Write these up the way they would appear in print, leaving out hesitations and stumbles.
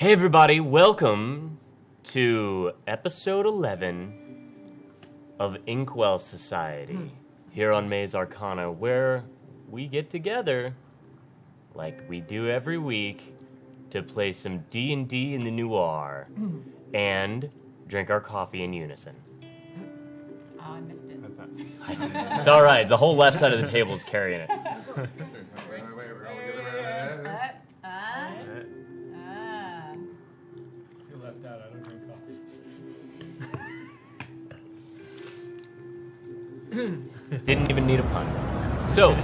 Hey everybody, welcome to episode 11 of Inkwell Society here on Maze Arcana, where we get together, like we do every week, to play some D&D in the noir and drink our coffee in unison. Oh, I missed it. It's all right. The whole left side of the table is carrying it. Left out. I don't drink coffee. Didn't even need a pun. So,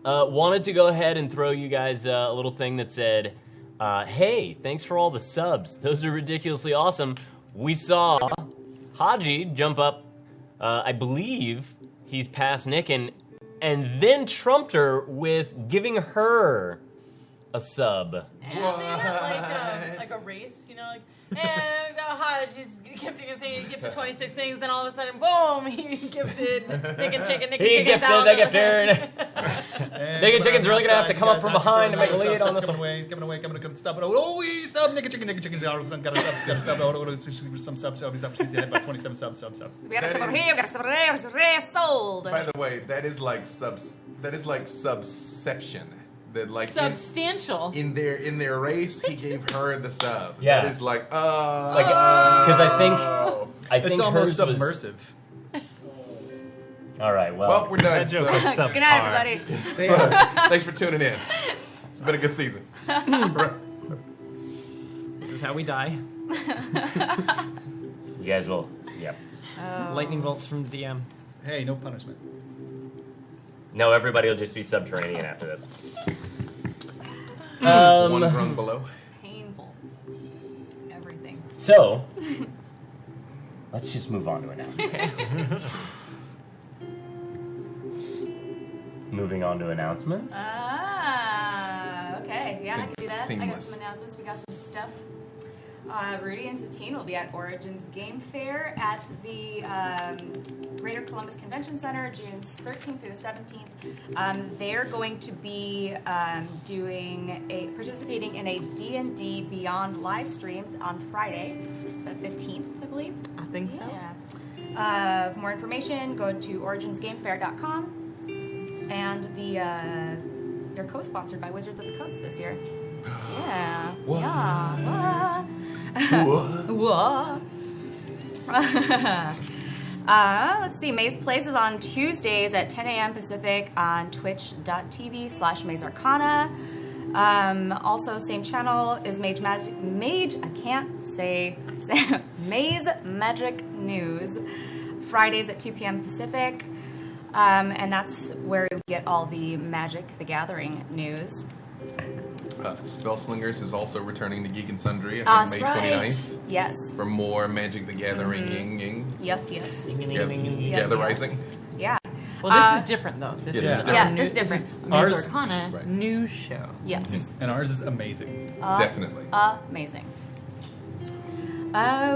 wanted to go ahead and throw you guys a little thing that said, hey, thanks for all the subs. Those are ridiculously awesome. We saw Haji jump up, I believe he's past Nick, and then trumped her with giving her a sub. Like a race, you know, like, and Hodge gifted a thing, he gifted 26 things, then all of a sudden, boom, he gifted Nick and Chicken salad. They gifted. Nick and Chicken's really gonna have to come up from behind to make a lead on this one. Coming away, stop it. Oh, we sub Nick and Chicken's all of a sudden got a sub. Some sub. He's up. He's ahead by 27 subs. We got a sub over here, we got a sub over there, sold. By the way, that is like subception. That like substantial. In their race, he gave her the sub. Yeah. That is like because I think It's almost submersive. All right, well, we're done. That joke was subpar. Good night, everybody. Thanks for tuning in. It's been a good season. This is how we die. You guys will, yep. Lightning bolts from the DM. Hey, no punishment. No, everybody will just be subterranean after this. One rung below. Painful. Everything. So, let's just move on to announcements. Moving on to announcements. Okay. Yeah, I can do that. I got Seamless. some announcements. We got some stuff. Rudy and Satine will be at Origins Game Fair at the Greater Columbus Convention Center, June 13th through the 17th. They're going to be participating in a D&D Beyond live stream on Friday, the 15th, I believe. I think so. Yeah. For more information, go to originsgamefair.com. And they're co-sponsored by Wizards of the Coast this year. Yeah. What? Yeah. What? Let's see. Maze Plays is on Tuesdays at 10 a.m. Pacific on twitch.tv/MazeArcana. Also, same channel is Maze Magic News. Fridays at 2 p.m. Pacific. And that's where we get all the Magic the Gathering news. Spellslingers is also returning to Geek and Sundry, I think May 29th. Yes. For more Magic the Gathering. Yes. Gatherizing. Yeah. Well, this is different, though. This is different. Maze Ours- Arcana Right. news show. Yes. And ours is amazing. Definitely. Amazing.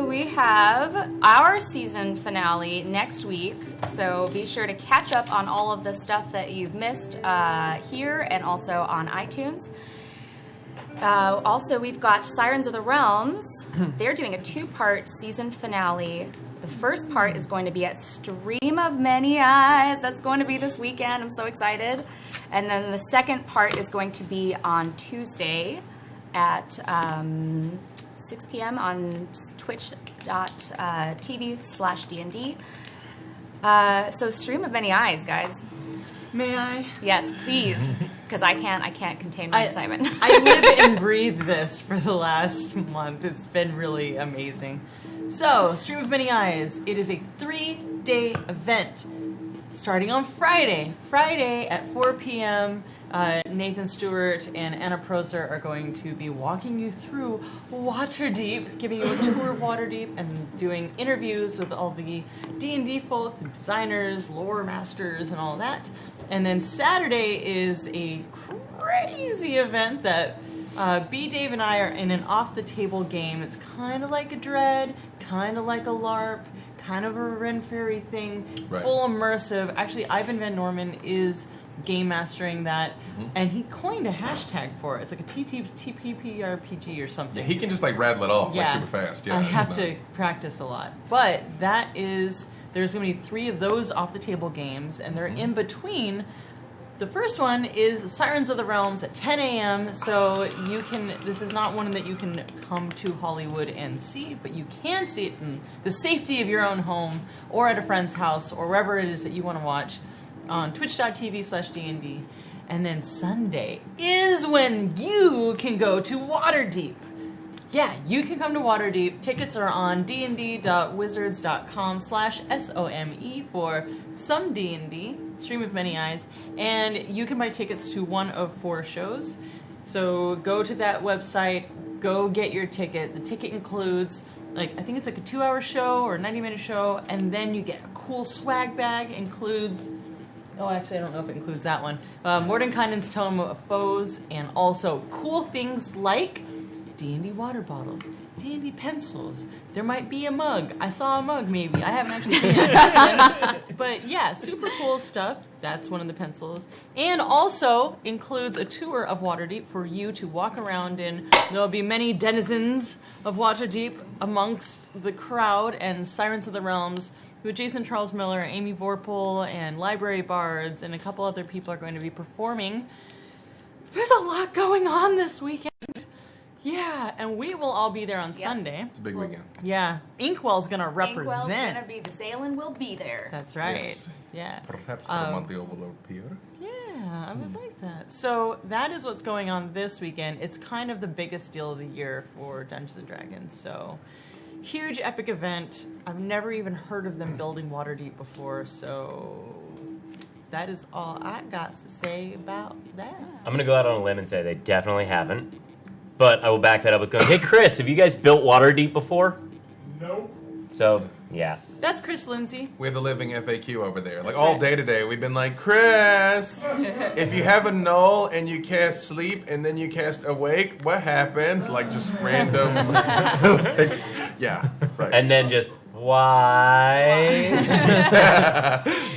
We have our season finale next week, so be sure to catch up on all of the stuff that you've missed here and also on iTunes. Also, we've got Sirens of the Realms. They're doing a 2-part season finale. The first part is going to be at Stream of Many Eyes. That's going to be this weekend. I'm so excited. And then the second part is going to be on Tuesday at 6 p.m. on twitch.tv/DND. So Stream of Many Eyes, guys. May I? Yes, please, because I can't contain my excitement. I live and breathe this for the last month. It's been really amazing. So, Stream of Many Eyes. It is a 3-day event starting on Friday. Friday at 4 p.m., Nathan Stewart and Anna Proser are going to be walking you through Waterdeep, giving you a tour of Waterdeep and doing interviews with all the D&D folk, the designers, lore masters, and all that. And then Saturday is a crazy event that B. Dave and I are in an off-the-table game. It's kind of like a Dread, kind of like a LARP, kind of a Ren Fairy thing, Right. full immersive. Actually, Ivan Van Norman is game mastering that, and he coined a hashtag for it. It's like a TPPRPG or something. Yeah, he can just like rattle it off like super fast. Yeah, I have to practice a lot. But there's going to be 3 of those off the table games, and they're in between. The first one is Sirens of the Realms at 10 a.m. So this is not one that you can come to Hollywood and see, but you can see it in the safety of your own home or at a friend's house or wherever it is that you want to watch on twitch.tv/DND. And then Sunday is when you can go to Waterdeep. Yeah, you can come to Waterdeep. Tickets are on dnd.wizards.com/SOME for some D&D, Stream of Many Eyes, and you can buy tickets to one of 4 shows. So go to that website, go get your ticket. The ticket includes, I think it's like a 2-hour show or a 90-minute show, and then you get a cool swag bag. Includes, actually I don't know if it includes that one, Mordenkainen's Tome of Foes, and also cool things like D&D water bottles, D&D pencils. There might be a mug. I saw a mug, maybe. I haven't actually seen it in person. But yeah, super cool stuff. That's one of the pencils. And also includes a tour of Waterdeep for you to walk around in. There'll be many denizens of Waterdeep amongst the crowd, and Sirens of the Realms with Jason Charles Miller, Amy Vorpal, and Library Bards, and a couple other people are going to be performing. There's a lot going on this weekend. Yeah, and we will all be there on Sunday. It's a big weekend. Yeah, Inkwell's gonna represent. Inkwell's gonna be the Zalen will be there. That's right. Yes. Yeah. Perhaps a monthly will appear. Yeah, I would like that. So that is what's going on this weekend. It's kind of the biggest deal of the year for Dungeons and Dragons. So huge epic event. I've never even heard of them building Waterdeep before. So that is all I got to say about that. I'm gonna go out on a limb and say they definitely haven't. But I will back that up with going, hey, Chris, have you guys built Waterdeep before? Nope. So, yeah. That's Chris Lindsay. We're the living FAQ over there. Like That's all right. day today, we've been like, Chris, if you have a null and you cast sleep and then you cast awake, what happens? Like just random. Yeah, right. And then just, why?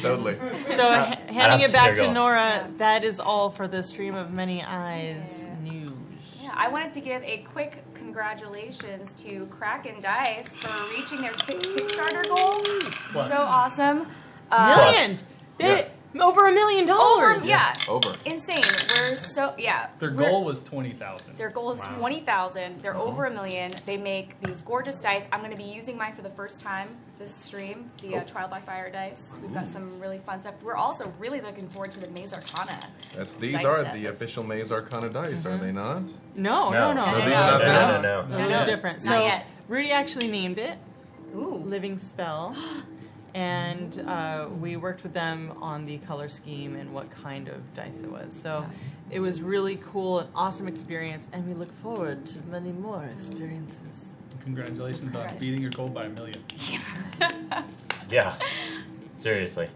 Totally. So handing it keep back to going. Nora, that is all for the Stream of Many Eyes news. Yeah, I wanted to give a quick congratulations to Kraken Dice for reaching their Kickstarter goal. Plus. So awesome. Millions! Yeah. Over $1 million! Yeah. Over. Insane. We're so, yeah. Their goal was 20,000. Their goal is 20,000. They're over $1 million. They make these gorgeous dice. I'm going to be using mine for the first time this stream, the Trial by Fire dice. We've got some really fun stuff. We're also really looking forward to the Maze Arcana. These dice are set. the official Maze Arcana dice, are they not? No. No, these are not them? No. Those are different. Not So yet. Rudy actually named it Ooh. Living Spell. And we worked with them on the color scheme and what kind of dice it was. So it was really cool, an awesome experience, and we look forward to many more experiences. Congratulations on beating your goal by $1 million. Yeah. Seriously.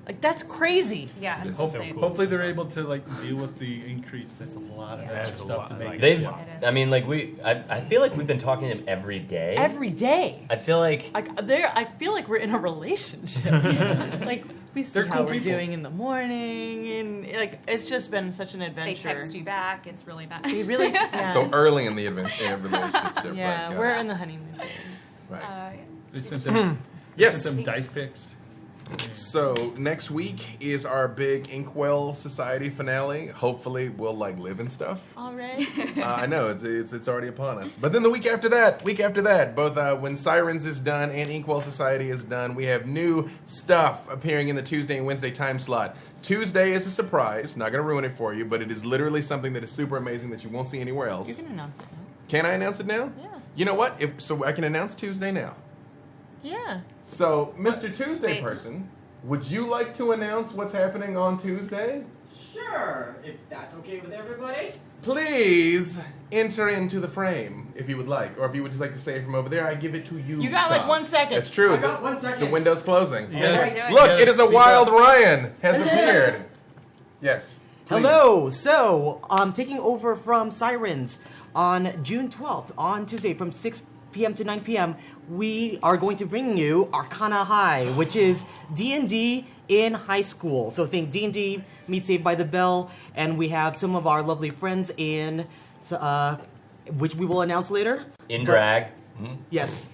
Like, that's crazy. Yeah. Yes. insane. Hopefully they're able to like deal with the increase. That's a lot of Yeah. extra That's a stuff lot. to make. They've, It is. I mean, like, I feel like we've been talking to them every day. Every day. I feel like, I feel like we're in a relationship. Like, we see They're how cool we're people. doing in the morning, and like, it's just been such an They adventure. text you back. It's really nice. They really, yeah. So early in the relationship. Yeah, right, we're in the honeymoon phase. Right. They sent them, Yes. sent them dice picks. So next week is our big Inkwell Society finale. Hopefully we'll like live and stuff. Already? I know it's already upon us. But then the week after that, both when Sirens is done and Inkwell Society is done, we have new stuff appearing in the Tuesday and Wednesday time slot. Tuesday is a surprise. Not gonna ruin it for you, but it is literally something that is super amazing that you won't see anywhere else. You can announce it now. Can I announce it now? Yeah. You know what? So I can announce Tuesday now. Yeah. So, Mr. Tuesday Wait. person, would you like to announce what's happening on Tuesday? Sure, if that's okay with everybody. Please enter into the frame if you would like, or if you would just like to say it from over there, I give it to you. You got like Tom. 1 second. That's true. I got 1 second. The window's closing. Yes. Look, Yes, it is a speak wild up. Ryan has appeared. Yes. please. Hello. So I'm taking over from Sirens on June 12th on Tuesday from 6 p.m. to 9 p.m., we are going to bring you Arcana High, which is D&D in high school. So think D&D meets Saved by the Bell, and we have some of our lovely friends in, which we will announce later. In drag. Yes.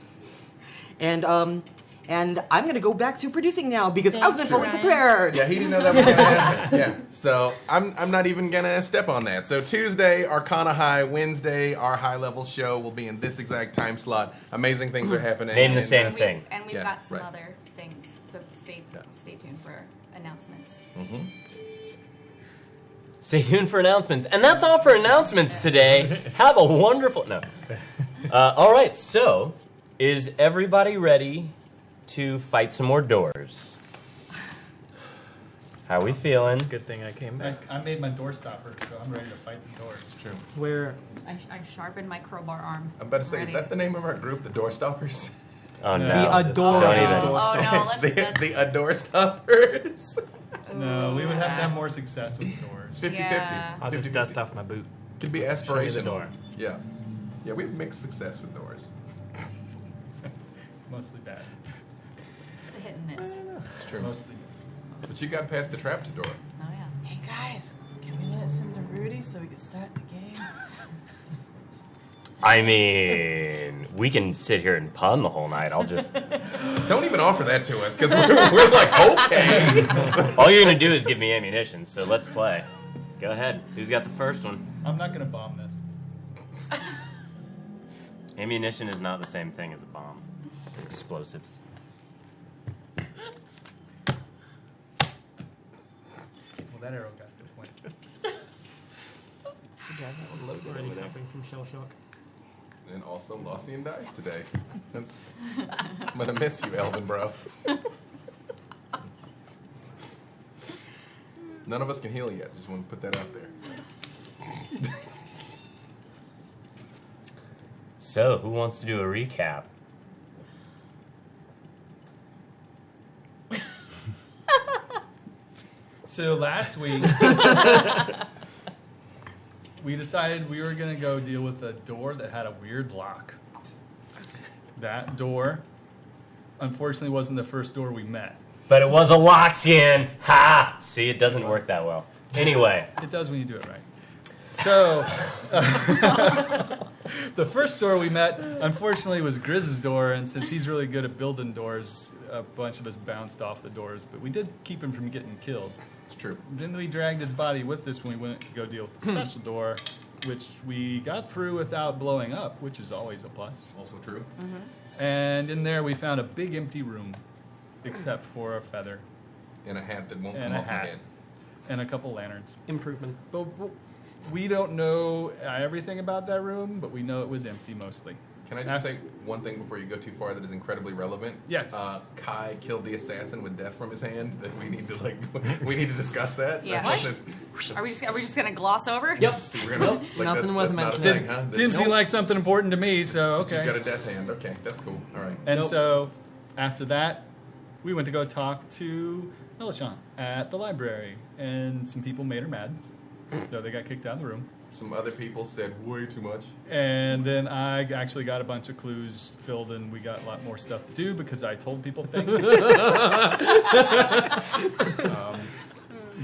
And I'm going to go back to producing now because I wasn't fully prepared. Yeah, he didn't know that was going to happen. Yeah, so I'm not even going to step on that. So Tuesday, Arcana High. Wednesday, our high-level show will be in this exact time slot. Amazing things are happening. Name the same thing. And we've Yeah, got some right. other things, so stay tuned for announcements. Stay tuned for announcements. And that's all for announcements today. Have a wonderful... No. All right, so is everybody ready to fight some more doors? How we feeling? Good thing I came back. I made my door stopper, so I'm ready to fight the doors. True. Where? I sharpened my crowbar arm. I'm about to say, Ready. is that the name of our group, the Door Stoppers? Oh, no. The Adore. Don't even. Oh no, let's, the Adore Stoppers. No, we would have to have more success with doors. 50-50. Yeah. I'll just dust off my boot. Could be Show me aspirational. the door. Yeah. Yeah, we have mixed success with doors. Mostly bad. It's a hit and miss. It's true. Mostly. But you got past the trapped door. Oh yeah. Hey guys, can we listen to Rudy so we can start the game? I mean, we can sit here and pun the whole night. I'll just... Don't even offer that to us, because we're like, okay. All you're going to do is give me ammunition, so let's play. Go ahead. Who's got the first one? I'm not gonna bomb this. Ammunition is not the same thing as a bomb. It's explosives. Well, that arrow got to the point. Already suffering from shell shock. And also Lossian dies today. That's, I'm gonna miss you, Elvin, bro. None of us can heal yet. Just want to put that out there. So, who wants to do a recap? So last week, we decided we were going to go deal with a door that had a weird lock. That door, unfortunately, wasn't the first door we met. But it was a lockskin. Ha! See, it doesn't work that well. Anyway. It does when you do it right. So, the first door we met, unfortunately, was Grizz's door, and since he's really good at building doors, a bunch of us bounced off the doors, but we did keep him from getting killed. It's true. Then we dragged his body with us when we went to go deal with the special door, which we got through without blowing up, which is always a plus. Also true. And in there we found a big empty room, except for a feather And a hat that won't and come a off my hat head. and a couple lanterns. Improvement. But we don't know everything about that room, but we know it was empty mostly. Can I just say one thing before you go too far that is incredibly relevant? Yes. Kai killed the assassin with death from his hand. That we need to discuss that. Yeah. That's- Are we just gonna gloss over? Yep. We're gonna, like, Nothing that's worth not a mentioning. thing, huh? Didn't seem like something important to me, so She's okay. got a death hand. Okay, that's cool. All right. And Nope. so after that, we went to go talk to Melishan at the library, and some people made her mad, so they got kicked out of the room. Some other people said way too much. And then I actually got a bunch of clues filled, and we got a lot more stuff to do because I told people things.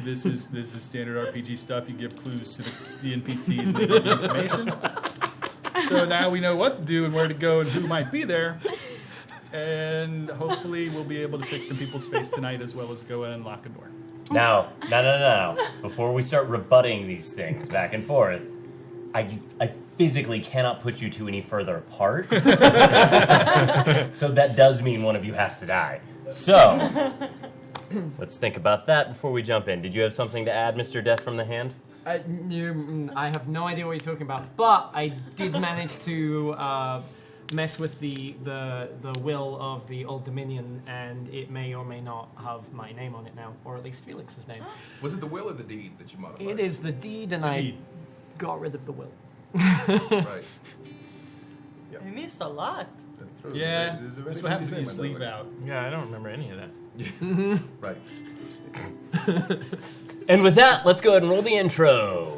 This is standard RPG stuff. You give clues to the NPCs and they give you information. So now we know what to do and where to go and who might be there. And hopefully we'll be able to fix some people's face tonight as well as go in and lock a door. Now, no. Before we start rebutting these things back and forth, I physically cannot put you two any further apart. So that does mean one of you has to die. So, let's think about that before we jump in. Did you have something to add, Mr. Death from the Hand? I have no idea what you're talking about, but I did manage to mess with the will of the Old Dominion, and it may or may not have my name on it now, or at least Felix's name. Was it the will or the deed that you modified? It is the deed, and I deed. got rid of the will. Right. We missed a lot. That's true. Yeah, It is a very this is what happens busy when you day, sleep my darling. out. Yeah, I don't remember any of that. Right. And with that, let's go ahead and roll the intro.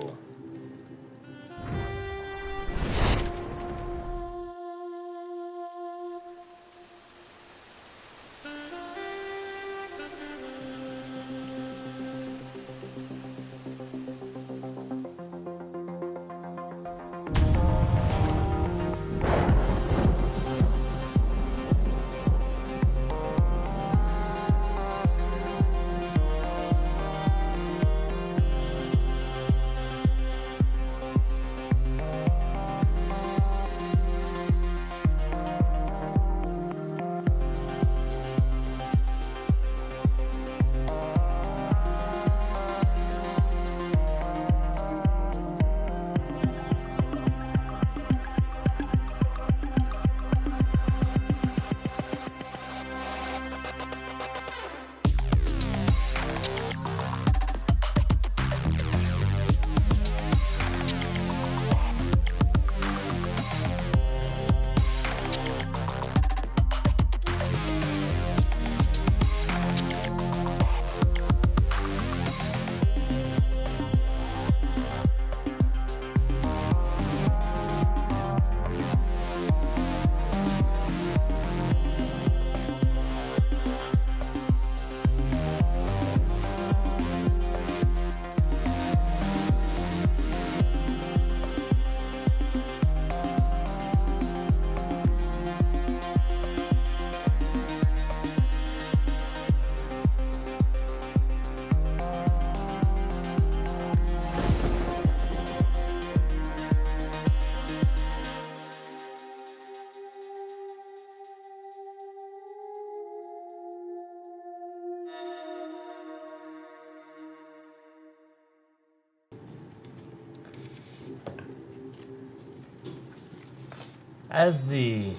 As the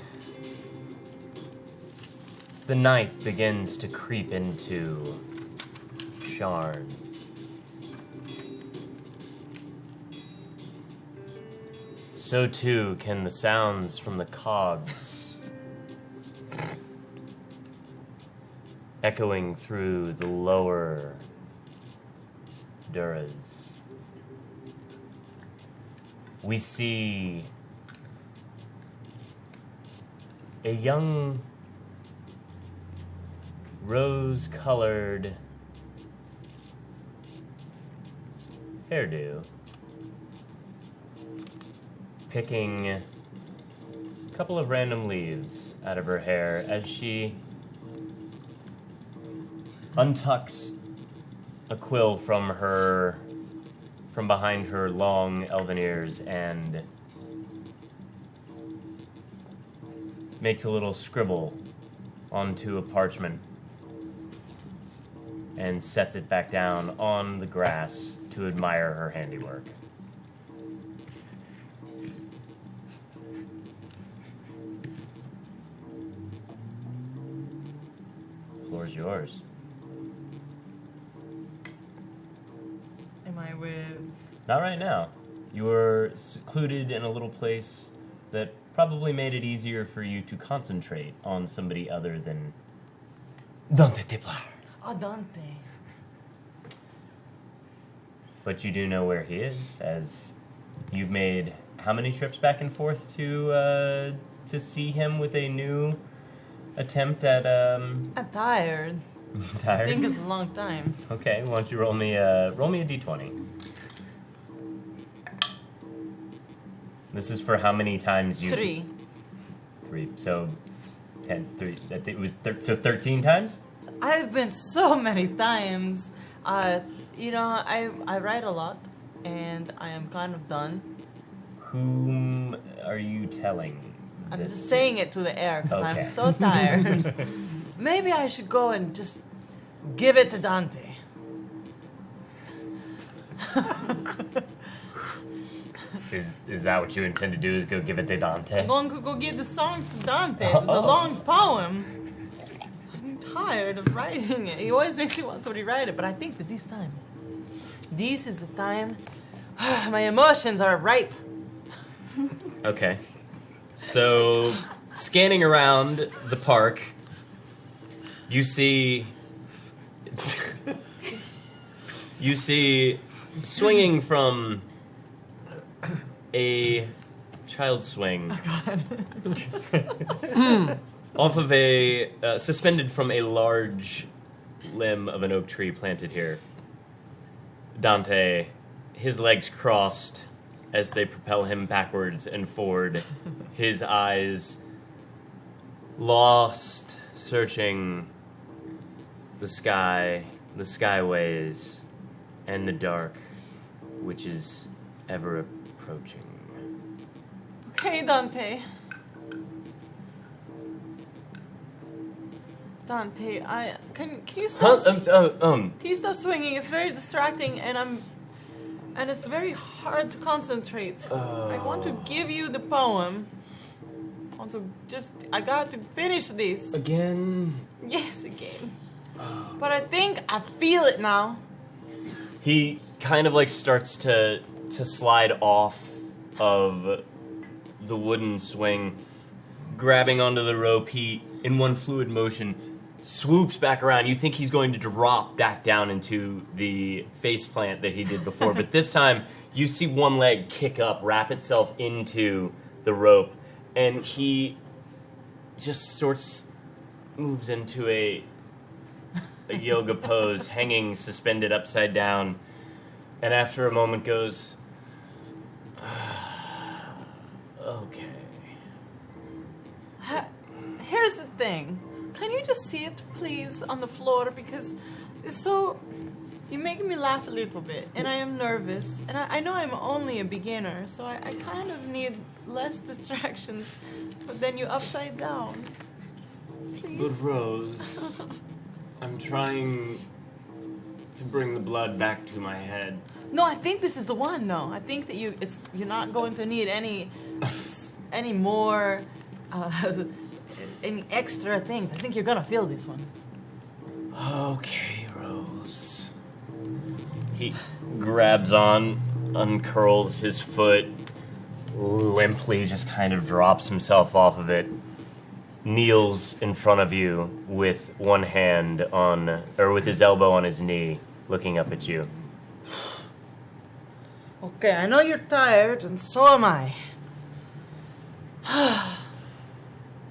night begins to creep into Sharn, so too can the sounds from the cogs echoing through the lower Duras. We see a young rose-colored hairdo picking a couple of random leaves out of her hair as she untucks a quill from behind her long elven ears and makes a little scribble onto a parchment and sets it back down on the grass to admire her handiwork. Floor's yours. Am I with... Not right now. You were secluded in a little place that probably made it easier for you to concentrate on somebody other than Dante Templar. Oh, Dante. But you do know where he is, as you've made how many trips back and forth to see him with a new attempt at I'm tired. tired? I think it's a long time. Okay, why don't you roll me a d20. This is for how many times you... 3. 3. So 10, 3. It was so 13 times? I've been so many times. You know, I write a lot, and I am kind of done. Whom are you telling? I'm this just to? saying it to the air because Okay. I'm so tired. Maybe I should go and just give it to Dante. Is that what you intend to do, is go give it to Dante? I'm going to go give the song to Dante. It's a long poem. I'm tired of writing it. He always makes me want to rewrite it, but I think that this is the time my emotions are ripe. Okay. So, scanning around the park, you see swinging from a child swing off of a suspended from a large limb of an oak tree planted here. Dante, his legs crossed as they propel him backwards and forward, his eyes lost, searching the sky, the skyways, and the dark, which is ever approaching. Okay, Dante. Dante, can you stop? Can you stop swinging? It's very distracting, and it's very hard to concentrate. I want to give you the poem. I got to finish this. Again? Yes, again. But I think I feel it now. He kind of like starts to slide off of the wooden swing, grabbing onto the rope. He, in one fluid motion, swoops back around. You think he's going to drop back down into the faceplant that he did before, but this time you see one leg kick up, wrap itself into the rope, and he just moves into a yoga pose, hanging suspended upside down, and after a moment goes, okay. Here's the thing. Can you just see it, please, on the floor? Because it's so... You make me laugh a little bit, and I am nervous. And I know I'm only a beginner, so I kind of need less distractions. But then you're upside down. Please. But Rose, I'm trying to bring the blood back to my head. No, I think this is the one, though. I think that you're not going to need any any more, any extra things. I think you're gonna feel this one. Okay, Rose. He grabs on, uncurls his foot, limply just kind of drops himself off of it, kneels in front of you with one hand on, or with his elbow on his knee, looking up at you. Okay, I know you're tired, and so am I.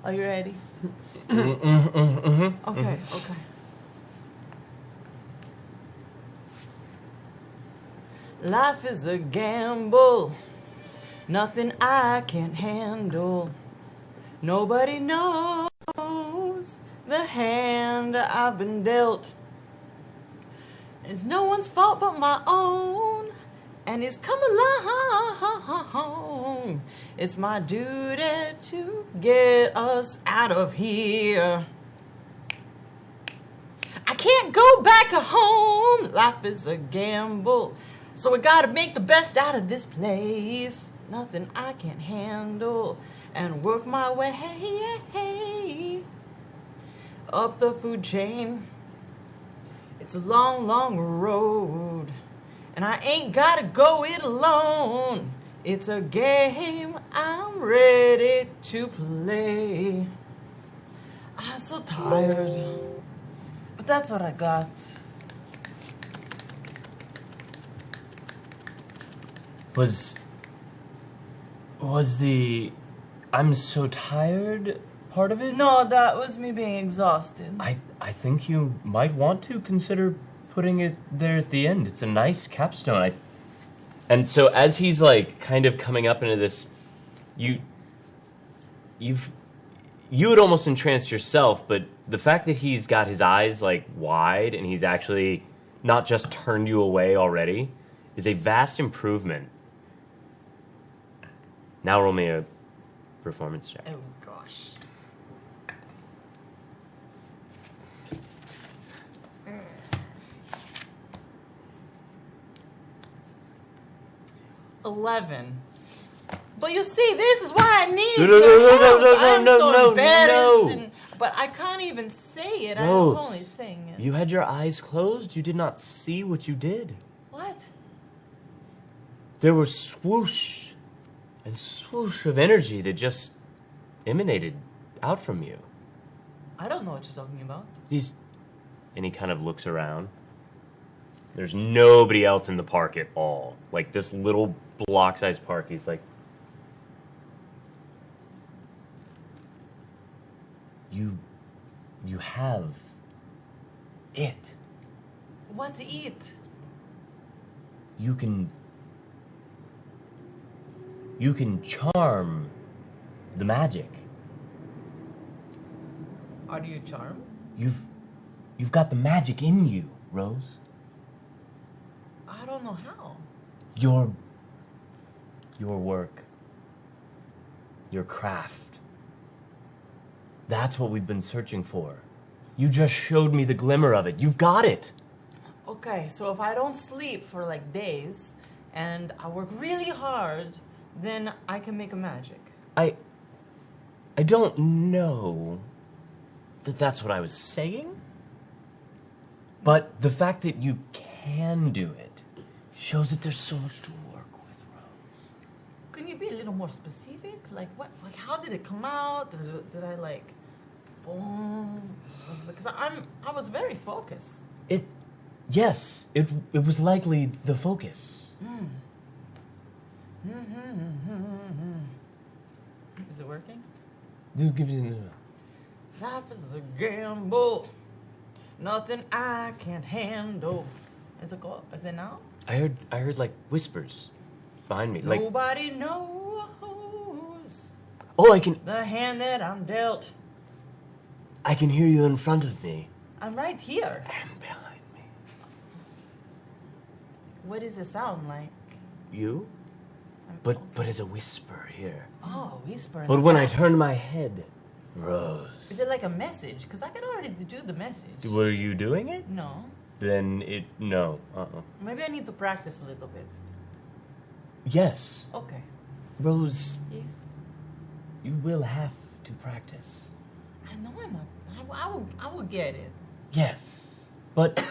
Are you ready? Okay. Life is a gamble, nothing I can't handle. Nobody knows the hand I've been dealt. It's no one's fault but my own, and it's come along. It's my duty to get us out of here. I can't go back home. Life is a gamble, so we gotta make the best out of this place. Nothing I can't handle, and work my way up the food chain. It's a long, long road, and I ain't gotta go it alone. It's a game I'm ready to play. I'm so tired, but that's what I got. Was the I'm so tired part of it? No, that was me being exhausted. I think you might want to consider putting it there at the end. It's a nice capstone. And so as he's like kind of coming up into this, you had almost entranced yourself, but the fact that he's got his eyes like wide and he's actually not just turned you away already is a vast improvement. Now roll me a performance check. Oh gosh. $11. But you see, this is why I need your help. I'm so embarrassed, but I can't even say it. I'm only saying it. You had your eyes closed. You did not see what you did. What? There was swoosh and swoosh of energy that just emanated out from you. I don't know what you're talking about. And he kind of looks around. There's nobody else in the park at all. Like this little block-sized park. He's like, you have it. What's it? You can charm the magic. Are you charmed? You've got the magic in you, Rose. I don't know how. Your work, your craft. That's what we've been searching for. You just showed me the glimmer of it. You've got it. Okay, so if I don't sleep for like days and I work really hard, then I can make a magic. I don't know that that's what I was saying. But the fact that you can do it shows that there's so much to work with, Rose. Can you be a little more specific? Like what? Like how did it come out? Did I like, boom? Because I was very focused. Yes, it was likely the focus. Is it working? Dude, give me Life is a gamble. Nothing I can't handle. Is it go? Is it now? I heard like whispers behind me. Like, Nobody knows oh, I can the hand that I'm dealt. hear you in front of me. I'm right here. And behind me. What does it sound like? You? But as a whisper here. Oh, whisper. But when I turn my head, Rose. Is it like a message? Because I can already do the message. Were you doing it? No. Then no. Maybe I need to practice a little bit. Yes. Okay. Rose, Yes. You will have to practice. I know I'm not. I will get it. Yes, but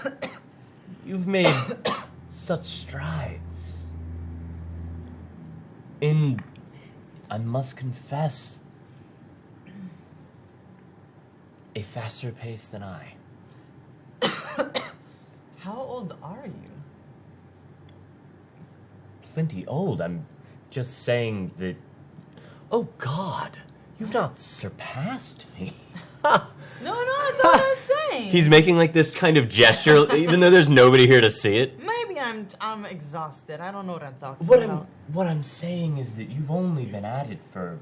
you've made such strides. I must confess, a faster pace than I. How old are you? Plenty old. I'm just saying that. Oh God, you've not surpassed me. No, that's not what I was saying. He's making like this kind of gesture, even though there's nobody here to see it. Maybe I'm exhausted. I don't know what I'm talking What about. what I'm saying is that you've only been at it for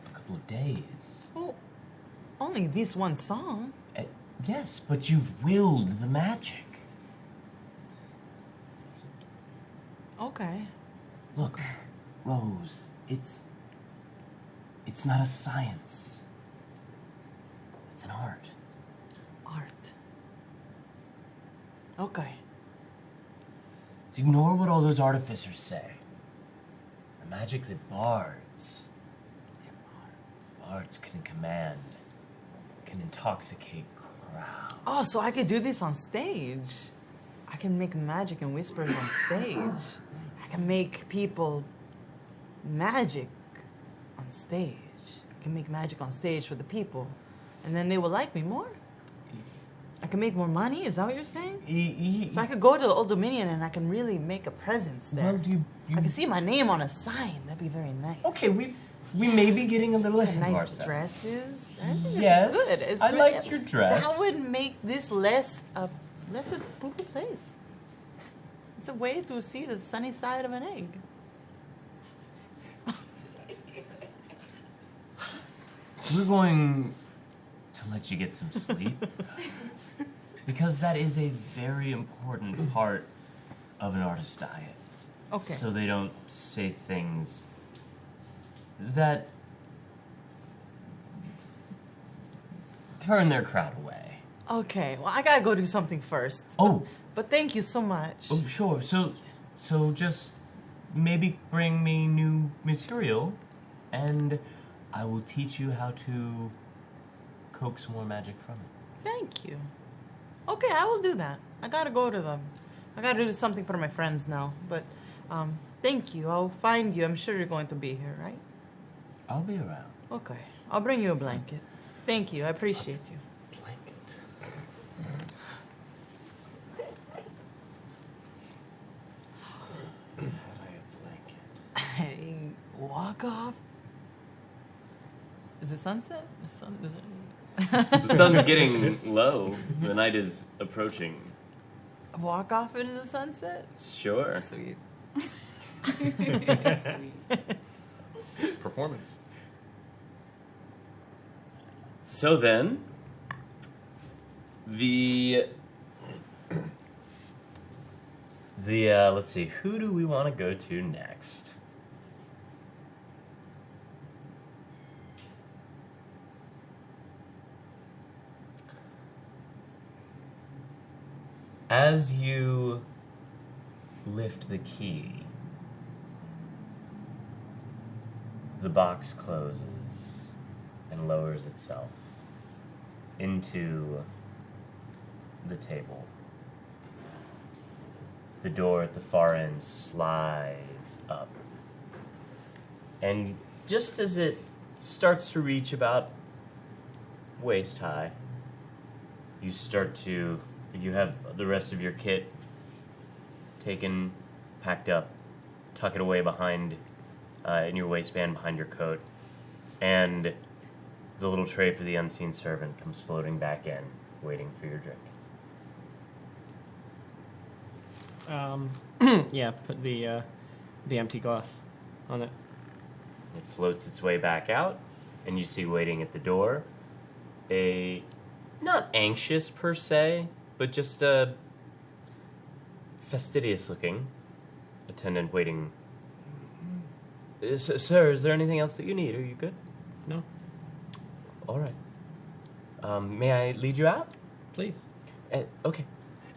a couple of days. Well, only this one song. Yes, but you've willed the magic. Okay. Look, Rose, it's not a science. It's an art. Art. Okay. So ignore what all those artificers say. The magic that bards can command, can intoxicate crowds. Oh, so I could do this on stage. I can make magic and whispers on stage. I can make people magic on stage. I can make magic on stage for the people. And then they will like me more. I can make more money, is that what you're saying? So I could go to the Old Dominion and I can really make a presence there. Well, I can see my name on a sign. That'd be very nice. Okay, we may be getting a little ahead of Nice ourselves. dresses. I think Yes, it's good. I liked your dress. That would make this less a poo-poo place. It's a way to see the sunny side of an egg. We're going to let you get some sleep. Because that is a very important part of an artist's diet. Okay. So they don't say things that turn their crowd away. Okay. Well, I gotta go do something first. Oh. But thank you so much. Oh, sure. So just maybe bring me new material, and I will teach you how to coax more magic from it. Thank you. Okay, I will do that. I gotta go to them. I gotta do something for my friends now. But thank you. I'll find you. I'm sure you're going to be here, right? I'll be around. Okay. I'll bring you a blanket. Thank you. I appreciate you. Blanket. Hey, walk off. Is it sunset? Is it... The sun's getting low. The night is approaching. Walk off into the sunset? Sure. Sweet. It's performance. So then, let's see, who do we want to go to next? As you lift the key, the box closes and lowers itself into the table. The door at the far end slides up. And just as it starts to reach about waist high, you have the rest of your kit taken, packed up, tuck it away behind in your waistband behind your coat, and the little tray for the unseen servant comes floating back in, waiting for your drink. Yeah, put the empty glass on it. It floats its way back out, and you see waiting at the door a, not anxious per se, but just a fastidious-looking attendant waiting. Sir, is there anything else that you need? Are you good? No, All right. May I lead you out? please. Okay.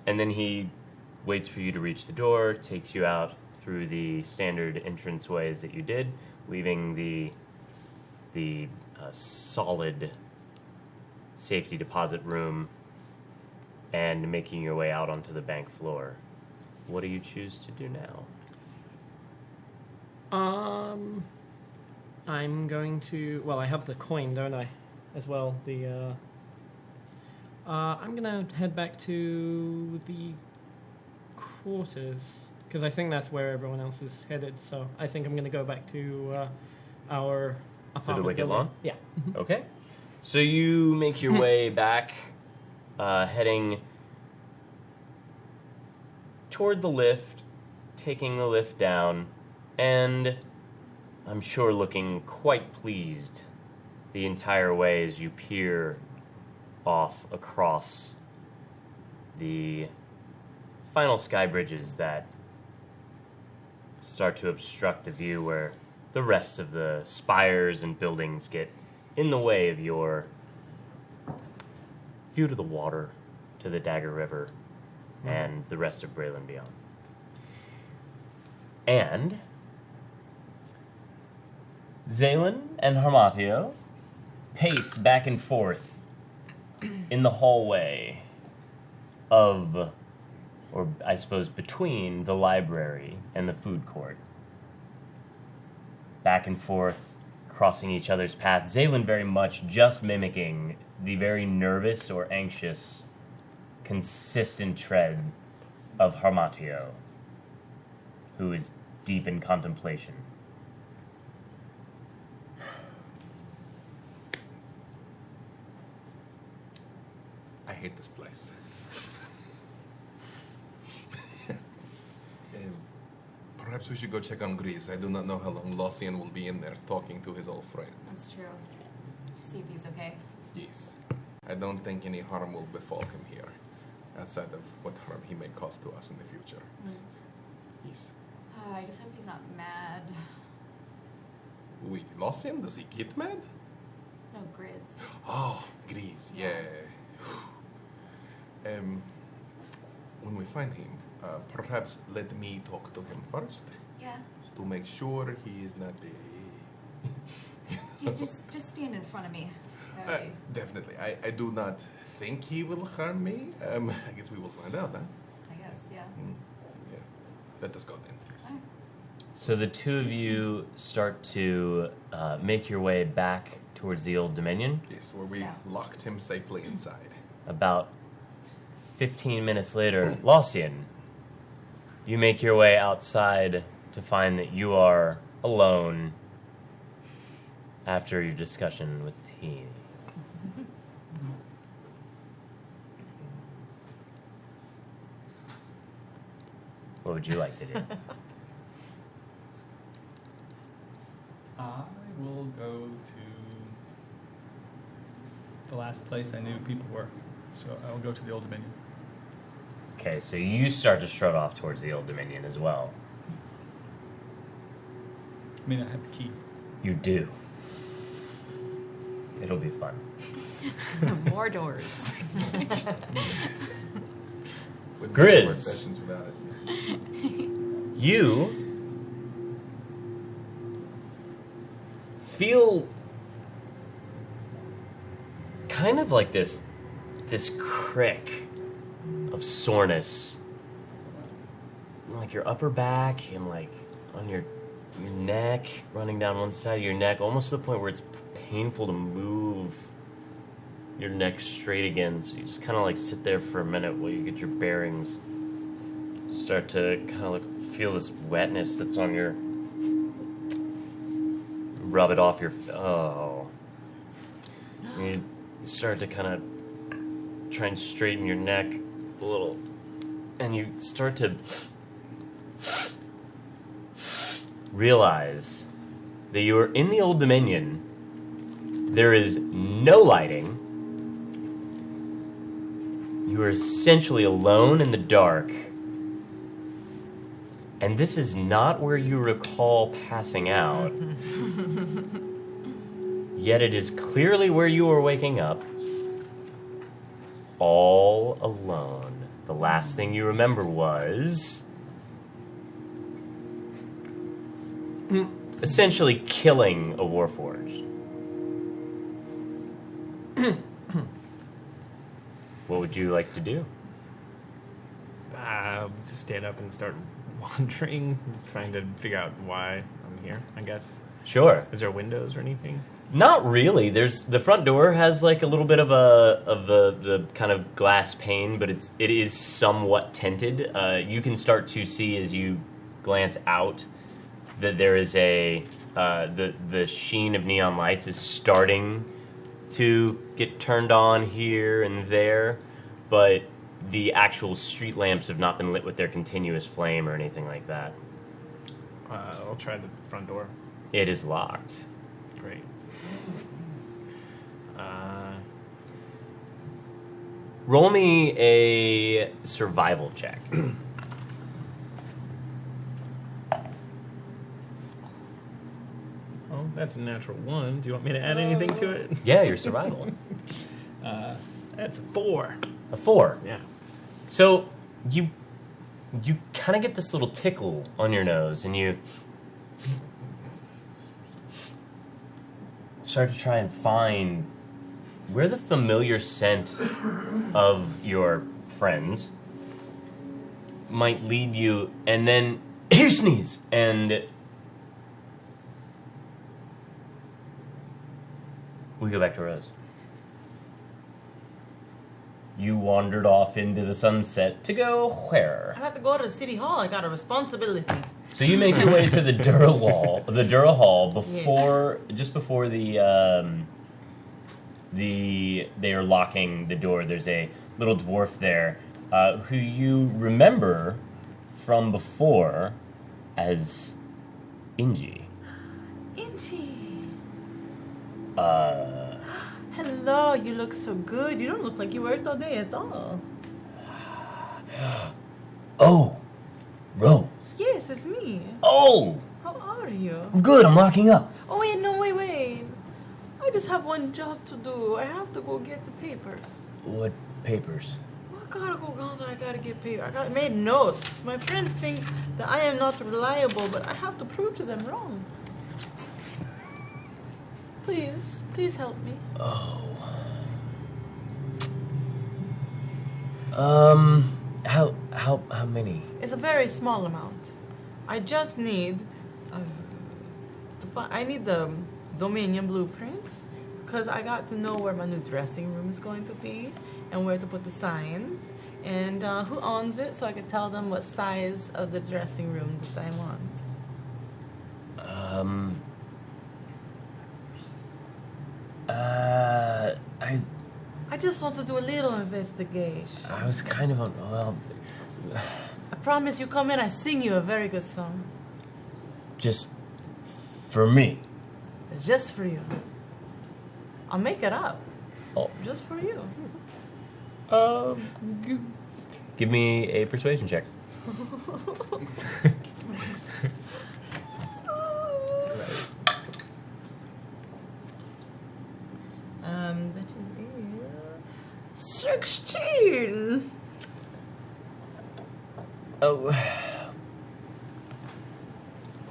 And then he waits for you to reach the door, takes you out through the standard entrance ways that you did, leaving the the solid safety deposit room and making your way out onto the bank floor. What do you choose to do now? I'm going to. Well, I have the coin, don't I? As well. I'm gonna head back to the quarters because I think that's where everyone else is headed. So I think I'm gonna go back to our apartment. Wicked building. Lawn? Yeah. Okay. So you make your way back, heading toward the lift, taking the lift down, and I'm sure looking quite pleased the entire way as you peer off across the final sky bridges that start to obstruct the view where the rest of the spires and buildings get in the way of your view to the water, to the Dagger River, and the rest of Braylon beyond. And Zaylin and Harmatio pace back and forth in the hallway of, or I suppose between, the library and the food court. Back and forth, crossing each other's paths. Zaylin very much just mimicking the very nervous or anxious, consistent tread of Harmatio, who is deep in contemplation. I hate this place. Perhaps we should go check on Grease. I do not know how long Lossian will be in there talking to his old friend. That's true. Just see if he's okay. Yes. I don't think any harm will befall him here, outside of what harm he may cause to us in the future. Yes. I just hope he's not mad. Wait, Lossian? Does he get mad? No, Grizz. Oh, Grease, yeah. When we find him, perhaps let me talk to him first, Yeah. just to make sure he is not You just stand in front of me. That would be- definitely. I do not think he will harm me. I guess we will find out, huh? I guess, yeah. Yeah. Let us go then, please. Alright. So the two of you start to make your way back towards the Old Dominion. Yes, where we Yeah. locked him safely inside. About 15 minutes later, Lossian, you make your way outside to find that you are alone after your discussion with T. What would you like to do? I will go to the last place I knew people were. So I will go to the Old Dominion. Okay, so you start to strut off towards the Old Dominion as well. I mean, I have the key. You do. It'll be fun. More doors. Wouldn't Grizz. have more sessions without it. You feel kind of like this crick of soreness, like your upper back and like on your neck, running down one side of your neck, almost to the point where it's painful to move your neck straight again. So you just kind of like sit there for a minute while you get your bearings. Start to kind of like feel this wetness that's on your. Rub it off your. Oh. You start to kind of try and straighten your neck a little, and you start to realize that you are in the Old Dominion. There is no lighting. You are essentially alone in the dark. And this is not where you recall passing out. Yet it is clearly where you are waking up. All alone. The last thing you remember was essentially killing a Warforged. What would you like to do? To stand up and start wandering, trying to figure out why I'm here, I guess. Sure. Is there windows or anything? Not really. There's the front door has like a little bit of the kind of glass pane, but it is somewhat tinted. You can start to see as you glance out that there is the sheen of neon lights is starting to get turned on here and there, but the actual street lamps have not been lit with their continuous flame or anything like that. I'll try the front door. It is locked. Great. Roll me a survival check. Oh, that's a natural 1. Do you want me to add anything to it? Yeah, your survival. That's a 4. A 4. Yeah. So you kind of get this little tickle on your nose, and you start to try and find where the familiar scent of your friends might lead you, and then you sneeze, and we go back to Rose. You wandered off into the sunset to go where? I have to go to the city hall. I got a responsibility. So you make your way to the Dura Hall before, just before they are locking the door. There's a little dwarf there who you remember from before as Inji. Inchi. Hello, you look so good. You don't look like you worked all day at all. Oh, Rose. Yes, it's me. Oh, How are you? I'm good. I'm locking up. Oh, wait, no, wait. I just have one job to do. I have to go get the papers. What papers? I gotta go, Gonzo. I gotta get paper. I made notes. My friends think that I am not reliable, but I have to prove to them wrong. Please help me. Oh. How many? It's a very small amount. I just need I need the Dominion blueprints because I got to know where my new dressing room is going to be and where to put the signs and who owns it so I can tell them what size of the dressing room that I want. I just want to do a little investigation. I was kind of on. Well, I promise you come in, I sing you a very good song. just for me. Just for you. I'll make it up. Oh. Just for you. Give me a persuasion check. That is 16. Oh.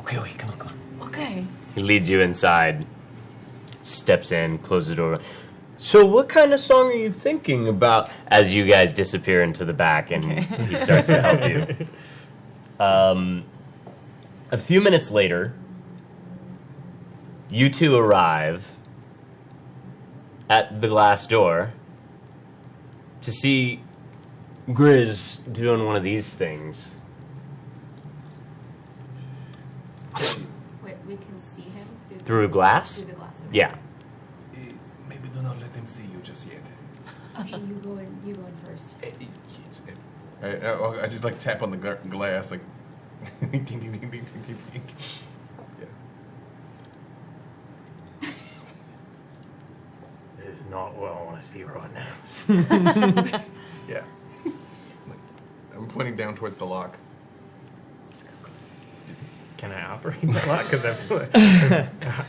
Okay, come on. Okay. He leads you inside, steps in, closes the door. So what kind of song are you thinking about as you guys disappear into the back and he starts to help you? A few minutes later, you two arrive at the glass door to see Grizz doing one of these things. Wait, we can see him Through glass? Through the glass. Okay. Yeah. Maybe do not let them see you just yet. Okay, you go in first. I just like tap on the glass, like ding, ding, ding, ding, ding, ding, ding. It is not what I want to see right now. Yeah. I'm pointing down towards the lock. Can I operate the lock? Because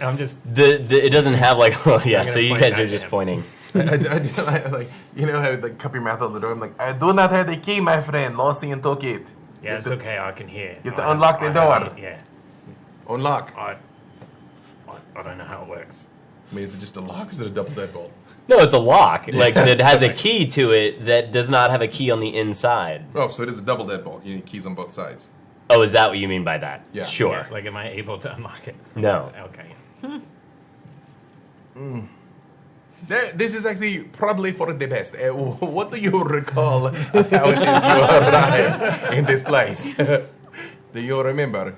I'm just... It doesn't have like, oh yeah, I'm so gonna you point guys back are to just him. pointing. I like, you know how like cup your mouth on the door. I'm like, I do not have the key, my friend. Lost and took it. Yeah, it's okay. I can hear. You have to unlock the door. Yeah. Unlock. I don't know how it works. I mean, is it just a lock or is it a double deadbolt? No, it's a lock, like that has a key to it that does not have a key on the inside. Oh, so it is a double deadbolt. You need keys on both sides. Oh, is that what you mean by that? Yeah. Sure. Yeah, like, am I able to unlock it? No. Okay. This is actually probably for the best. What do you recall of how it is you arrived in this place? Do you remember?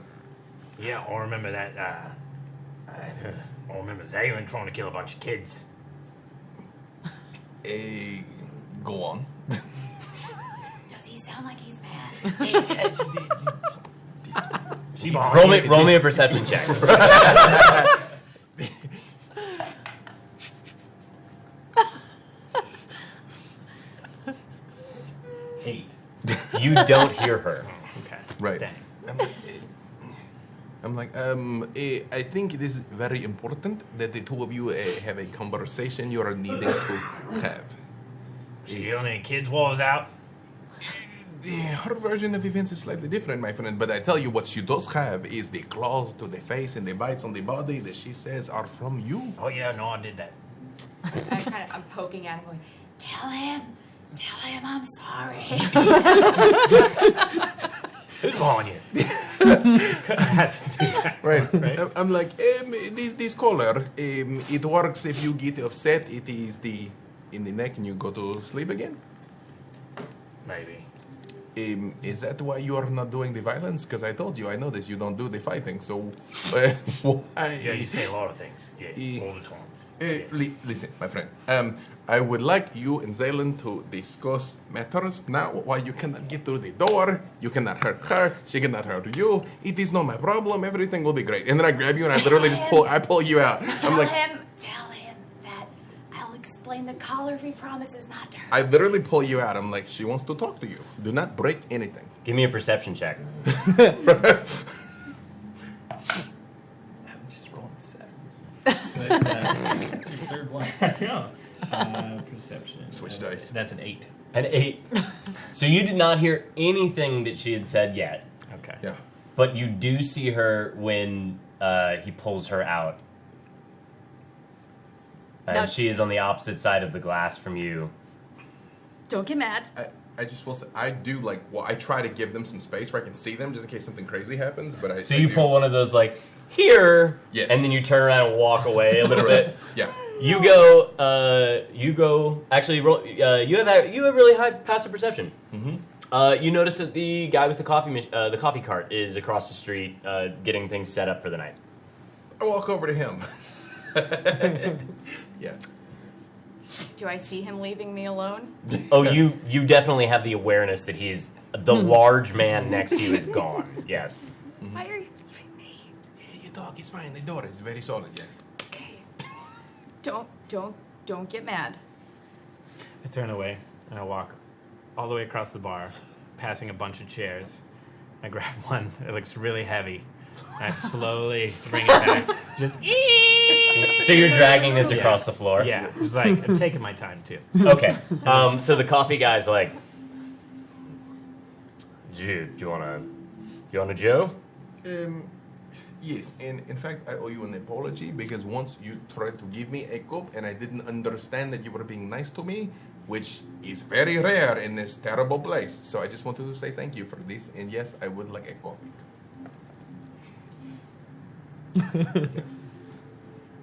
Yeah, I remember that. I remember Zayn trying to kill a bunch of kids. Go on. Does he sound like he's mad? Roll me a perception check. 8. You don't hear her. Okay. Right. Dang. I'm like, I think it is very important that the two of you have a conversation you are needing to have. She killed any kids while I was out? Her version of events is slightly different, my friend, but I tell you what she does have is the claws to the face and the bites on the body that she says are from you. Oh yeah, no, I did that. I'm poking at him, going, tell him I'm sorry. Who's calling you? Right. I'm like, this collar, it works if you get upset. It is in the neck and you go to sleep again. Maybe. Is that why you are not doing the violence? Because I told you, I know this, you don't do the fighting, so why? Yeah, you say a lot of things. Yeah, all the time. Listen, my friend. I would like you and Zaylin to discuss matters now. Why you cannot get through the door, you cannot hurt her, she cannot hurt you. It is not my problem. Everything will be great. And then I grab you and I literally just pull you out. Tell him that I'll explain the collar if he promises not to hurt. I literally pull you out. I'm like, she wants to talk to you. Do not break anything. Give me a perception check. I'm just rolling 7s. That's your third one. Perception. Switch dice. That's an 8. An 8. So you did not hear anything that she had said yet, Okay. Yeah. but you do see her when he pulls her out. And Now- she is on the opposite side of the glass from you. Don't get mad. I just will say, I do like, well, I try to give them some space where I can see them just in case something crazy happens, but I. So I you do. pull one of those like, here, Yes. and then you turn around and walk away a little bit. Yeah. You go. Actually, roll, you have really high passive perception. Mm-hmm. You notice that the guy with the coffee cart is across the street, getting things set up for the night. I walk over to him. Yeah. Do I see him leaving me alone? Oh, you definitely have the awareness that he is the large man next to you is gone. Yes. Why are you leaving me? Your dog is fine. The door is very solid. Yeah. Okay. Don't get mad. I turn away and I walk all the way across the bar, passing a bunch of chairs. I grab one. It looks really heavy. And I slowly bring it back. Just So you're dragging this across the floor. yeah, it's like I'm taking my time too. Okay. So the coffee guy's like, do you want a Joe? Yes, and in fact, I owe you an apology because once you tried to give me a cup and I didn't understand that you were being nice to me, which is very rare in this terrible place. So I just wanted to say thank you for this, and yes, I would like a coffee.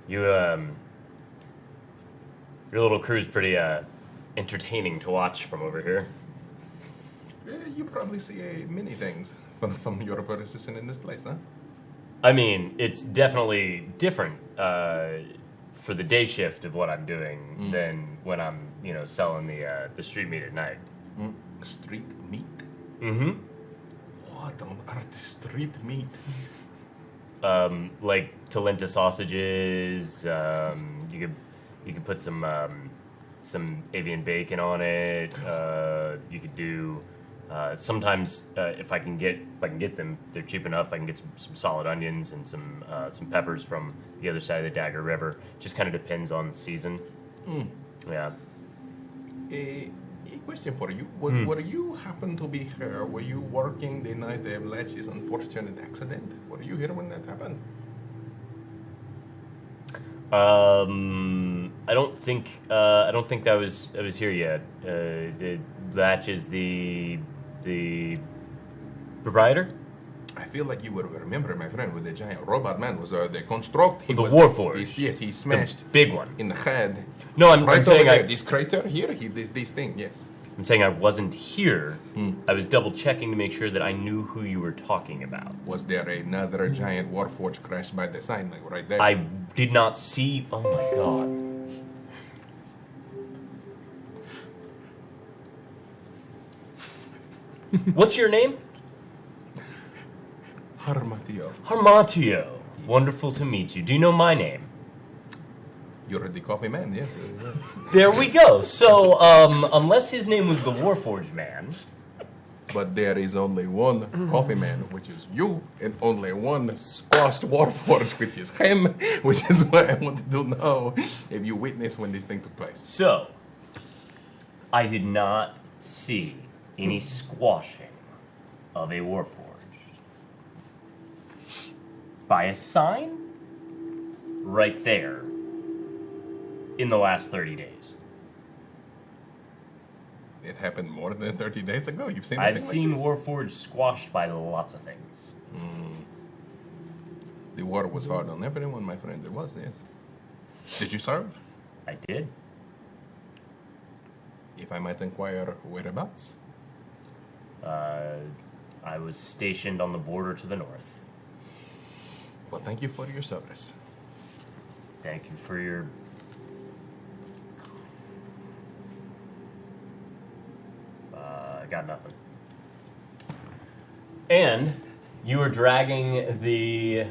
Your little crew's pretty entertaining to watch from over here. You probably see many things from your position in this place, huh? I mean, it's definitely different for the day shift of what I'm doing than when I'm, selling the street meat at night. Street meat? Mm-hmm. What on earth is street meat? Like Talenta sausages. You could put some avian bacon on it. You could do. Sometimes, if I can get them, they're cheap enough. I can get some solid onions and some peppers from the other side of the Dagger River. Just kind of depends on the season. Yeah. A question for you. Were you happen to be here? Were you working the night of Latch's unfortunate accident? Were you here when that happened? I don't think that was here yet. Latch is the proprietor. I feel like you would remember, my friend, with the giant robot man was the construct. He The was Warforged. Yes, he smashed The big one. in the head. No, I'm right saying over there. This crater here, this thing, yes. I'm saying I wasn't here. I was double checking to make sure that I knew who you were talking about. Was there another giant Warforged crash by the sign, like right there? I did not see. Oh my god. What's your name? Harmatio. Harmatio. Wonderful to meet you. Do you know my name? You're the coffee man, yes. There we go. So, unless his name was the Warforged man. But there is only one coffee man, which is you, and only one squashed Warforged, which is him, which is what I wanted to know if you witnessed when this thing took place. So, I did not see any squashing of a Warforged. By a sign right there in the last 30 days. It happened more than 30 days ago. You've seen I've anything seen like this? Warforged squashed by lots of things. The war was hard on everyone, my friend. It was, yes. Did you serve? I did. If I might inquire, whereabouts? I was stationed on the border to the north. Well, thank you for your service. Thank you for your... I got nothing. And you were dragging the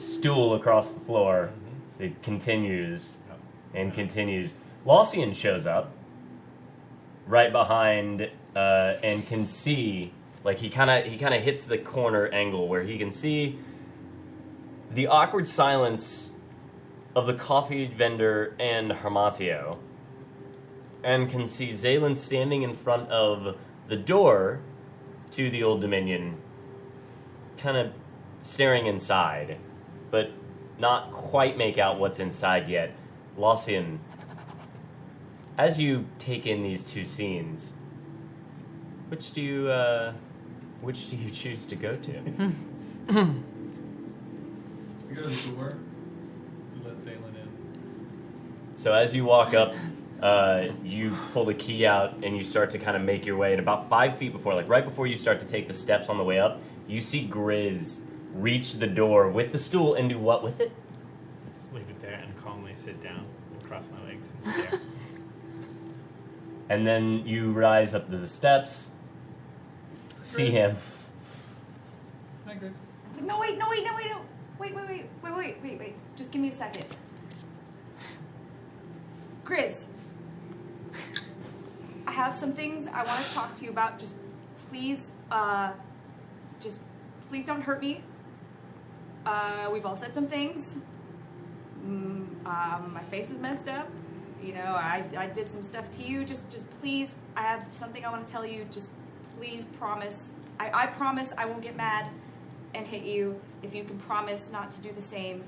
stool across the floor. It continues and continues. Laucian shows up right behind and can see, like he kind of hits the corner angle where he can see the awkward silence of the coffee vendor and Harmatio, and can see Zaylin standing in front of the door to the Old Dominion, kind of staring inside, but not quite make out what's inside yet. Laucian, as you take in these two scenes, which do you choose to go to? We go to the door to let Zaylin in. So as you walk up, you pull the key out and you start to kind of make your way. And about 5 feet before, like right before you start to take the steps on the way up, you see Grizz reach the door with the stool and do what with it? Just leave it there and calmly sit down and cross my legs and stare. And then you rise up to the steps, see him. Hi, Grace. No, wait. Wait. Just give me a second. Grizz, I have some things I want to talk to you about. Just please don't hurt me. We've all said some things. My face is messed up. You know, I did some stuff to you. Just please, I have something I want to tell you. Just please promise. I promise I won't get mad and hit you. If you can promise not to do the same,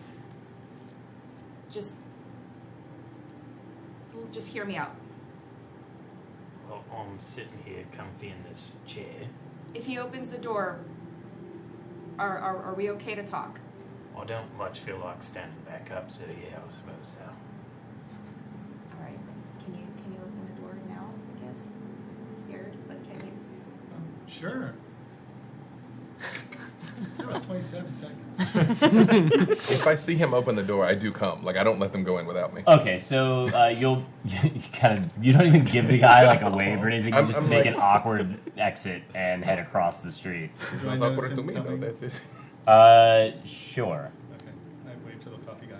just hear me out. Well, I'm sitting here comfy in this chair. If he opens the door, are we okay to talk? I don't much feel like standing back up, so yeah, I suppose so. All right. Can you open the door now? I guess. I'm scared, but can you? Sure. That was 27 seconds. If I see him open the door, I do come. Like, I don't let them go in without me. Okay, so you don't even give the guy like a wave or anything. You just make an awkward exit and head across the street. Do It's I not notice awkward to him me, though. coming? That is... Sure. Okay. I wave to the coffee guy.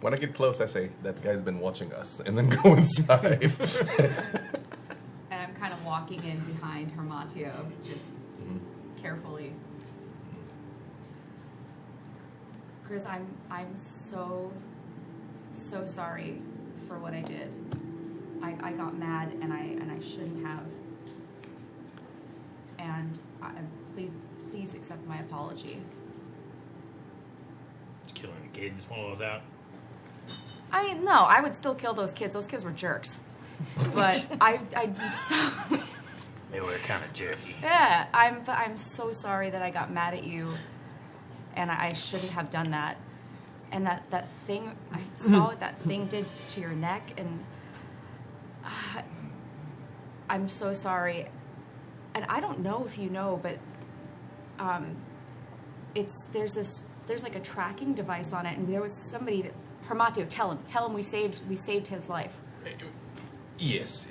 When I get close, I say, that guy's been watching us, and then go inside. And I'm kind of walking in behind Harmatio, just carefully. Chris, I'm so sorry for what I did. I got mad and I shouldn't have. And please accept my apology. killing the kids while I was out? I mean, no, I would still kill those kids. Those kids were jerks. But so They were kind of jerky. yeah, I'm so sorry that I got mad at you, and I shouldn't have done that. And that thing, I saw what that thing did to your neck, and I'm so sorry. And I don't know if you know, but there's like a tracking device on it, and there was somebody that Hermatio, tell him we saved his life. Yes,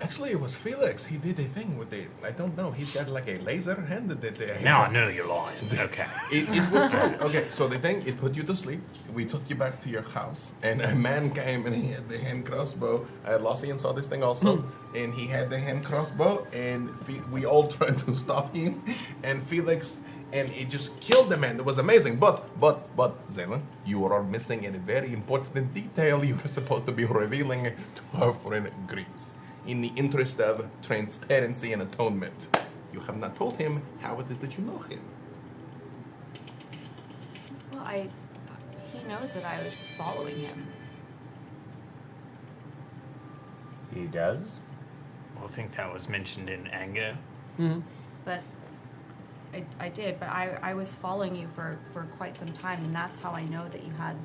actually, it was Felix. He did a thing with it. I don't know. He's got like a laser hand that. Now I know you're lying. Okay. It was true. Okay, so the thing, it put you to sleep. We took you back to your house, and a man came and he had the hand crossbow. Lossian saw this thing also, and he had the hand crossbow, and we all tried to stop him, and Felix. And it just killed the man. It was amazing. But, Zaylan, you are missing a very important detail you were supposed to be revealing to our friend Greeks. In the interest of transparency and atonement. You have not told him how it is that you know him. Well, he knows that I was following him. He does? Well, I think that was mentioned in anger. But I did, but I was following you for quite some time, and that's how I know that you had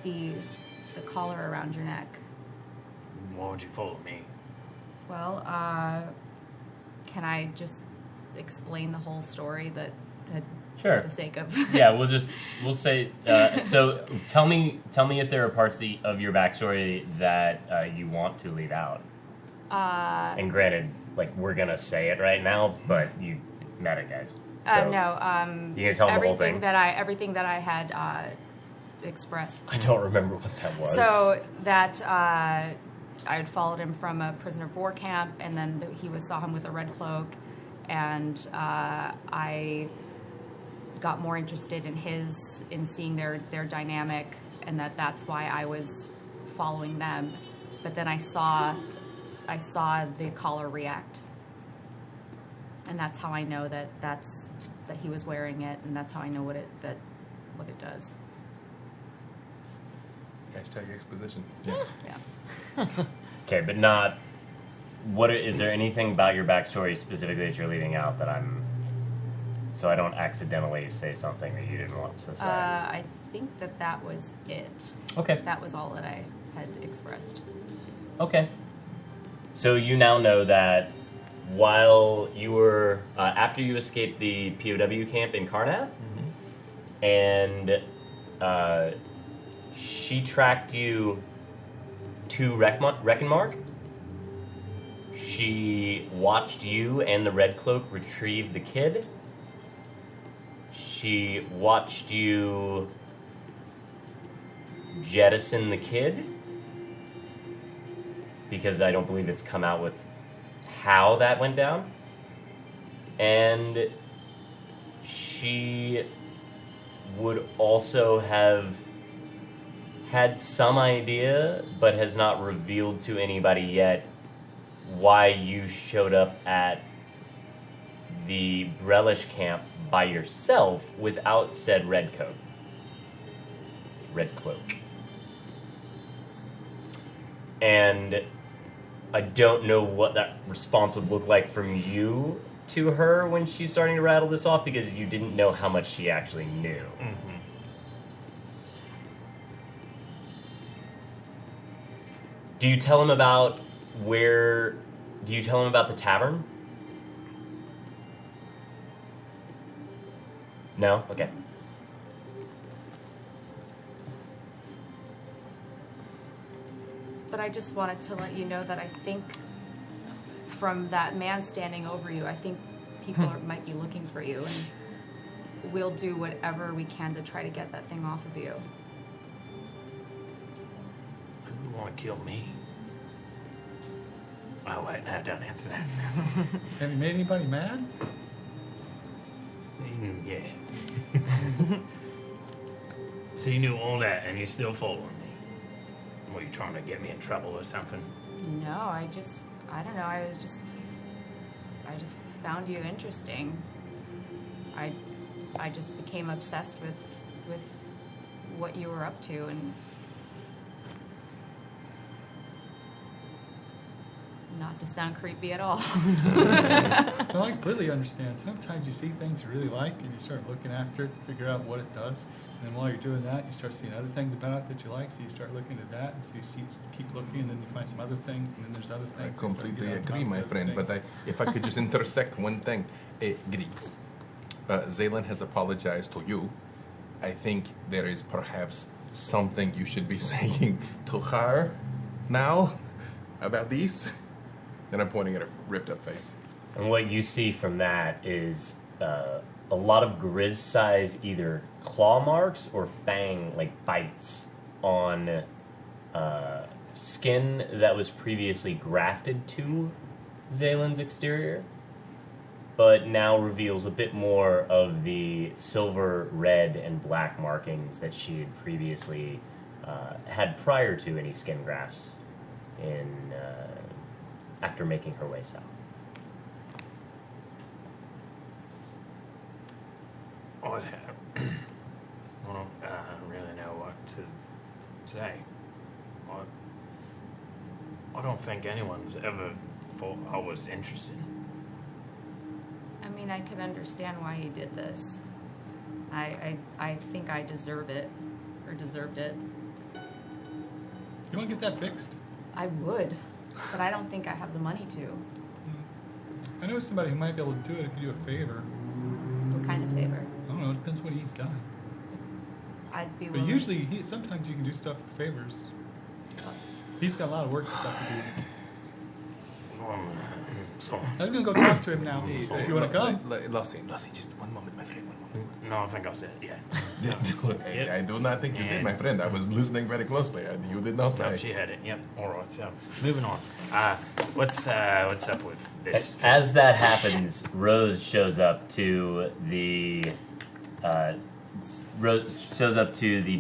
the collar around your neck. Why would you follow me? Well, can I just explain the whole story that Sure. for the sake of Yeah, we'll say. So tell me if there are parts of your backstory that you want to leave out. And granted, like we're gonna say it right now, but you met it, guys. So no. you can tell them the whole thing. Everything that I had expressed. I don't remember what that was. So that I had followed him from a prisoner of war camp, and then saw him with a red cloak, and I got more interested in seeing their dynamic, and that's why I was following them. But then I saw the collar react, and that's how I know that he was wearing it, and that's how I know what it does. Hashtag exposition. Yeah. Okay, but not. Is there anything about your backstory specifically that you're leaving out so I don't accidentally say something that you didn't want to say? I think that was it. Okay. That was all that I had expressed. Okay. So you now know that while you were after you escaped the POW camp in Karnath, and she tracked you to Reckonmark. She watched you and the Red Cloak retrieve the kid. She watched you jettison the kid, because I don't believe it's come out with how that went down. And she would also have had some idea, but has not revealed to anybody yet, why you showed up at the Brelish camp by yourself without said red cloak. And I don't know what that response would look like from you to her when she's starting to rattle this off, because you didn't know how much she actually knew. Do you tell him about the tavern? No? Okay. But I just wanted to let you know that I think from that man standing over you, I think people might be looking for you, and we'll do whatever we can to try to get that thing off of you. You want to kill me? Oh, wait, no, don't answer that. Have you made anybody mad? Yeah. So you knew all that and you're still following me? Were you trying to get me in trouble or something? No, I don't know, I just found you interesting. I just became obsessed with what you were up to, and not to sound creepy at all. Well, I completely understand. Sometimes you see things you really like, and you start looking after it to figure out what it does. And then while you're doing that, you start seeing other things about it that you like, so you start looking at that, and so you keep looking, and then you find some other things, and then there's other I things. completely agree, my friend. But if I could just intersect one thing, Grease. Zaylan has apologized to you. I think there is perhaps something you should be saying to her now about these. And I'm pointing at her ripped up face. And what you see from that is a lot of Grizz-size either claw marks or fang bites on skin that was previously grafted to Zaylan's exterior, but now reveals a bit more of the silver, red, and black markings that she had previously had prior to any skin grafts after making her way south. I don't really know what to say. I don't think anyone's ever thought I was interested. I mean, I can understand why you did this. I think I deserve it, or deserved it. You want to get that fixed? I would, but I don't think I have the money to. I know somebody who might be able to do it if you do a favor. What kind of favor? I don't know. It depends what he's done. I'd be But willing. usually, sometimes you can do stuff for favors. He's got a lot of work stuff to do. So, I'm gonna go talk to him now. If you want to come. Lassie, just one moment, my friend. One moment. no, I think I said yeah. I do not think you did, my friend. I was listening very closely. You did not say. No, she had it. Yep. All right. So, moving on. What's up with this? As that happens, Rose shows up to the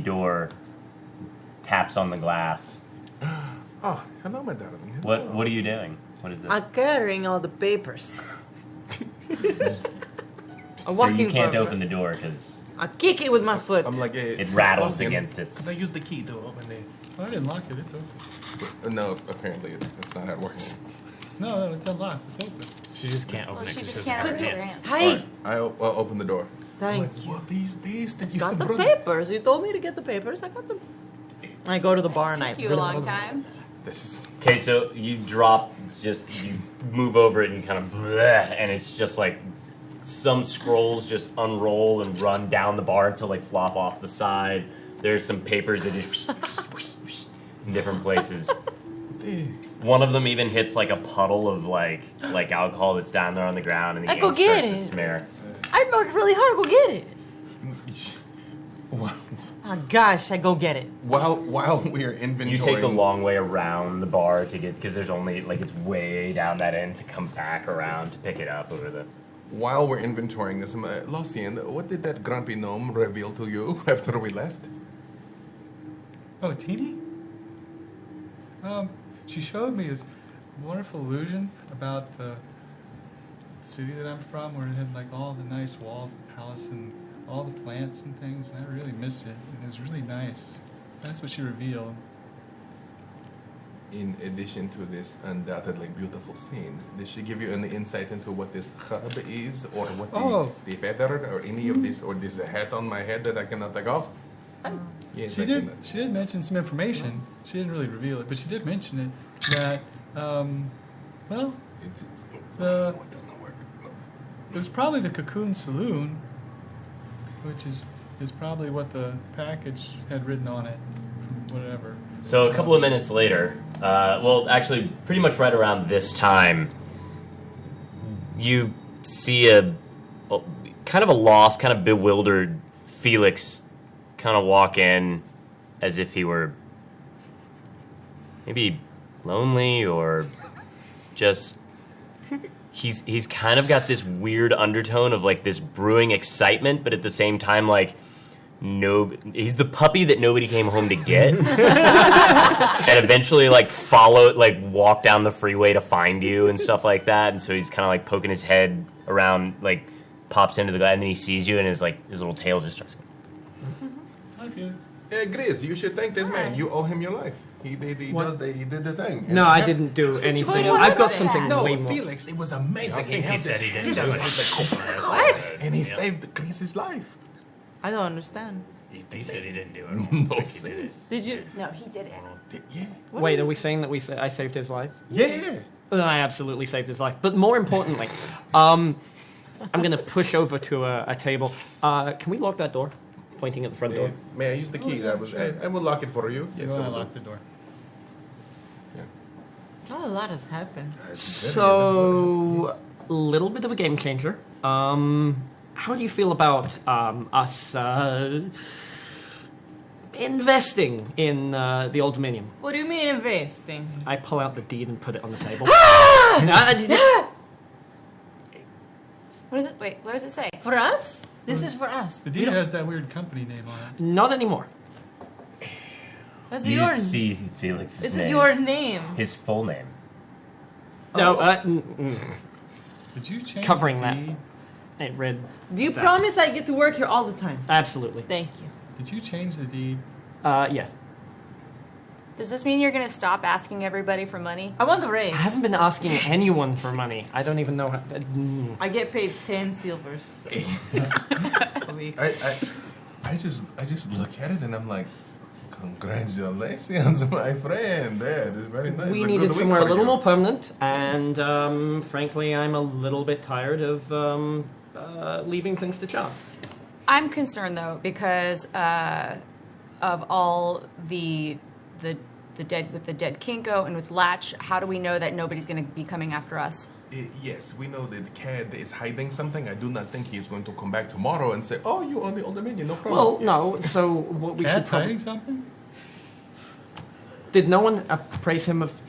door, taps on the glass. Oh, hello, my darling. What are you doing? What is this? I'm carrying all the papers. I'm So walking you can't for- open the door because I kick it with my foot. I'm like, it rattles Austin, against its. Could I use the key to open it? Oh, I didn't lock it. It's open. No, apparently that's not how it works. No, it's unlocked. It's open. She just can't open Well, it. she 'cause just she doesn't can't have open her her hands. hands. Hey, I'll open the door. thank you. What these that you Got the brought? papers. You told me to get the papers. I got them. I go to the bar and I. Took you a long time. This is Okay, so you you move over it and you kind of, and it's just like some scrolls just unroll and run down the bar until they flop off the side. There's some papers that just in different places. One of them even hits like a puddle of like alcohol that's down there on the ground, and the I go ink get starts to it. smear. I worked really hard to go get it. Wow. Oh gosh, I go get it. While we're inventorying, You take the long way around the bar to get, because there's only it's way down that end to come back around to pick it up over the. While we're inventorying this, Lucien, what did that grumpy gnome reveal to you after we left? Oh, Teeny? She showed me this wonderful illusion about the city that I'm from, where it had like all the nice walls and palace and all the plants and things, and I really miss it. And it was really nice. That's what she revealed. In addition to this undoubtedly beautiful scene, did she give you any insight into what this hub is, or what the feather, or any of this, or this hat on my head that I cannot take off? Yes, She I did. can- She did mention some information. She didn't really reveal it, but she did mention it that, well, It's, the it does not work. it was probably the Cocoon Saloon, which is probably what the package had written on it, from whatever. So a couple of minutes later, well, actually, pretty much right around this time, you see a kind of a lost, kind of bewildered Felix kind of walk in as if he were maybe lonely or just he's kind of got this weird undertone of like this brewing excitement, but at the same time like he's the puppy that nobody came home to get. And eventually walk down the freeway to find you and stuff like that, and so he's kind of like poking his head around, like pops into the guy, and then he sees you and his little tail just starts going. Hi, Felix. Grizz, you should thank this man. You owe him your life. He did the thing. No, I didn't do anything. I've got something No, way more. Felix, it was amazing. I think he said he didn't do it. What? And he saved Grizz's life. I don't understand. He said he didn't do it. No sense. Did you? No, he did it. Yeah. Wait, are we saying that I saved his life? Yeah. Well, I absolutely saved his life. But more importantly, I'm going to push over to a table. Can we lock that door? Pointing at the front door. May I use the key? I will lock it for you. Yes, You I want to will. lock the door. Oh, a lot has happened. So, a little bit of a game changer. How do you feel about us investing in the Old Dominion? What do you mean investing? I pull out the deed and put it on the table. What is it? Wait, what does it say? For us? This is for us. The deed has that weird company name on it. Not anymore. That's You your see Felix's This name. is your name. His full name. No, Did you change covering the that. deed? It read. Do you that. promise I get to work here all the time? Absolutely. Thank you. Did you change the deed? Yes. Does this mean you're going to stop asking everybody for money? I want a raise. I haven't been asking anyone for money. I don't even know how. I get paid 10 silvers a week. I just look at it and I'm like, congratulations, my friend. That is very nice. We A needed good week somewhere a for little you. more permanent, and frankly, I'm a little bit tired of leaving things to chance. I'm concerned though because of all the dead with the dead Kinko and with Latch. How do we know that nobody's going to be coming after us? Yes, we know that Cad is hiding something. I do not think he is going to come back tomorrow and say, "Oh, you own the Old Dominion, no problem." Well, no. So what we should Cat's probably hiding something? did no one appraise him of?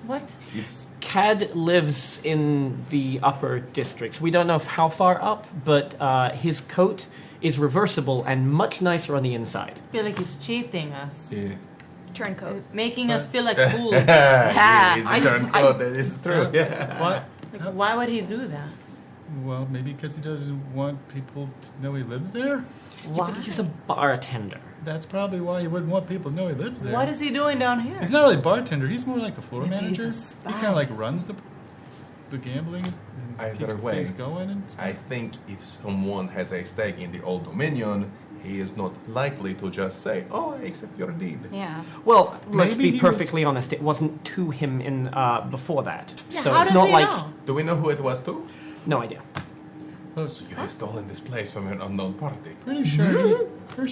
What? It's Cad lives in the upper districts. We don't know how far up, but his coat is reversible and much nicer on the inside. I feel like he's cheating us. yeah. Turncoat. Making us feel like fools. Yeah, I- it's turncoat. That is true. Yeah. What? Like, why would he do that? Well, maybe because he doesn't want people to know he lives there? Why? He's a bartender. That's probably why he wouldn't want people to know he lives there. What is he doing down here? He's not really a bartender. He's more like the floor Maybe he's manager. a spy. He kind of like runs the gambling and Either keeps way, things going and stuff. I think if someone has a stake in the Old Dominion, he is not likely to just say, "Oh, I accept your deed." Yeah. Well, let's Maybe be he was- perfectly honest. It wasn't to him in before that, Yeah, so how it's does not he like know? Do we know who it was too? no idea. Oh, So you have stolen this place from an unknown party. pretty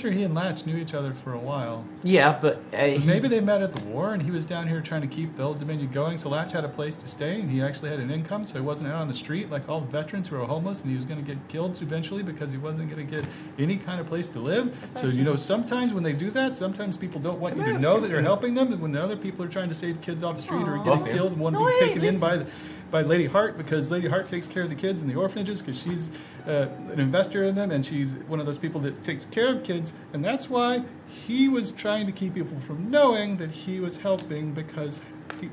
sure he and Latch knew each other for a while. Yeah, but Maybe they met at the war, and he was down here trying to keep the Old Dominion going. So Latch had a place to stay, and he actually had an income, so he wasn't out on the street like all the veterans who are homeless, and he was going to get killed eventually because he wasn't going to get any kind of place to live. So sometimes when they do that, sometimes people don't want you to know that you're helping them, and when the other people are trying to save kids off the street or Boss, getting yeah. killed and want to No, be wait, taken in listen. by Lady Hart, because Lady Hart takes care of the kids in the orphanages because she's an investor in them, and she's one of those people that takes care of kids, and that's why he was trying to keep people from knowing that he was helping, because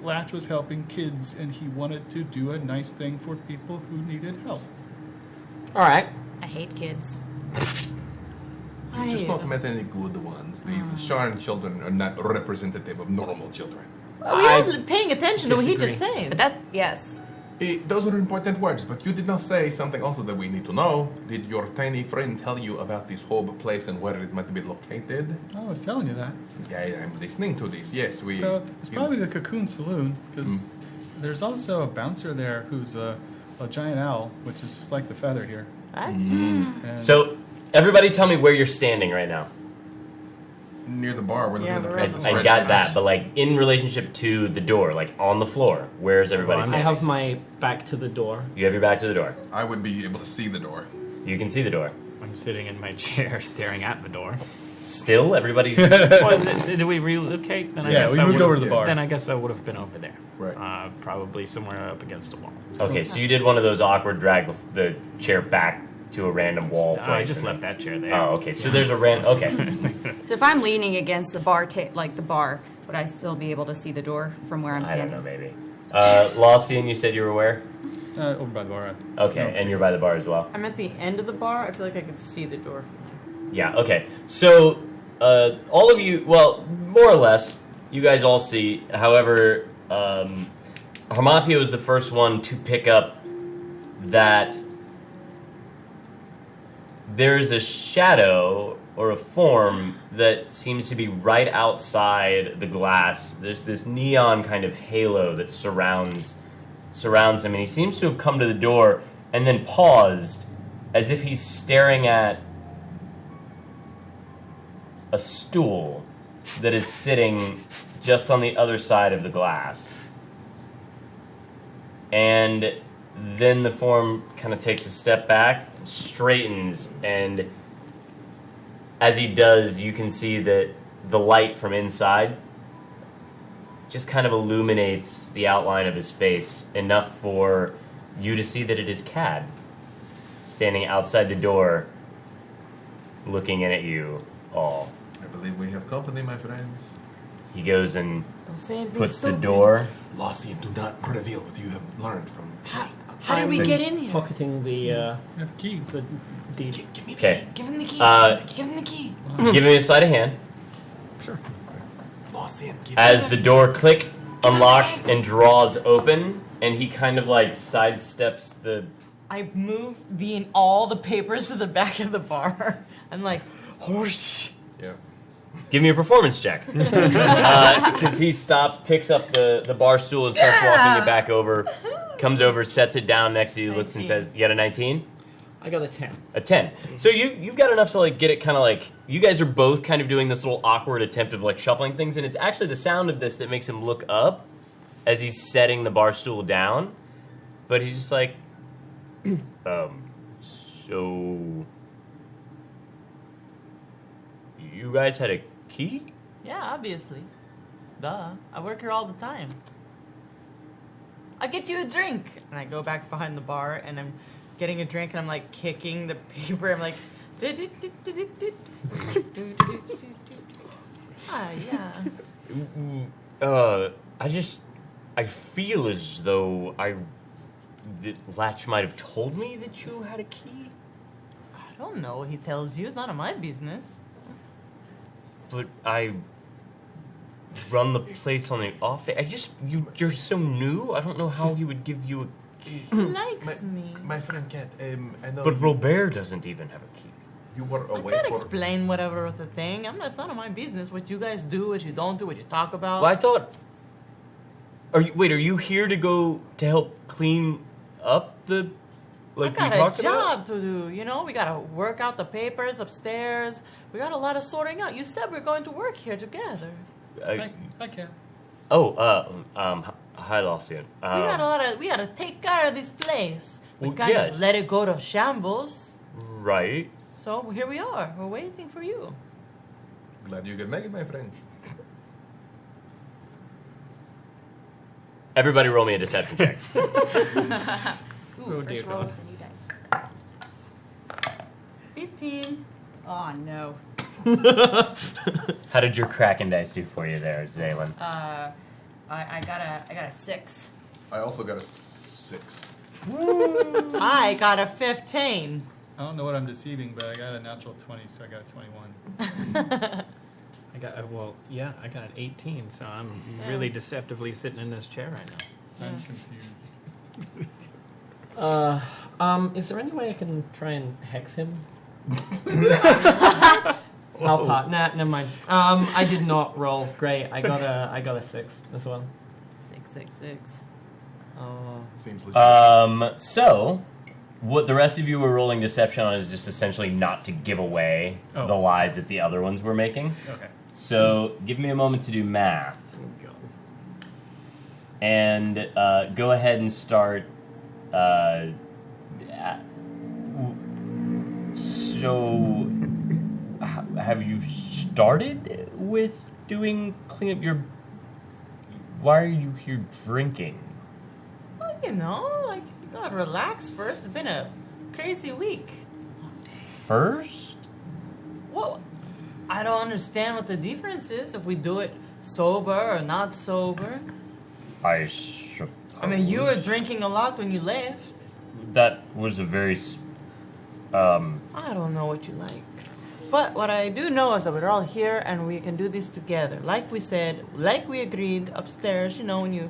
Latch was helping kids, and he wanted to do a nice thing for people who needed help. all right. I hate kids. You've just not met any good ones. The Sharn children are not representative of normal children. Well, we I are paying attention to what he just disagree. said. But that, yes. Those are important words, but you did not say something also that we need to know. Did your tiny friend tell you about this whole place and where it might be located? I was telling you that. Yeah, I'm listening to this. Yes, we. So it's probably the Cocoon Saloon, because there's also a bouncer there who's a giant owl, which is just like the feather here. What? And So, everybody tell me where you're standing right now. near the bar. We're looking Yeah, at the we're at pages. the I right got now. that, but like in relationship to the door, like on the floor, where's everybody I standing? have my back to the door. You have your back to the door. I would be able to see the door. You can see the door. I'm sitting in my chair staring at the door. Still, everybody's. Did we relocate? Then Yeah, we I moved would've- over to the bar. Then I guess I would have been over there. Right. Probably somewhere up against a wall. Okay, so you did one of those awkward drag the chair back to a random wall. I place just and- left that chair there. Oh, okay. So there's a random. Okay. So if I'm leaning against the bar, like the bar, would I still be able to see the door from where I'm I don't standing? know, maybe. Lawson, you said you were where? over by the bar. Okay, and you're by the bar as well. I'm at the end of the bar. I feel like I could see the door. Yeah. Okay. So all of you, well, more or less, you guys all see. However, Hermatio is the first one to pick up that there's a shadow or a form that seems to be right outside the glass. There's this neon kind of halo that surrounds him, and he seems to have come to the door and then paused as if he's staring at a stool that is sitting just on the other side of the glass. And then the form kind of takes a step back, straightens, and as he does, you can see that the light from inside just kind of illuminates the outline of his face, enough for you to see that it is Cad, standing outside the door, looking in at you all. I believe we have company, my friends. He goes and Don't say anything puts the stupid. door. Lassie, do not reveal what you have learned from. How did we get in here? Pocketing the We have a key. the deed. Give me the Okay. key. Give him the key. Give him the key. Give me a sleight of hand. Sure. Lassie, give As the door click unlocks and draws open, and he kind of like sidesteps the. I move all the papers to the back of the bar. I'm like, whoosh. Yeah. Give me a performance check. Because he stops, picks up the bar stool and starts walking it back over. Comes over, sets it down next to you, looks and 19. says, "You got a 19?" I got a 10. A 10. So you've got enough to like get it kind of like, you guys are both kind of doing this little awkward attempt of like shuffling things, and it's actually the sound of this that makes him look up as he's setting the bar stool down. But he's just like, so you guys had a key? Yeah, obviously. Duh. I work here all the time. I'll get you a drink. And I go back behind the bar and I'm getting a drink and I'm like kicking the paper. I'm like, ah, yeah. I feel as though that Latch might have told me that you had a key, I don't know what he tells you. It's none of my business. but I run the place on the off day. You're so new. I don't know how he would give you a key. He likes me. My friend Kat, I know. But Robert doesn't even have a key. You were I away can't for. explain whatever with the thing. It's none of my business what you guys do, what you don't do, what you talk about. Well, I thought. Are you here to go to help clean up the? Like I we got talked a job about? to do, you know? We gotta work out the papers upstairs. We got a lot of sorting out. You said we're going to work here together. I can. Hi, Lucian. We gotta take care of this place. We Well, can't yeah. just let it go to shambles. Right. So here we are. We're waiting for you. Glad you could make it, my friend. Everybody, roll me a deception check. Ooh, Oh, dear first roll God. with a new dice. 15. Oh no. How did your Kraken dice do for you there, Zaylin? I got a 6. I also got a 6. I got a 15. I don't know what I'm deceiving, but I got a natural 20, so I got a 21. I got I got an 18, so I'm really deceptively sitting in this chair right now. I'm confused. Is there any way I can try and hex him? I'll pop. Nah, never mind. I did not roll. Great. I got a 6 as well. 666. Seems legit. So, what the rest of you were rolling deception on is just essentially not to give away Oh. the lies that the other ones were making. Okay. So, give me a moment to do math. And go ahead and start. So, have you started with doing cleanup? Why are you here drinking? Well, you know, you gotta relax first. It's been a crazy week. First? Well, I don't understand what the difference is if we do it sober or not sober. I suppose. I mean, you were drinking a lot when you left. That was a very. I don't know what you like. But what I do know is that we're all here and we can do this together. Like we said, like we agreed upstairs, you know, when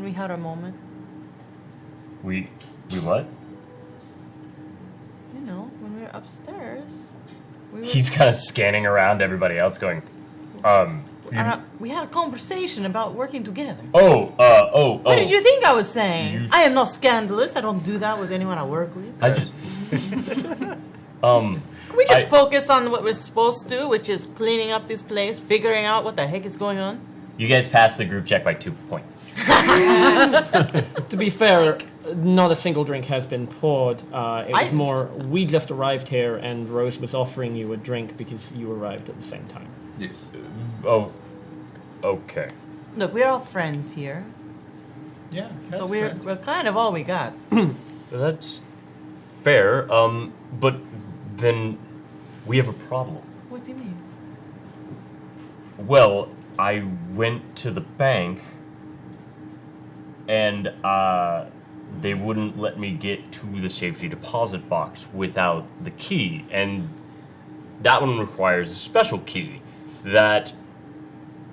we had our moment. We what? You know, when we were upstairs. We were, He's kind of scanning around everybody else, going, we had a conversation about working together. Oh. What did you think I was saying? I am not scandalous. I don't do that with anyone I work with. I just, Can we just focus on what we're supposed to, which is cleaning up this place, figuring out what the heck is going on? You guys passed the group check by 2 points. To be fair, not a single drink has been poured. It was more, we just arrived here and Rose was offering you a drink because you arrived at the same time. Yes. Oh, okay. Look, we're all friends here. Yeah. So we're kind of all we got. That's fair. But then we have a problem. What do you mean? Well, I went to the bank and they wouldn't let me get to the safety deposit box without the key, and that one requires a special key that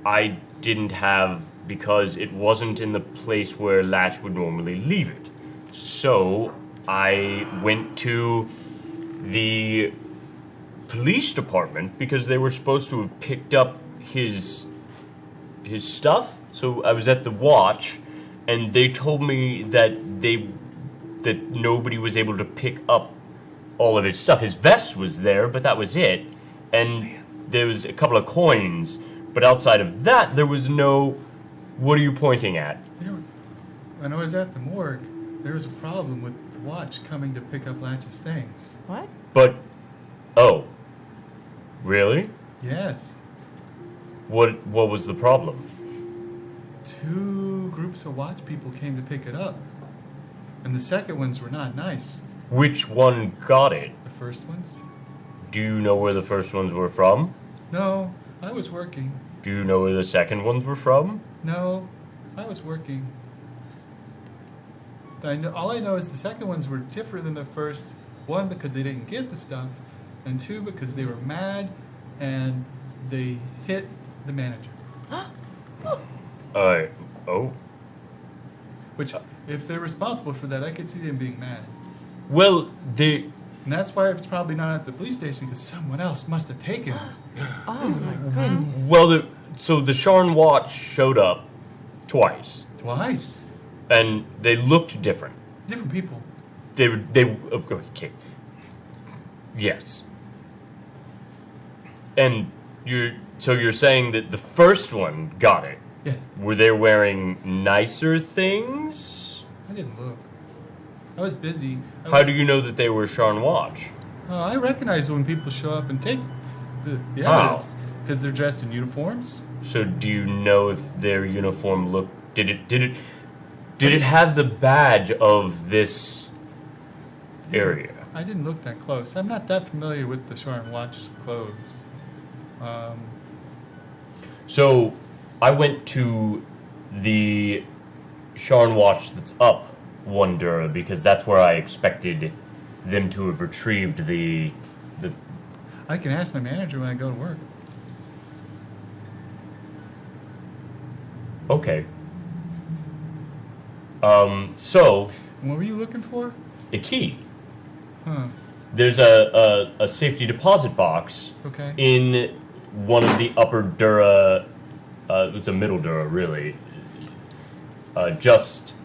I didn't have because it wasn't in the place where Latch would normally leave it. So I went to the police department because they were supposed to have picked up his stuff. So I was at the watch and they told me that nobody was able to pick up all of his stuff. His vest was there, but that was it. And there was a couple of coins, but outside of that, there was no... What are you pointing at? When I was at the morgue, there was a problem with the watch coming to pick up Latch's things. What? But... Oh. Really? Yes. What was the problem? 2 groups of watch people came to pick it up. And the second ones were not nice. Which one got it? The first ones? Do you know where the first ones were from? No, I was working. Do you know where the second ones were from? No, I was working. All I know is the second ones were different than the first. 1, because they didn't get the stuff, and 2, because they were mad and they hit the manager. Oh. Which, if they're responsible for that, I could see them being mad. Well, And that's why it's probably not at the police station, because someone else must have taken it. Oh my goodness. Well, so the Sharn watch showed up twice. Twice? And they looked different. Different people. Okay. Yes. And you're saying that the first one got it? Yes. Were they wearing nicer things? I didn't look. I was busy. How do you know that they were Sharn watch? I recognize when people show up and take the How? evidence. Because they're dressed in uniforms. So do you know if their uniform looked... Did it have the badge of this area? I didn't look that close. I'm not that familiar with the Sharn watch clothes. So I went to the Sharn watch that's up one Dura because that's where I expected them to have retrieved the... I can ask my manager when I go to work. Okay. So... And what were you looking for? A key. Huh. There's a safety deposit box Okay. in one of the upper Dura... it's a middle Dura, really. Just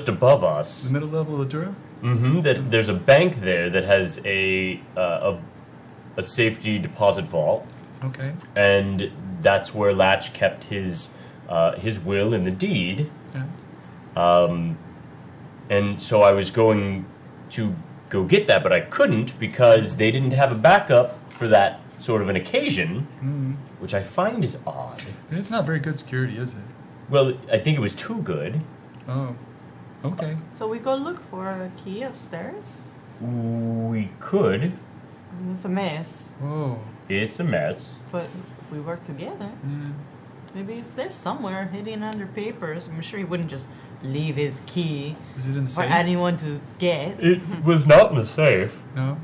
above us. The middle level of Dura? Mm-hmm. There's a bank there that has a safety deposit vault. Okay. And that's where Latch kept his will in the deed. Yeah. And so I was going to go get that, but I couldn't because they didn't have a backup for that sort of an occasion, which I find is odd. It's not very good security, is it? Well, I think it was too good. Oh. Okay. So we go look for a key upstairs? We could. It's a mess. Whoa. It's a mess. But if we work together, maybe it's there somewhere, hidden under papers. I'm sure he wouldn't just leave his key Is it in the for safe? anyone to get. It was not in the safe. No.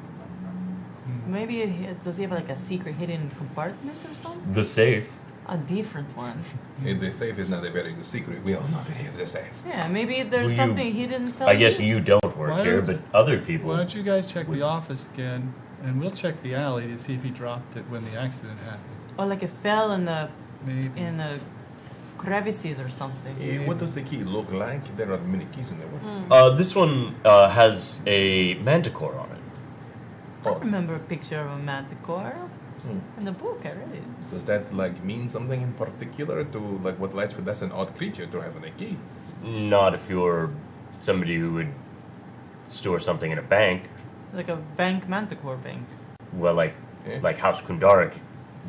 Maybe does he have like a secret hidden compartment or something? The safe. A different one. And the safe is not a very good secret. We all know that he has a safe. Yeah, maybe there's Well, something he didn't tell I guess you. you don't work Why here, don't- but other people. Why don't you guys check the office again, and we'll check the alley to see if he dropped it when the accident happened. Or like it fell in the Maybe. crevices or something. What does the key look like? There are many keys in there. This one has a manticore on it. I remember a picture of a manticore Hmm. in the book. I read it. Does that like mean something in particular to like what Latchford? That's an odd creature to have in a key. Not if you're somebody who would store something in a bank. Like a bank manticore bank. Well, like Eh? like House Kundarik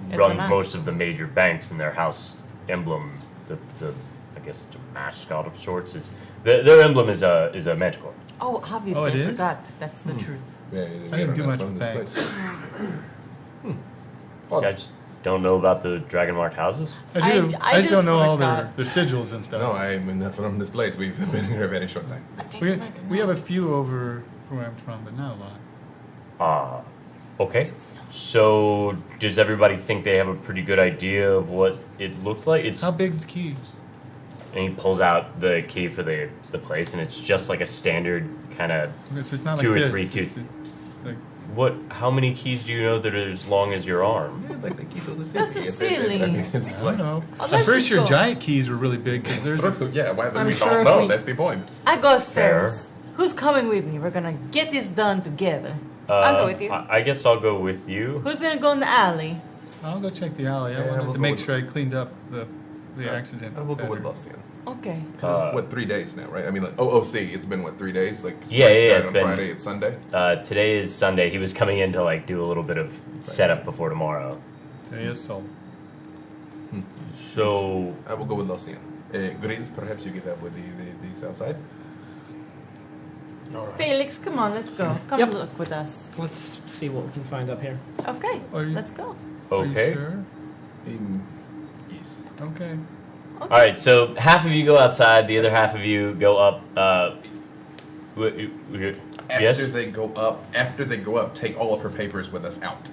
It's a runs man- most of the major banks, and their house emblem, the I guess it's a mascot of sorts, is their emblem is a manticore. Oh, obviously, Oh, it I is? forgot. That's the truth. Yeah, I didn't do have much fun in with this banks. place. You guys don't know about the dragon marked houses? I do. I I just don't know all forgot. their sigils and stuff. No, I'm not from this place. We've been here a very short time. We have a few over where I'm from, but not a lot. Okay. So does everybody think they have a pretty good idea of what it looks like? It's How big's the key? and he pulls out the key for the place, and it's just like a standard kind of Okay, so it's not two like or this. three It's- tooth. it's like, What? How many keys do you know that are as long as your arm? Yeah, like the key to the city. That's a It's- ceiling. I mean, it's I don't like know. Oh, I'm let's pretty just sure go. giant keys were really big because it's there's. true. Yeah, why I'm we sure don't if know. we- That's the point. I go upstairs. Who's coming with me? We're gonna get this done together. I'll go with you. I guess I'll go with you. Who's gonna go in the alley? I'll go check the alley. I Yeah, wanted we'll to go make with- sure I cleaned up the accident. I will go with better. Lucian. Okay. Because it's, what, 3 days now, right? I mean, like, OOC, it's been, what, 3 days? Like, Yeah, Slash yeah, died it's on been- Friday, it's Sunday? Today is Sunday. He was coming in to like do a little bit of setup before tomorrow. Today is soul. So I will go with Lucian. Grizz, perhaps you get up with these outside? Felix, come on, let's go. Come Yep. look with us. Let's see what we can find up here. Okay, Are you- let's go. Are you okay. sure? Yes. Okay. All right. So half of you go outside. The other half of you go up. Yes. After they go up, take all of her papers with us out.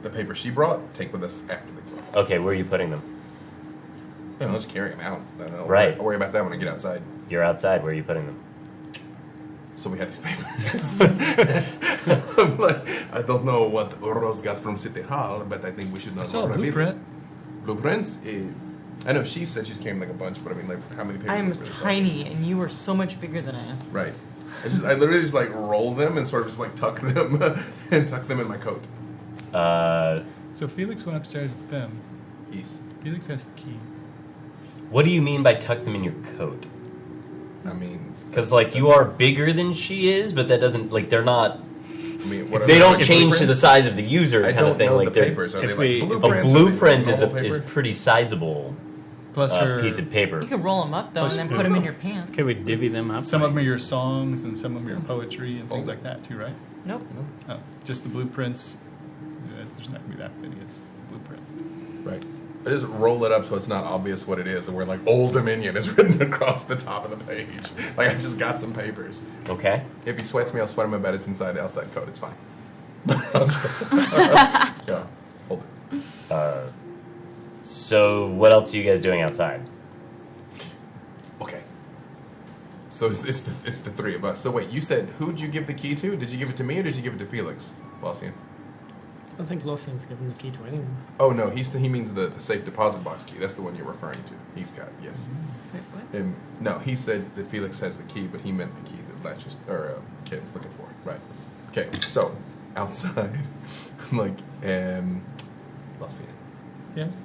The papers she brought, take with us after they go up. Okay. Where are you putting them? No, I'll just carry them out. Right. I'll worry about that when I get outside. You're outside. Where are you putting them? So we had these papers. I'm like, I don't know what Rose got from City Hall, but I think we should know. I saw a more. blueprint. Blueprints? I know she said she's carrying like a bunch, but I mean, like, how many papers? I am was there? tiny, and you are so much bigger than I am. Right. I literally just like roll them and sort of just like tuck them and tuck them in my coat. So Felix went upstairs with them. Yes. Felix has the key. What do you mean by tuck them in your coat? I mean, Because like you are bigger than she is, but that doesn't like they're not. I mean, what are They don't like change to the blueprints? size of the user I kind don't of thing. know Like the they're- papers. Are they if like we- a A blueprints? Are they blueprint like is a normal paper? pretty sizable Plus her. piece of paper. You can roll them up though, and then put them in your pants. Can we divvy them up? Some of them are your songs, and some of them are your poetry and things like that too, right? Nope. Oh, just the blueprints. There's not gonna be that many. It's the blueprint. Right. I just roll it up so it's not obvious what it is, and where like Old Dominion is written across the top of the page. Like I just got some papers. Okay. If he sweats me, I'll sweat him about his inside-outside coat. It's fine. Yeah, hold it. So what else are you guys doing outside? Okay. So it's the three of us. So wait, you said who'd you give the key to? Did you give it to me or did you give it to Felix, Lucian? I don't think Lucian's given the key to anyone. Oh no, he means the safe deposit box key. That's the one you're referring to. He's got it, yes. Wait, what? No, he said that Felix has the key, but he meant the key that Latches or Kid's looking for. Right. Okay. So outside, I'm like, Lucian, Yes.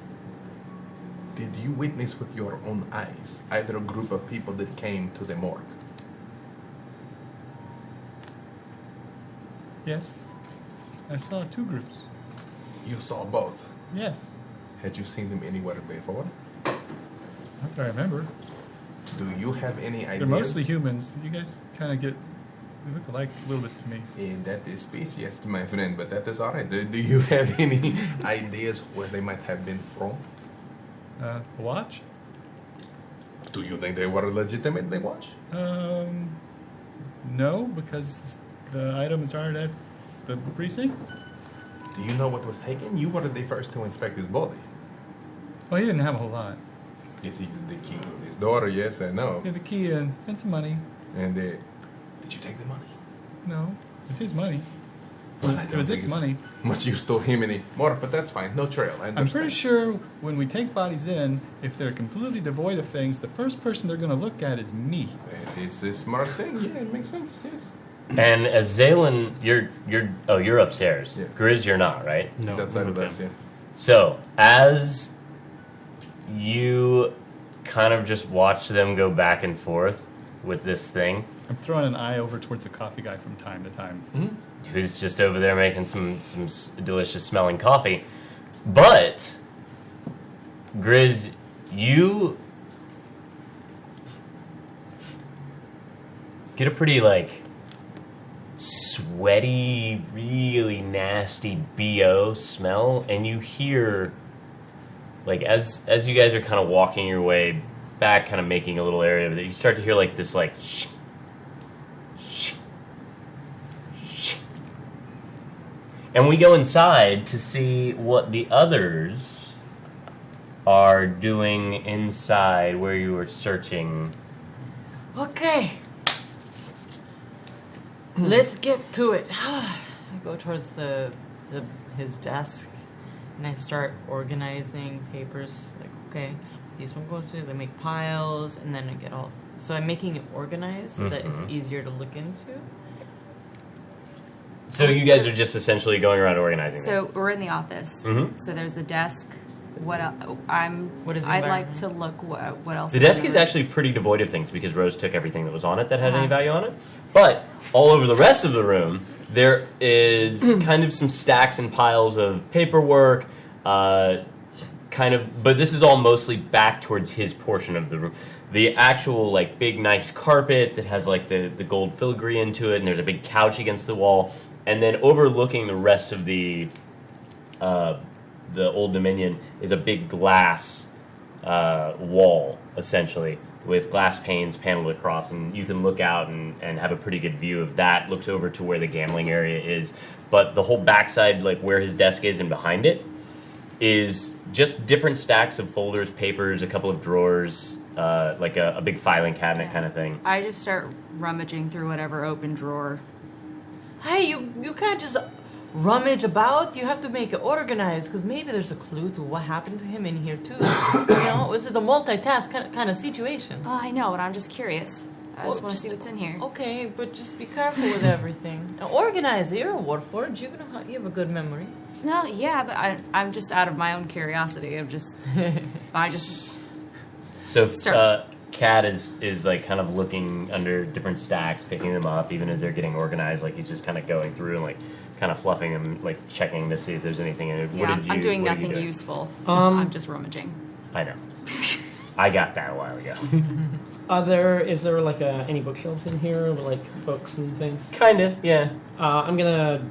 did you witness with your own eyes either a group of people that came to the morgue? Yes. I saw two groups. You saw both. Yes. Had you seen them anywhere before? Not that I remember. Do you have any ideas? They're mostly humans. You guys kind of they look alike a little bit to me. That is species, my friend, but that is alright. Do you have any ideas where they might have been from? The watch? Do you think they were legitimately watch? No, because the items aren't at the precinct. Do you know what was taken? You wanted the first to inspect his body. Well, he didn't have a whole lot. Yes, he the key of his daughter, yes and no. He had the key and some money. And did you take the money? No, it's his money. Well, I It don't was think its it's money. much use to him anymore, but that's fine. No trail. I I'm understand. pretty sure when we take bodies in, if they're completely devoid of things, the first person they're going to look at is me. It's a smart thing. Yeah, it makes sense. Yes. And as Zalen, you're upstairs. Yeah. Grizz, you're not, right? No, He's outside with okay. us. Yeah. So as you kind of just watch them go back and forth with this thing, I'm throwing an eye over towards the coffee guy from time to time. who's just over there making some delicious smelling coffee. But Grizz, you get a pretty like sweaty, really nasty BO smell, and you hear like as you guys are kind of walking your way back, kind of making a little area of it, you start to hear like this like shh, shh, shh. And we go inside to see what the others are doing inside where you were searching. Okay. Let's get to it. I go towards his desk and I start organizing papers. Like, okay, this one goes to, they make piles, and then I get all. So I'm making it organized so that it's easier to look into. So you guys are just essentially going around organizing So things. we're in the office. Mhm. So there's the desk. What else? What is the I'd like environment? to look. What else? The desk is actually pretty devoid of things because Rose took everything that was on it that had any Uh-huh. value on it. But all over the rest of the room, there is kind of some stacks and piles of paperwork, but this is all mostly back towards his portion of the room. The actual like big nice carpet that has like the gold filigree into it, and there's a big couch against the wall, and then overlooking the rest of the Old Dominion is a big glass wall, essentially, with glass panes paneled across, and you can look out and have a pretty good view of that. Looks over to where the gambling area is, but the whole backside, like where his desk is and behind it, is just different stacks of folders, papers, a couple of drawers, like a big filing cabinet kind of thing. I just start rummaging through whatever open drawer. Hey, you can't just rummage about. You have to make it organized, because maybe there's a clue to what happened to him in here too. This is a multitask kind of situation. Oh, I know, but I'm just curious. I just Well, want to see what's in here. Okay, but just be careful with everything. And organize it. You're a Warforged. You have a good memory. No, yeah, but I'm just out of my own curiosity. I just. So Sure. Kat is like kind of looking under different stacks, picking them up, even as they're getting organized. Like he's just kind of going through and like kind of fluffing them, like checking to see if there's anything in it. Yeah, I'm doing what are you nothing doing? useful. I'm just rummaging. I know. I got that a while ago. Is there like any bookshelves in here with like books and things? Kinda, yeah. I'm gonna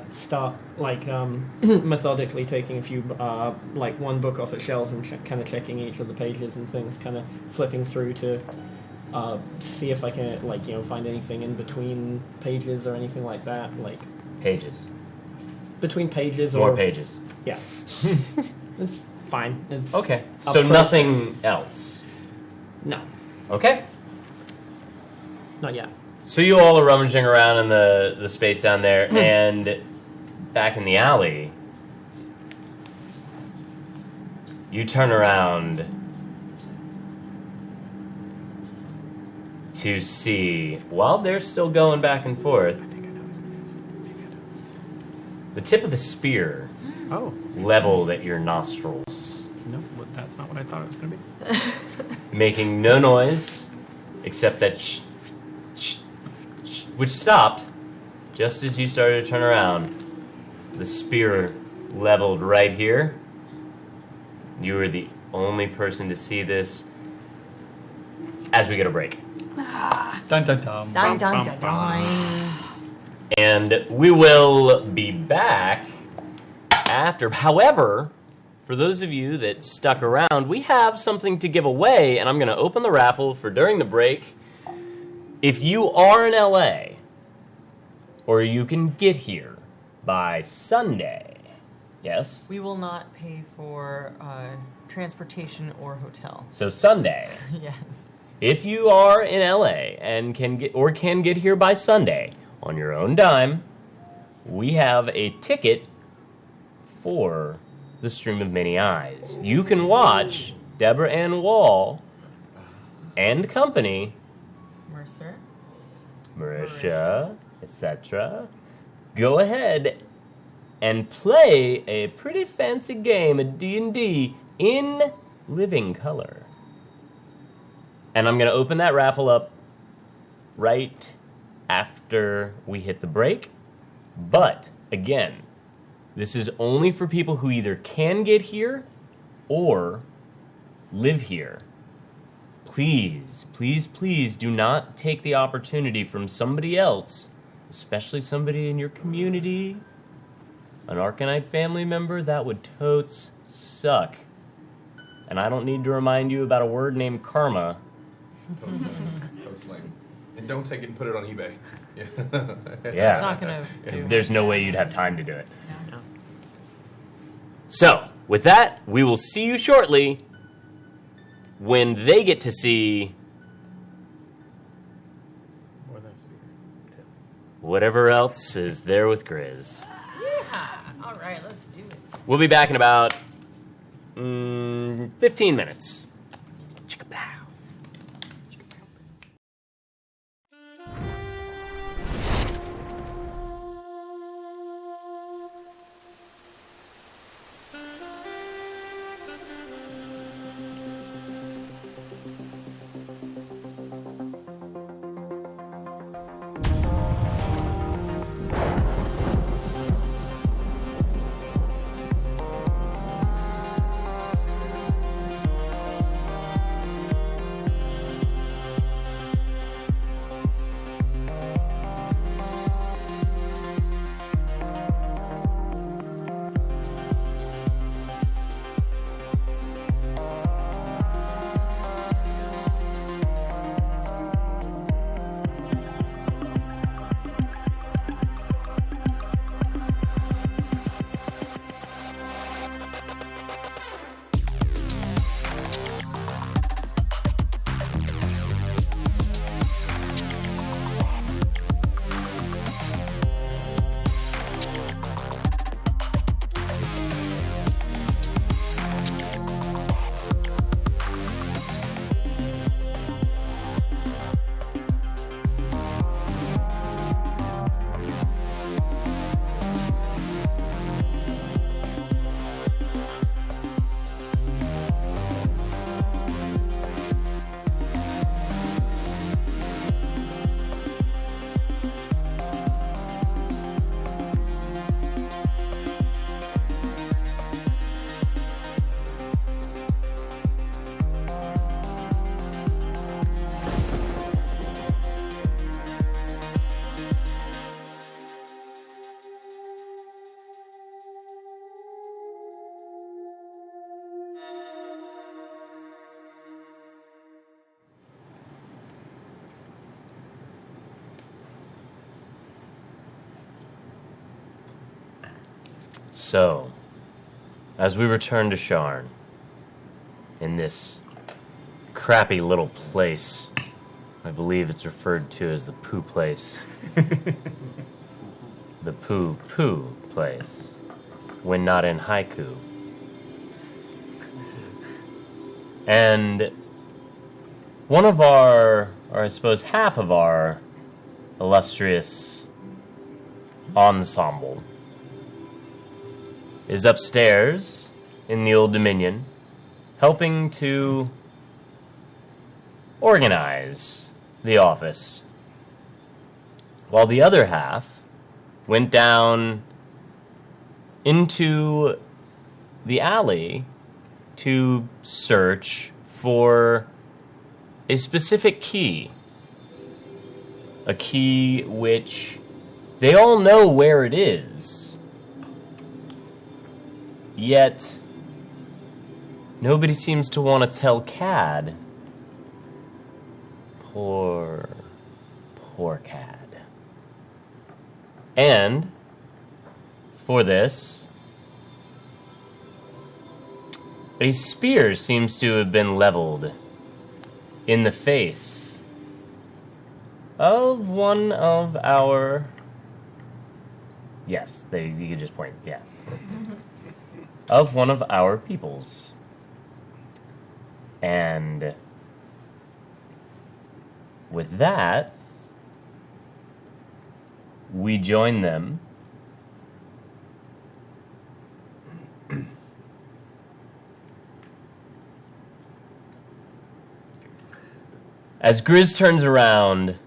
start like methodically taking a few like one book off its shelves and kind of checking each of the pages and things, kind of flipping through to see if I can find anything in between pages or anything like that, like Pages. between pages More or pages. Yeah, it's fine. It's Okay. a So process. nothing else. No, Okay. not yet. So you all are rummaging around in the space down there, and back in the alley, you turn around to see, while they're still going back and forth, the tip of a spear Oh, leveled at your nostrils, no, that's not what I thought it was going to be. making no noise except that which stopped just as you started to turn around. The spear leveled right here. You were the only person to see this as we get a break. Dun dun dun. Dun, dun, dun, dun. And we will be back after. However, for those of you that stuck around, we have something to give away, and I'm going to open the raffle for during the break. If you are in LA, or you can get here, by Sunday. Yes? We will not pay for transportation or hotel. So Sunday. Yes. If you are in LA and can get here by Sunday on your own dime, we have a ticket for the Stream of Many Eyes. You can watch Deborah Ann Wall and company, Mercer. Marisha, etc. Go ahead and play a pretty fancy game of D&D in living color. And I'm going to open that raffle up right after we hit the break. But, again, this is only for people who either can get here or live here. Please, please, please do not take the opportunity from somebody else, especially somebody in your community, an Arcanite family member. That would totes suck. And I don't need to remind you about a word named karma. Totes lame. And don't take it and put it on eBay. Yeah. Yeah. It's not going to do. There's no way you'd have time to do it. So, with that, we will see you shortly when they get to see whatever else is there with Grizz. Yeah. All right, let's do it. We'll be back in about 15 minutes. Chicka-pow. So, as we return to Sharn, in this crappy little place, I believe it's referred to as the poo place. The poo place, when not in haiku. And one of our, or I suppose half of our illustrious ensemble is upstairs in the Old Dominion, helping to organize the office, while the other half went down into the alley to search for a specific key. A key which they all know where it is, yet nobody seems to want to tell Cad. Poor Cad. And for this, a spear seems to have been leveled in the face of one of our... Yes, you could just point, yeah. Of one of our peoples. And with that, we join them. As Grizz turns around,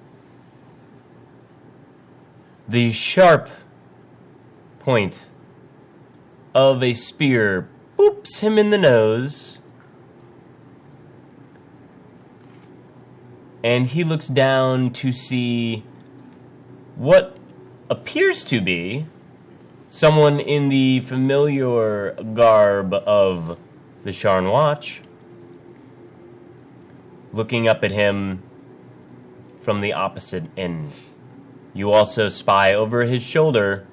the sharp point of a spear boops him in the nose, and he looks down to see what appears to be someone in the familiar garb of the Sharn Watch, looking up at him from the opposite end. You also spy over his shoulder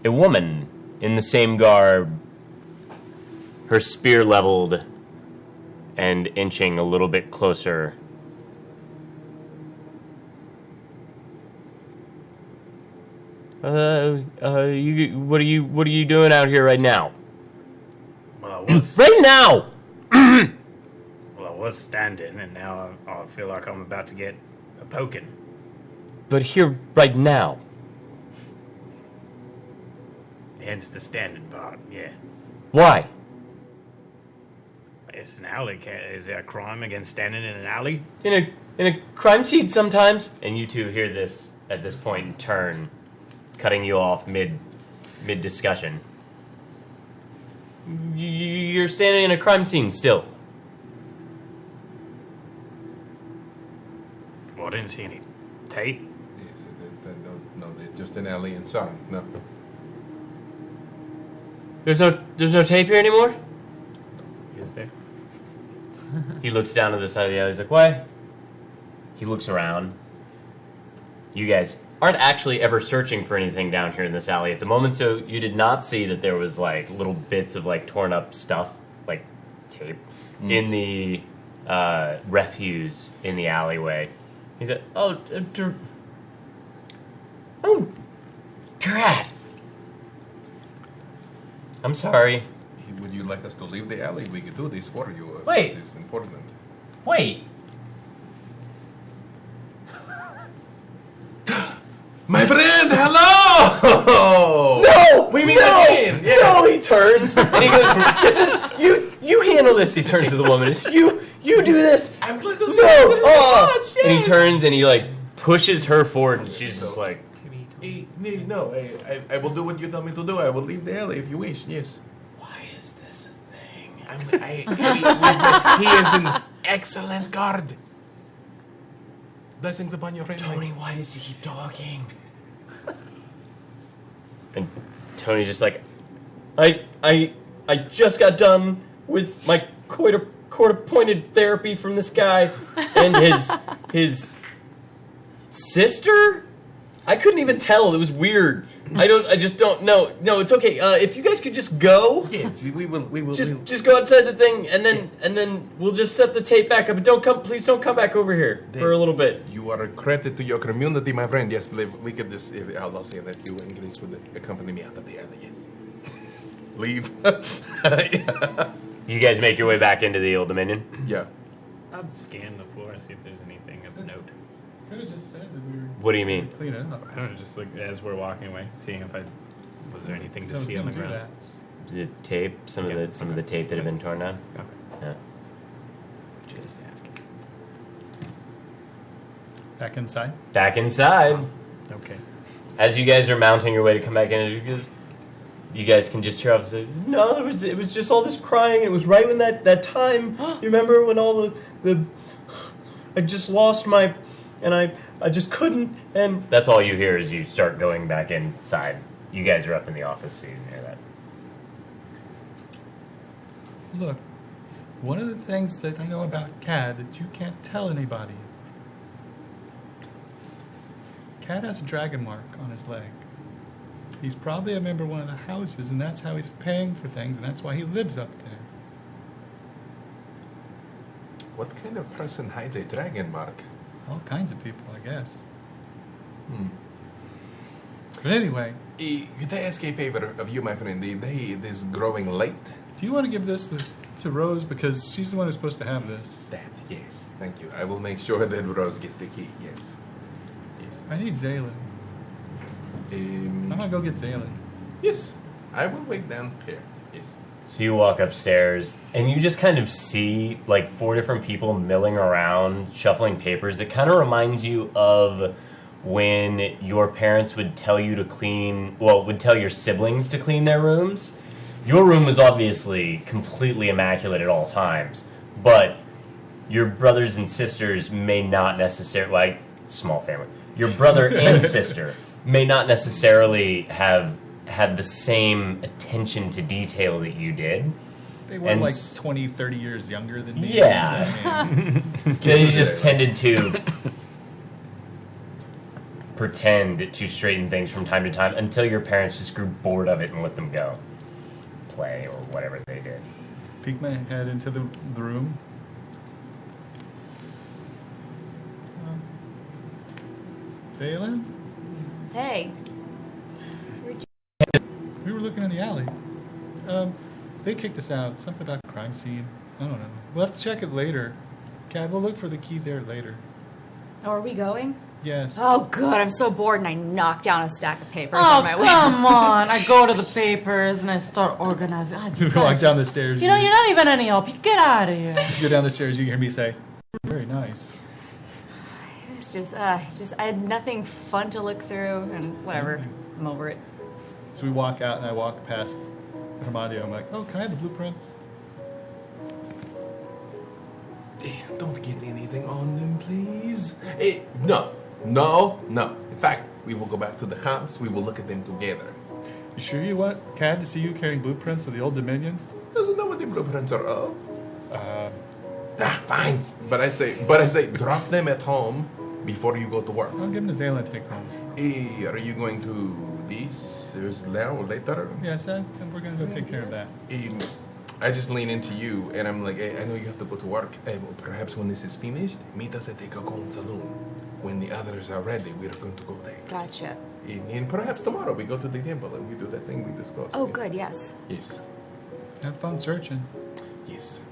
a woman in the same garb, her spear leveled and inching a little bit closer. What are you doing out here right now? Well, I was Right now! well, I was standing, and now I feel like I'm about to get a poking. But here right now. Hence the standing part. Yeah, Why? it's an alley. Is there a crime against standing in an alley? In a crime scene sometimes. And you two hear this at this point and turn, cutting you off mid discussion. You're standing in a crime scene still. Well, I didn't see any tape. Yes, no, it's just an alley inside. No. There's no tape here anymore? Is there? He looks down to the side of the alley. He's like, why? He looks around. You guys aren't actually ever searching for anything down here in this alley at the moment, so you did not see that there was like little bits of like torn up stuff, like tape, in the refuse in the alleyway. He said, oh, drat. I'm sorry. Would you like us to leave the alley? We could do this for you. If Wait. It is important. Wait. My friend, hello! No! We meet no, again! Yes. No, he turns and he goes, this is, you handle this. He turns to the woman. It's, you do this. I'm glad to No! And he turns and he like pushes her forward and she's just like, No, I will do what you tell me to do. I will leave the alley if you wish, yes. why is this a thing? He is an excellent guard. Blessings upon your friend. Tony, why does he keep talking? And Tony's just like, I just got done with my court-appointed therapy from this guy and his sister. I couldn't even tell. It was weird. I just don't know. No, it's okay. If you guys could just go. Yes, we will. Just go outside the thing, and then we'll just set the tape back up. But please don't come back over here for a little bit. You are a credit to your community, my friend. Yes, believe we could just. I'll say that you and Grace would accompany me out of the alley. Yes. Leave. You guys make your way back into the Old Dominion. Yeah. I'll scan the floor and see if there's anything of note. Could have just said that we were What do you mean? cleaning up. I don't know, just like as we're walking away, seeing if was there anything to I was see on the gonna do ground. that. The tape, some of the tape that had been torn down. Okay. Yeah. Just asking. Back inside. Back inside. Okay. As you guys are mounting your way to come back in, you guys can just hear obviously, no, it was just all this crying. It was right when that time. You remember when all the I just lost my, and I just couldn't, and that's all you hear as you start going back inside. You guys are up in the office, so you can hear that. Look, one of the things that I know about Cad that you can't tell anybody. Cad has a dragon mark on his leg. He's probably a member of one of the houses, and that's how he's paying for things, and that's why he lives up there. What kind of person hides a dragon, Mark? All kinds of people, I guess. But anyway, Could I ask a favor of you, my friend? The day is growing late. do you want to give this to Rose, because she's the one who's supposed to have this? That, yes. Thank you. I will make sure that Rose gets the key. Yes. Yes. I need Zaylin. I'm gonna go get Zaylin. Yes. I will wait down here. Yes. So you walk upstairs, and you just kind of see like 4 different people milling around, shuffling papers. It kind of reminds you of when your parents would tell you to clean, well, would tell your siblings to clean their rooms. Your room was obviously completely immaculate at all times, but your brothers and sisters may not necessarily, like, small family, your brother and sister may not necessarily have had the same attention to detail that you did. They were like 20, 30 years younger than me. Yeah. They just tended to pretend to straighten things from time to time until your parents just grew bored of it and let them go. Play or whatever they did. Peek my head into the room. Zaylin? Hey. We were looking in the alley. They kicked us out. Something about crime scene. I don't know. We'll have to check it later. Okay, we'll look for the key there later. Oh, are we going? Yes. Oh, good. I'm so bored, and I knocked down a stack of papers Oh, on my way. come on. I go to the papers and I start organizing. You walk down the stairs. You know, you're not even any help. You get out of here. You go down the stairs, you hear me say, very nice. It was just I had nothing fun to look through, and whatever. I'm over it. So we walk out, and I walk past Armando. I'm like, oh, can I have the blueprints? Don't get anything on them, please. No. In fact, we will go back to the house. We will look at them together. You sure you want Cad to see you carrying blueprints of the Old Dominion? Doesn't know what the blueprints are of. Fine. But I say, drop them at home before you go to work. I'll give them to Zayla and take home. Are you going to this later? Yes, and we're going to go take care of that. I just lean into you, and I'm like, hey, I know you have to go to work. Perhaps when this is finished, meet us at the Cocoon Saloon. When the others are ready, we are going to go there. Gotcha. And perhaps tomorrow we go to the temple and we do that thing we discussed. Oh, good. Yes. Yes. Have fun searching. Yes.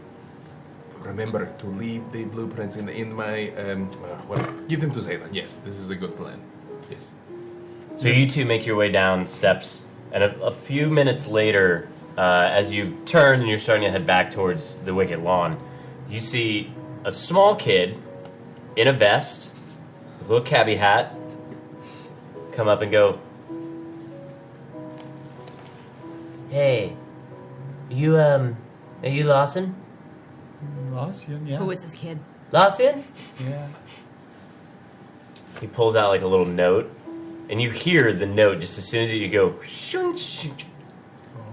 Remember to leave the blueprints in my give them to Zaylan. Yes, this is a good plan. Yes. So you two make your way down steps, and a few minutes later, as you turn and you're starting to head back towards the Wicket Lawn, you see a small kid in a vest with a little cabbie hat come up and go, "Hey, are you Lawson? Lawson, yeah. Who was this kid? Lawson?" Yeah. He pulls out like a little note, and you hear the note just as soon as you go,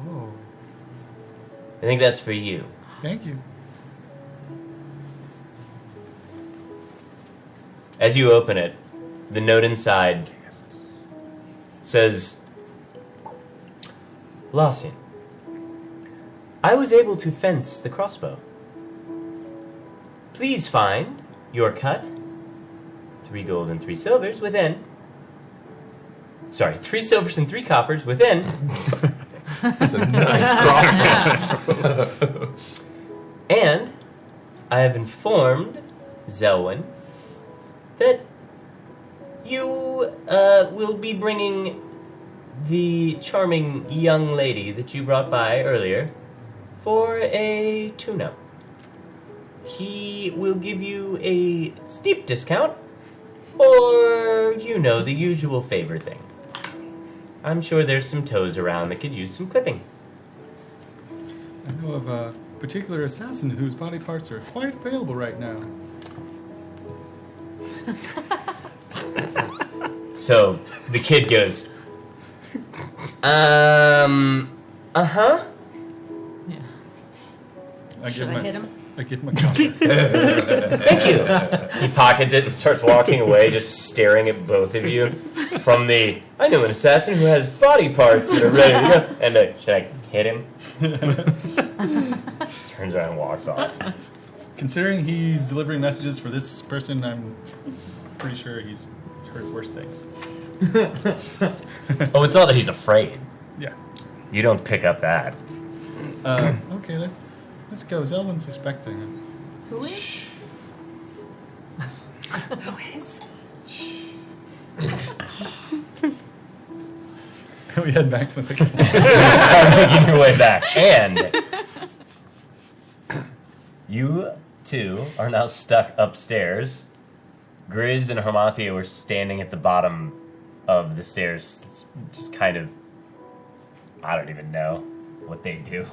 Oh, "I think that's for you." thank you. As you open it, the note inside says, "Lawson, I was able to fence the crossbow. Please find your cut, 3 gold and 3 silvers within. Sorry, 3 silvers and 3 coppers within. It's a nice crossbow. And I have informed Zelwyn that you will be bringing the charming young lady that you brought by earlier for a tune-up. He will give you a steep discount, or, the usual favor thing. I'm sure there's some toes around that could use some clipping." I know of a particular assassin whose body parts are quite available right now. So the kid goes, uh-huh. Yeah. I Should I hit him? I give him a cover. Thank you. He pockets it and starts walking away, just staring at both of you from the, I know an assassin who has body parts that are ready to go. And should I hit him? Turns around and walks off. Considering he's delivering messages for this person, I'm pretty sure he's heard worse things. Oh, it's not that he's afraid. Yeah. You don't pick up that. Okay, let's go. Zelwyn's expecting him. Who is? Who is? We head back to the picture. Start making your way back. And you two are now stuck upstairs. Grizz and Hermatia were standing at the bottom of the stairs, just kind of, I don't even know what they do.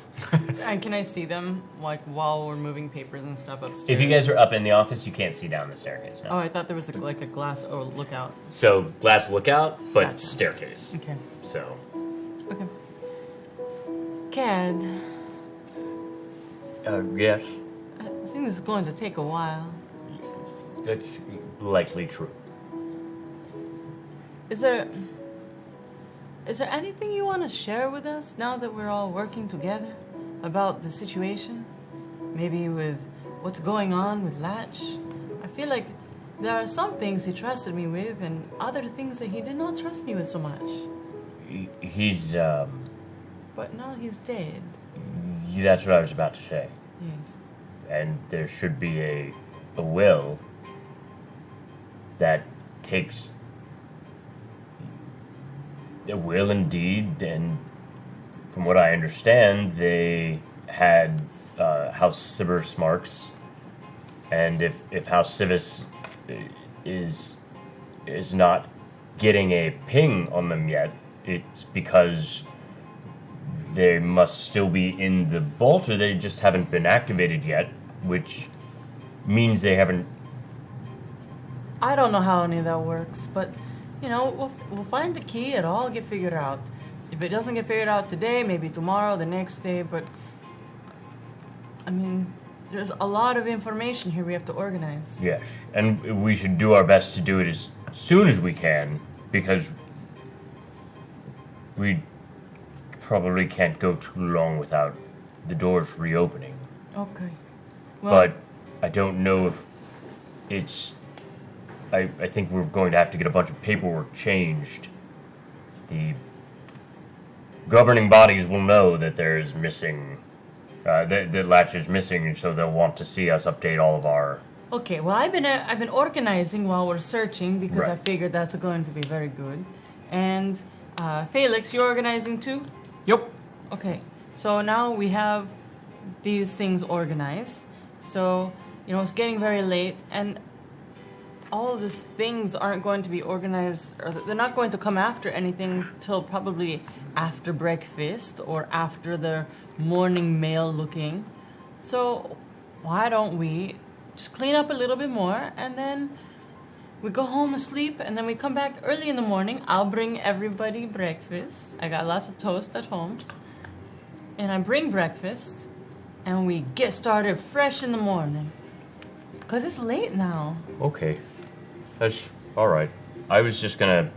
And can I see them, like, while we're moving papers and stuff upstairs? If you guys are up in the office, you can't see down the staircase now. Oh, I thought there was, like, a glass or lookout. So, glass lookout, but Gotcha. staircase. Okay. So, Okay. Cad, yes, I think this is going to take a while. that's likely true. Is there anything you want to share with us now that we're all working together about the situation? Maybe with what's going on with Latch? I feel like there are some things he trusted me with and other things that he did not trust me with so much. He's, But now he's dead. that's what I was about to say. Yes. And there should be a will that takes a will indeed, and from what I understand, they had House Sibber's marks, and if House Sivis is not getting a ping on them yet, it's because they must still be in the vault, or they just haven't been activated yet, which means they haven't. I don't know how any of that works, but, you know, we'll find the key. It'll all get figured out. If it doesn't get figured out today, maybe tomorrow, the next day, but, I mean, there's a lot of information here we have to organize. Yes, and we should do our best to do it as soon as we can, because we probably can't go too long without the doors reopening. Okay. Well, But I don't know if it's... I think we're going to have to get a bunch of paperwork changed. The governing bodies will know that there's missing... that Latch is missing, and so they'll want to see us update all of our... okay, well, I've been organizing while we're searching because I Right. figured that's going to be very good. And, Felix, you're organizing too? Yep. Okay, so now we have these things organized. So, you know, it's getting very late, and all of these things aren't going to be organized, or they're not going to come after anything till probably after breakfast or after the morning mail looking. So, why don't we just clean up a little bit more, and then we go home and sleep, and then we come back early in the morning. I'll bring everybody breakfast. I got lots of toast at home. And I bring breakfast, and we get started fresh in the morning. Because it's late now. Okay. That's all right. I was just gonna...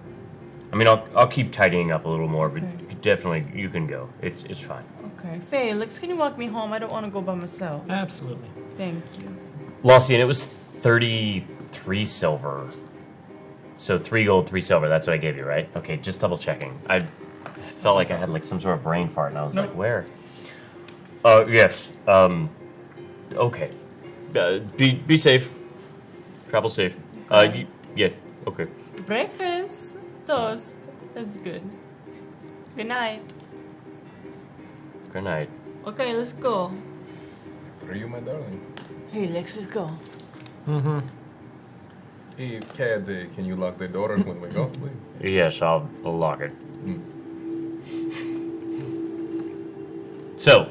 I mean, I'll keep tidying up a little more, but Okay. definitely you can go. It's fine. Okay. Felix, can you walk me home? I don't want to go by myself. Absolutely. Thank you. Lossie, and it was 33 silver. So 3 gold, 3 silver. That's what I gave you, right? Okay, just double checking. I felt like I had like some sort of brain fart, and I was Nope. like, where? Yes. Okay. Be safe. Travel safe. Yeah. Okay. Breakfast. Toast. That's good. Good night. Good night. Okay, let's go. Are you, my darling? Felix, let's go. Mm-hmm. Hey, Cad, can you lock the door when we go, please? Yes, I'll lock it. So,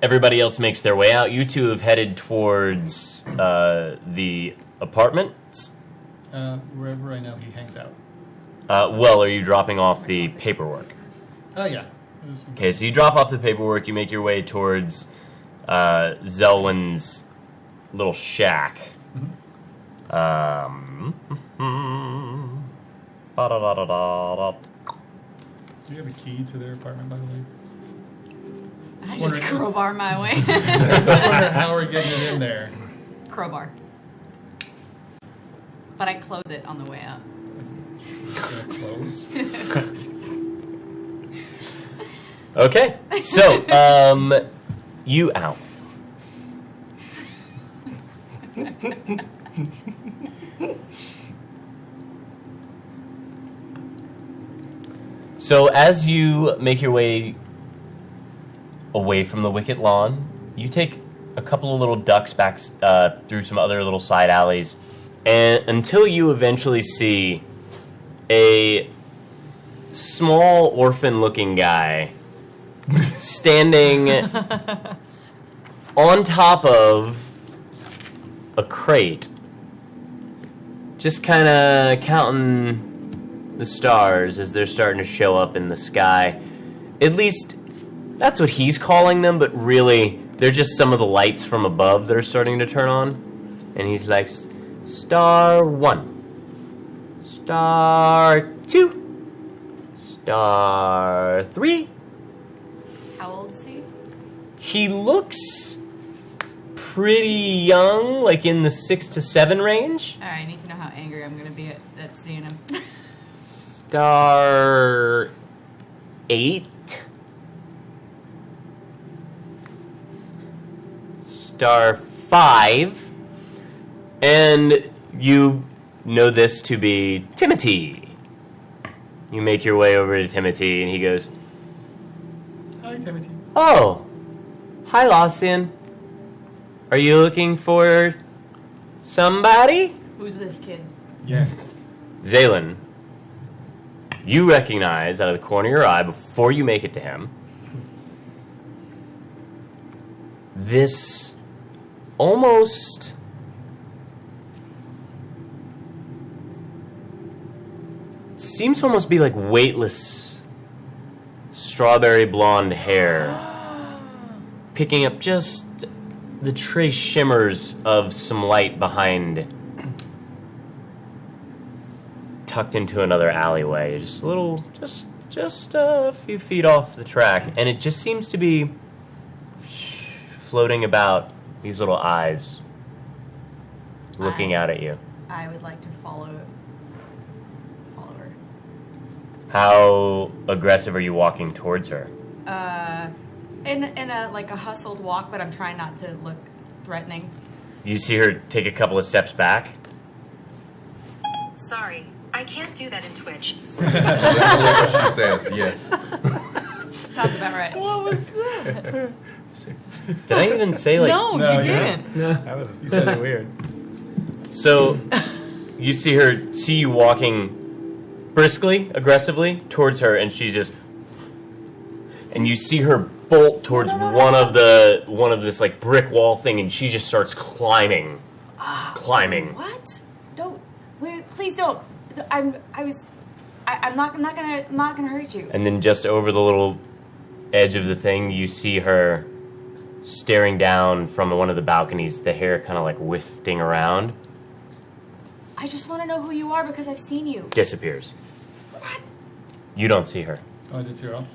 everybody else makes their way out. You two have headed towards the apartments. Wherever I know he hangs out. Well, are you dropping off the paperwork? Oh, yeah. Okay, so you drop off the paperwork, you make your way towards Zelwyn's little shack. Ba-da-da-da-da-da. Do you have a key to their apartment, by the way? I just crowbar my way. I was wondering how we're getting it in there. Crowbar. But I close it on the way up. Close. Okay, so you out. So as you make your way away from the Wicket Lawn, you take a couple of little ducks back through some other little side alleys, and until you eventually see a small orphan-looking guy standing on top of a crate, just kind of counting the stars as they're starting to show up in the sky. At least that's what he's calling them, but really they're just some of the lights from above that are starting to turn on. And he's like, star 1, star 2, star 3. How old is he? He looks pretty young, like in the 6 to 7 range. All right, I need to know how angry I'm going to be at seeing him. Star 8. Star 5. And you know this to be Timothy. You make your way over to Timothy, and he goes, Hi, Timothy. oh, hi, Lawson. Are you looking for somebody? Who's this kid? Yes. Zaylin, you recognize out of the corner of your eye before you make it to him, this almost seems to almost be like weightless strawberry blonde hair, picking up just the trace shimmers of some light behind, tucked into another alleyway, just a little, just a few feet off the track, and it just seems to be floating about these little eyes looking out at you. I would like to follow her. How aggressive are you walking towards her? In a like a hustled walk, but I'm trying not to look threatening. You see her take a couple of steps back. Sorry, I can't do that in Twitch. Exactly what she says, yes. Sounds about right. What was that? Did I even say like... No, you didn't. That was really weird. So, you see you walking briskly, aggressively towards her, and she's just... And you see her bolt towards one of this like brick wall thing, and she just starts climbing. What? Don't. Wait, please don't. I'm not gonna hurt you. And then just over the little edge of the thing, you see her staring down from one of the balconies, the hair kind of like wafting around. I just want to know who you are because I've seen you. Disappears. What? You don't see her. Oh, I did see her all?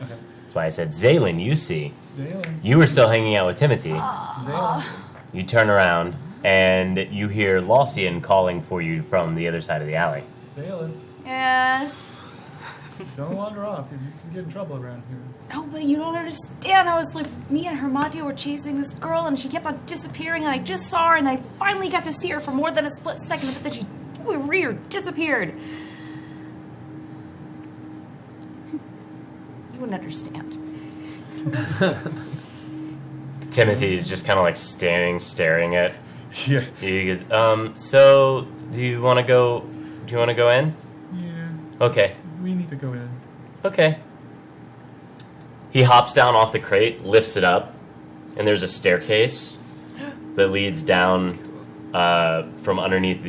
Okay. That's why I said, Zaylin, you see. Zaylin. You were still hanging out with Timothy. Zaylin. You turn around, and you hear Lawson calling for you from the other side of the alley. Zaylin. Yes. Don't wander off. You can get in trouble around here. No, but you don't understand. I was like, me and Hermatio were chasing this girl, and she kept on disappearing, and I just saw her, and I finally got to see her for more than a split second, but then she disappeared. You wouldn't understand. Timothy is just kind of like staring at. Yeah. He goes, so do you want to go in? Yeah. Okay. We need to go in. Okay. He hops down off the crate, lifts it up, and there's a staircase that leads down from underneath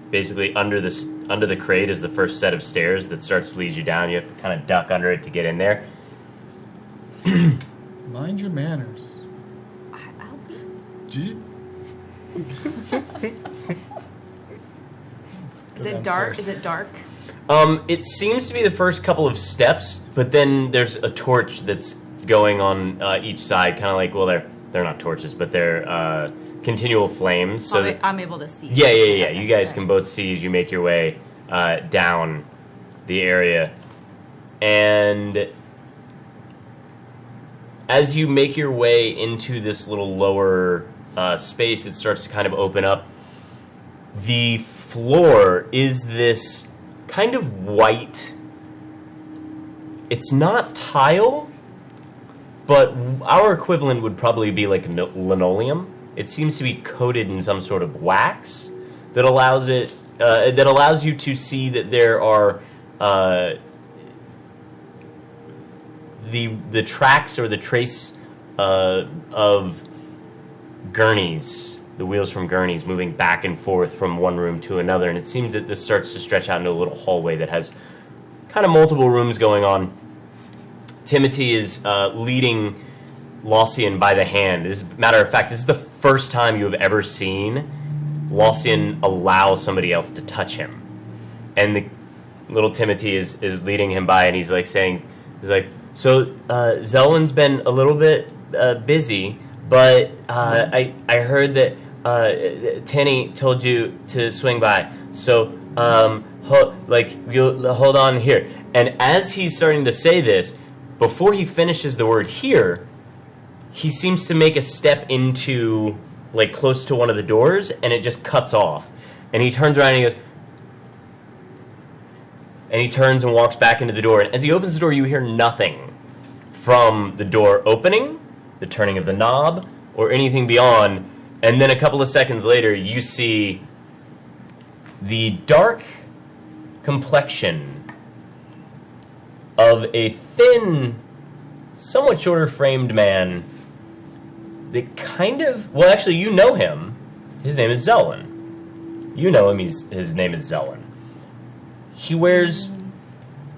basically under the crate is the first set of stairs that starts to lead you down. You have to kind of duck under it to get in there. Mind your manners. Is it dark? Is it dark? It seems to be the first couple of steps, but then there's a torch that's going on each side, kind of like, well, they're not torches, but they're continual flames. So that, I'm able to see. yeah. You guys can both see as you make your way down the area, and as you make your way into this little lower space, it starts to kind of open up. The floor is this kind of white. It's not tile, but our equivalent would probably be like linoleum. It seems to be coated in some sort of wax that allows you to see that there are the tracks or the trace of gurneys, the wheels from gurneys moving back and forth from one room to another, and it seems that this starts to stretch out into a little hallway that has kind of multiple rooms going on. Timothy is leading Lossian by the hand. As a matter of fact, this is the first time you have ever seen Lossian allow somebody else to touch him. And the little Timothy is leading him by, and he's like, so Zelwyn's been a little bit busy, but I heard that Tenny told you to swing by. So you'll hold on here. And as he's starting to say this, before he finishes the word here, he seems to make a step into, like, close to one of the doors, and it just cuts off. And he turns around and he goes, and he turns and walks back into the door. And as he opens the door, you hear nothing from the door opening, the turning of the knob, or anything beyond. And then a couple of seconds later, you see the dark complexion of a thin, somewhat shorter framed man that kind of, well, actually, you know him. His name is Zelwyn. You know him. His name is Zelwyn. He wears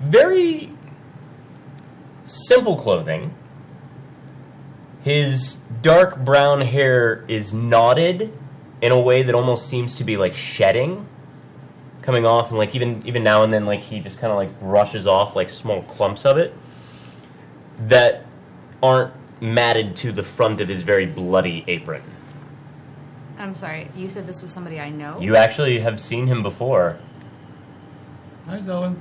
very simple clothing. His dark brown hair is knotted in a way that almost seems to be like shedding, coming off, and like even now and then, like he just kind of like brushes off like small clumps of it that aren't matted to the front of his very bloody apron. I'm sorry, you said this was somebody I know? You actually have seen him before. Hi, Zelwyn.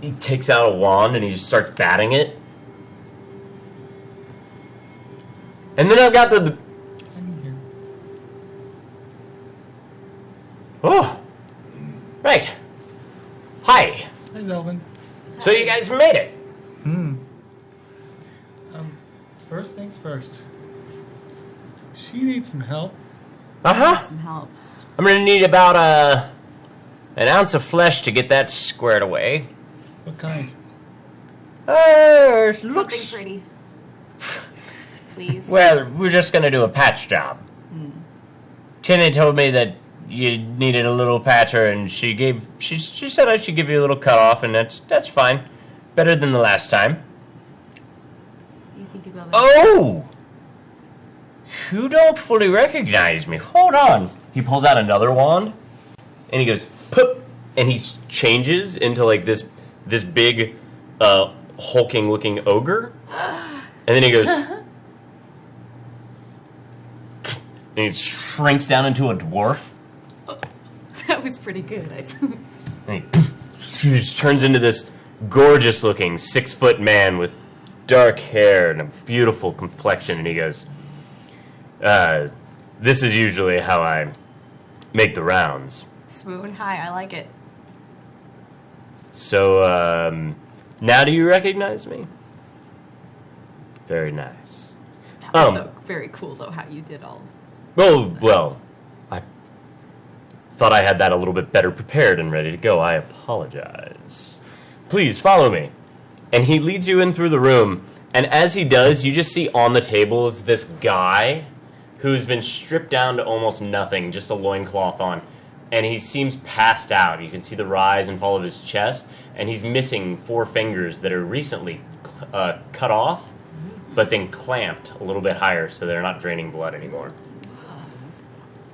He takes out a wand and he just starts batting it. And then I've got the oh, right. Hi. Hi, Zelwyn. So you guys made it. First things first. She needs some help. Some help. I'm gonna need about an ounce of flesh to get that squared away. What kind? Something pretty. Please. Well, we're just gonna do a patch job. Tinny told me that you needed a little patcher, and she said I should give you a little cut off, and that's fine. Better than the last time. You think about it? Oh! You don't fully recognize me. Hold on. He pulls out another wand, and he goes, poop, and he changes into like this big, hulking-looking ogre, and then he goes, and he shrinks down into a dwarf. That was pretty good. And he just turns into this gorgeous-looking 6-foot man with dark hair and a beautiful complexion, and he goes, this is usually how I make the rounds. Swoon, hi, I like it. So, now do you recognize me? Very nice. That was very cool, though, how you did all. Oh, well, I thought I had that a little bit better prepared and ready to go. I apologize. Please, follow me. And he leads you in through the room, and as he does, you just see on the table is this guy who's been stripped down to almost nothing, just a loincloth on. And he seems passed out. You can see the rise and fall of his chest, and he's missing 4 fingers that are recently cut off. but then clamped a little bit higher so they're not draining blood anymore.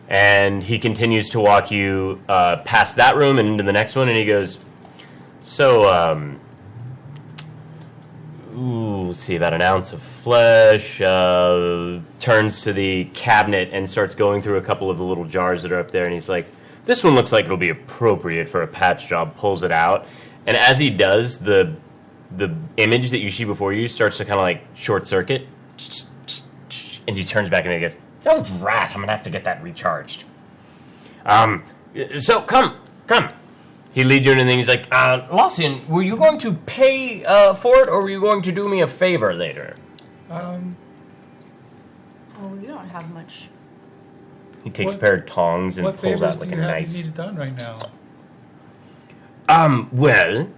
And he continues to walk you past that room and into the next one, and he goes, so, let's see, about an ounce of flesh, turns to the cabinet and starts going through a couple of the little jars that are up there, and he's like, this one looks like it'll be appropriate for a patch job, pulls it out, and as he does, the image that you see before you starts to kind of like short circuit, and he turns back and he goes, "Don't rat! I'm gonna have to get that recharged." So come. He leads you into things. He's like, Lawson, were you going to pay for it, or were you going to do me a favor later? Oh, you don't have much. He takes a pair of tongs and what pulls favors out like do a you have nice. you need it done right now? Well,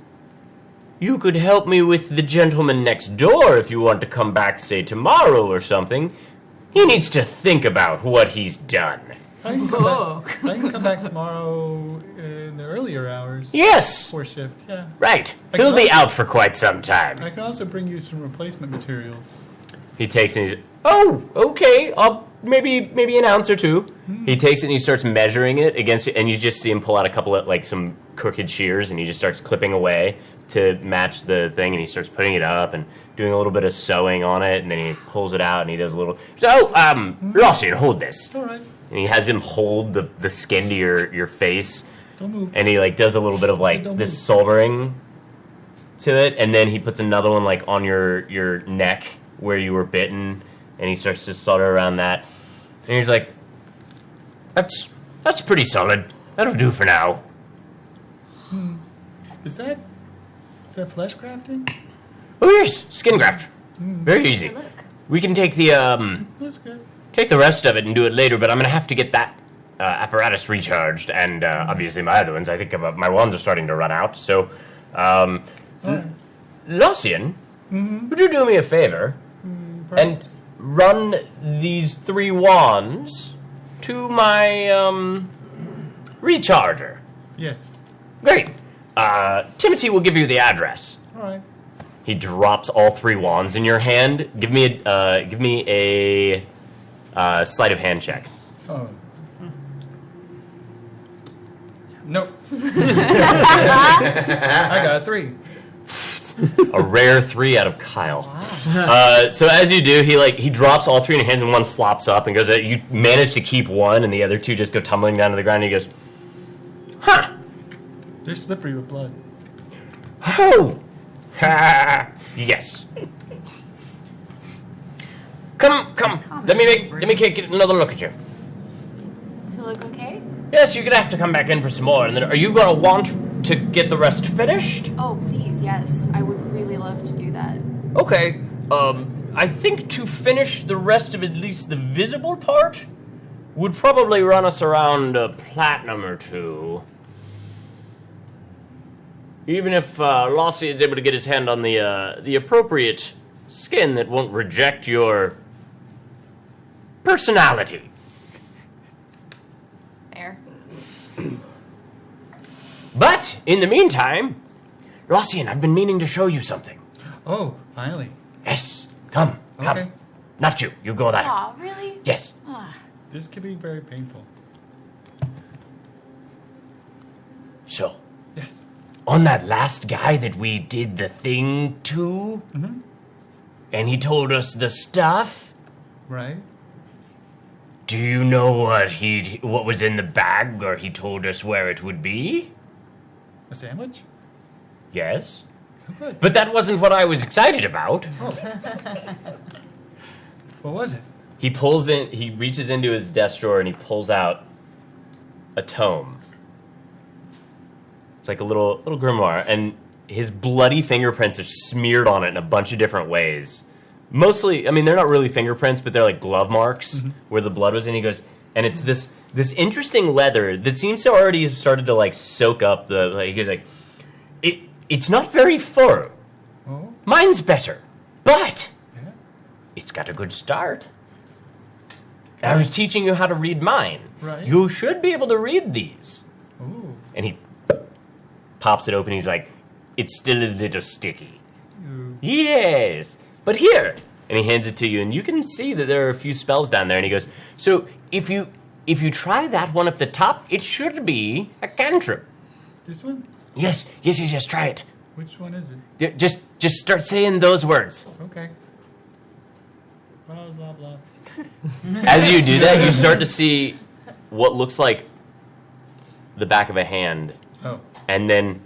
you could help me with the gentleman next door if you want to come back, say, tomorrow or something. He needs to think about what he's done. I can come back tomorrow in the earlier hours. Yes. Before shift, yeah. Right. I He'll can be also- out for quite some time. I can also bring you some replacement materials. He takes it and he's, oh, okay, I'll maybe an ounce or two. He takes it and he starts measuring it against it, and you just see him pull out a couple of, like, some crooked shears, and he just starts clipping away to match the thing, and he starts putting it up and doing a little bit of sewing on it, and then he pulls it out and he does a little, so, Lawson, hold this. All right. And he has him hold the skin to your face, Don't move. and he, like, does a little bit of, like, Don't this move. soldering to it, and then he puts another one, like, on your neck where you were bitten, and he starts to solder around that. And he's like, that's pretty solid. That'll do for now. Is that flesh crafting? Oh, yes, skin graft. Very easy. Look. We can take the, That's good. take the rest of it and do it later, but I'm going to have to get that apparatus recharged, and obviously my other ones, I think my wands are starting to run out, so, Lucian, would you do me a favor and run these 3 wands to my, recharger? Yes. Great. Timothy will give you the address. All right. He drops all 3 wands in your hand. Give me a sleight of hand check. Oh. Nope. I got a 3. A rare 3 out of Kyle. So as you do, he drops all 3 in your hands, and one flops up and goes. You manage to keep one, and the other 2 just go tumbling down to the ground. And he goes, "Huh? They're slippery with blood. Oh, yes. Come. Let me get another look at you. Does it look okay? Yes, you're gonna have to come back in for some more. And then, are you gonna want to get the rest finished? Oh, please, yes. I would really love to do that. Okay. I think to finish the rest of at least the visible part would probably run us around a platinum or 2. Even if Lossie is able to get his hand on the appropriate skin that won't reject your personality. There. But in the meantime, Lossian, I've been meaning to show you something. Oh, finally. Yes, come. Okay. Not you. You go there. Aw, really? Yes. Ah. This could be very painful. So, Yes. on that last guy that we did the thing to, and he told us the stuff. Right. Do you know what was in the bag, or he told us where it would be? A sandwich? Yes. Oh, good. But that wasn't what I was excited about. What was it? He reaches into his desk drawer and he pulls out a tome. It's like a little grimoire, and his bloody fingerprints are smeared on it in a bunch of different ways. Mostly, I mean, they're not really fingerprints, but they're like glove marks where the blood was in. He goes, and it's this interesting leather that seems to already have started to like soak up he goes like, it's not very full. Oh. Mine's better, but Yeah. it's got a good start. And I was teaching you how to read mine. Right. You should be able to read these. Ooh. And he pops it open. He's like, it's still a little sticky. Ooh. Yes. But here, and he hands it to you, and you can see that there are a few spells down there. And he goes, "So if you try that one up the top, it should be a cantrip." This one? Yes. Try it. Which one is it? Just start saying those words. Okay. Blah, blah, blah. As you do that, you start to see what looks like the back of a hand. Oh. And then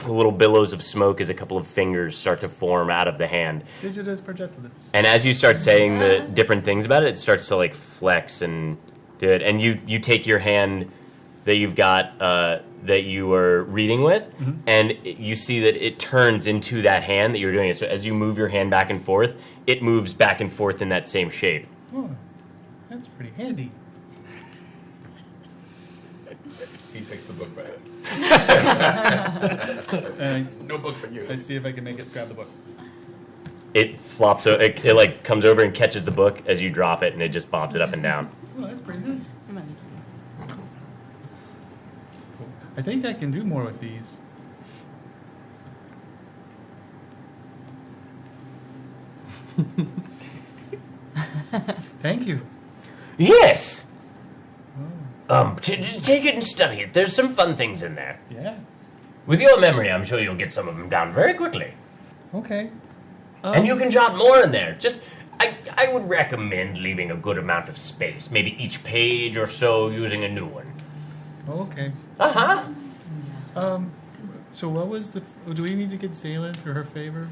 little billows of smoke as a couple of fingers start to form out of the hand. Digitus projectilis. And as you start saying the different things about it, it starts to like flex and do it. And you take your hand that you've got that you were reading with, and you see that it turns into that hand that you're doing it. So as you move your hand back and forth, it moves back and forth in that same shape. Oh, that's pretty handy. He takes the book back. No book for you. Let's see if I can make it grab the book. It flops. It like comes over and catches the book as you drop it, and it just bobs it up and down. Oh, that's pretty nice. I think I can do more with these. Thank you. Yes. Take it and study it. There's some fun things in there. Yeah. With your memory, I'm sure you'll get some of them down very quickly. Okay. And you can jot more in there. Just, I would recommend leaving a good amount of space. Maybe each page or so using a new one. Okay. Uh-huh. So what was the... Do we need to get Zaylin for her favor?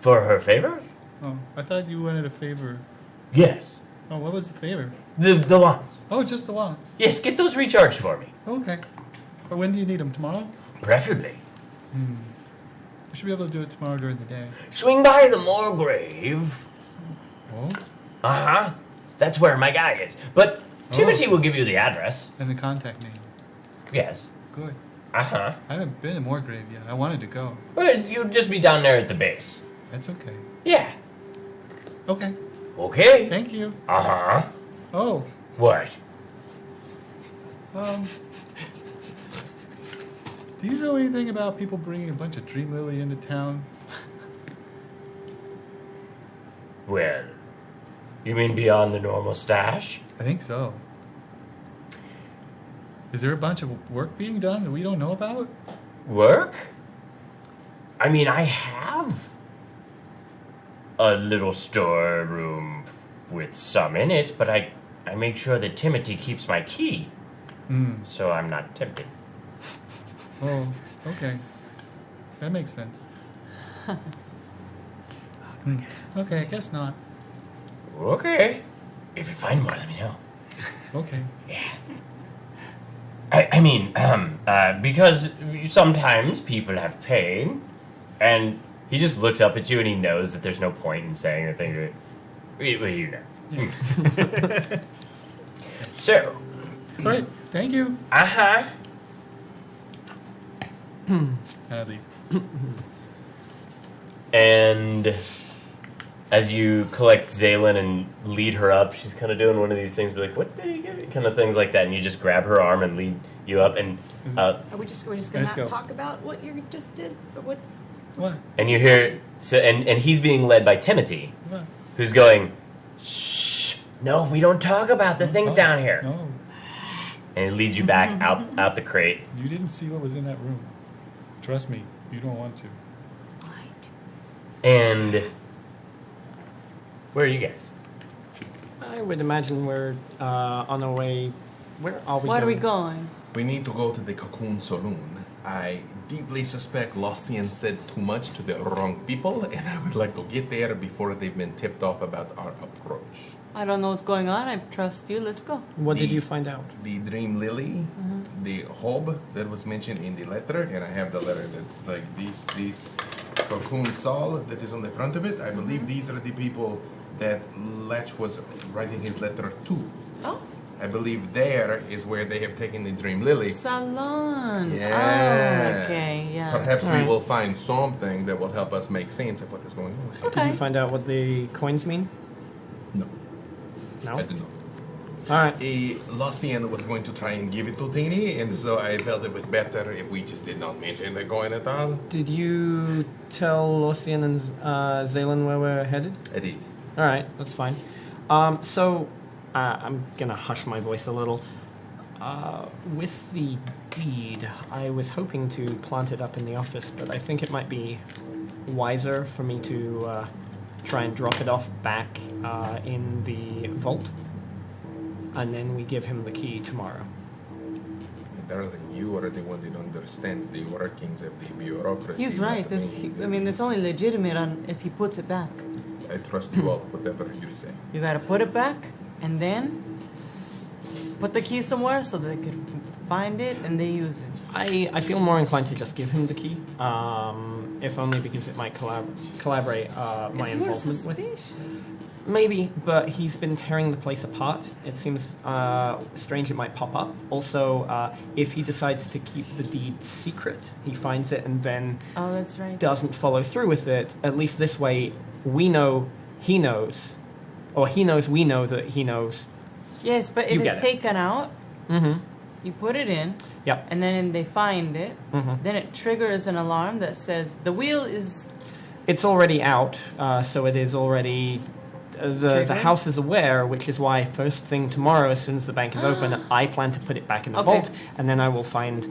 For her favor? Oh, I thought you wanted a favor. Yes. Oh, what was the favor? The wands. Oh, just the wands. Yes, get those recharged for me. Okay. But when do you need them? Tomorrow? Preferably. We should be able to do it tomorrow during the day. Swing by the Moorgrave. Oh? Uh-huh. That's where my guy is. But Timothy will give you the address. And the contact name. Yes. Good. Uh-huh. I haven't been to Moorgrave yet. I wanted to go. Well, you'll just be down there at the base. That's okay. Yeah. Okay. Okay. Thank you. Uh-huh. Oh. What? Do you know anything about people bringing a bunch of Dream Lily into town? Well, you mean beyond the normal stash? I think so. Is there a bunch of work being done that we don't know about? Work? I mean, I have a little storeroom with some in it, but I make sure that Timothy keeps my key. So I'm not tempted. Oh, okay. That makes sense. Okay, I guess not. Okay. If you find more, let me know. Okay. Yeah. I mean, because sometimes people have pain, and he just looks up at you and he knows that there's no point in saying the thing. Well, you know. Yeah. So. All right. Thank you. Uh-huh. I leave. And as you collect Zaylin and lead her up, she's kind of doing one of these things, be like, "What did he give me?" Kind of things like that, and you just grab her arm and lead you up, and Are we just gonna Let's not go. talk about what you just did? What? What? and you hear and he's being led by Timothy, What? who's going, "Shh, no, we don't talk about the things down here." No. And he leads you back out the crate. You didn't see what was in that room. Trust me, you don't want to. And where are you guys? I would imagine we're on our way. Where are we? Where are we going? going? We need to go to the Cocoon Saloon. I deeply suspect Lossian said too much to the wrong people, and I would like to get there before they've been tipped off about our approach. I don't know what's going on. I trust you. Let's go. What did you find out? The Dream Lily, the hob that was mentioned in the letter, and I have the letter that's like these Cocoon Sol that is on the front of it. I believe these are the people that Lech was writing his letter to. Oh. I believe there is where they have taken the Dream Lily. Salon. Yeah. Oh, okay, yeah. Perhaps we Alright. will find something that will help us make sense of what is going on. Did Okay. you find out what the coins mean? No, No. I did not. All right. Lossian was going to try and give it to Tini, and so I felt it was better if we just did not mention the coin at all. Did you tell Lucian and Zaylin where we're headed? I did. All right, that's fine. So I'm gonna hush my voice a little. With the deed, I was hoping to plant it up in the office, but I think it might be wiser for me to try and drop it off back in the vault, and then we give him the key tomorrow. Darling, you are the one that understands the workings of the bureaucracy. He's right. It's only legitimate if he puts it back. I trust you all, whatever you say. You gotta put it back, and then put the key somewhere so they could find it and they use it. I feel more inclined to just give him the key, if only because it might collaborate my involvement with. Maybe, but he's been tearing the place apart. It seems strange it might pop up. Also, if he decides to keep the deed secret, he finds it and then that's right. doesn't follow through with it, at least this way we know he knows, or he knows we know that he knows. Yes, but if it's taken out, you put it in, and then they find it, then it triggers an alarm that says the wheel is... It's already out, so it is already... The house is aware, which is why first thing tomorrow, as soon as the bank is open, I plan to put it back in the vault, and then I will find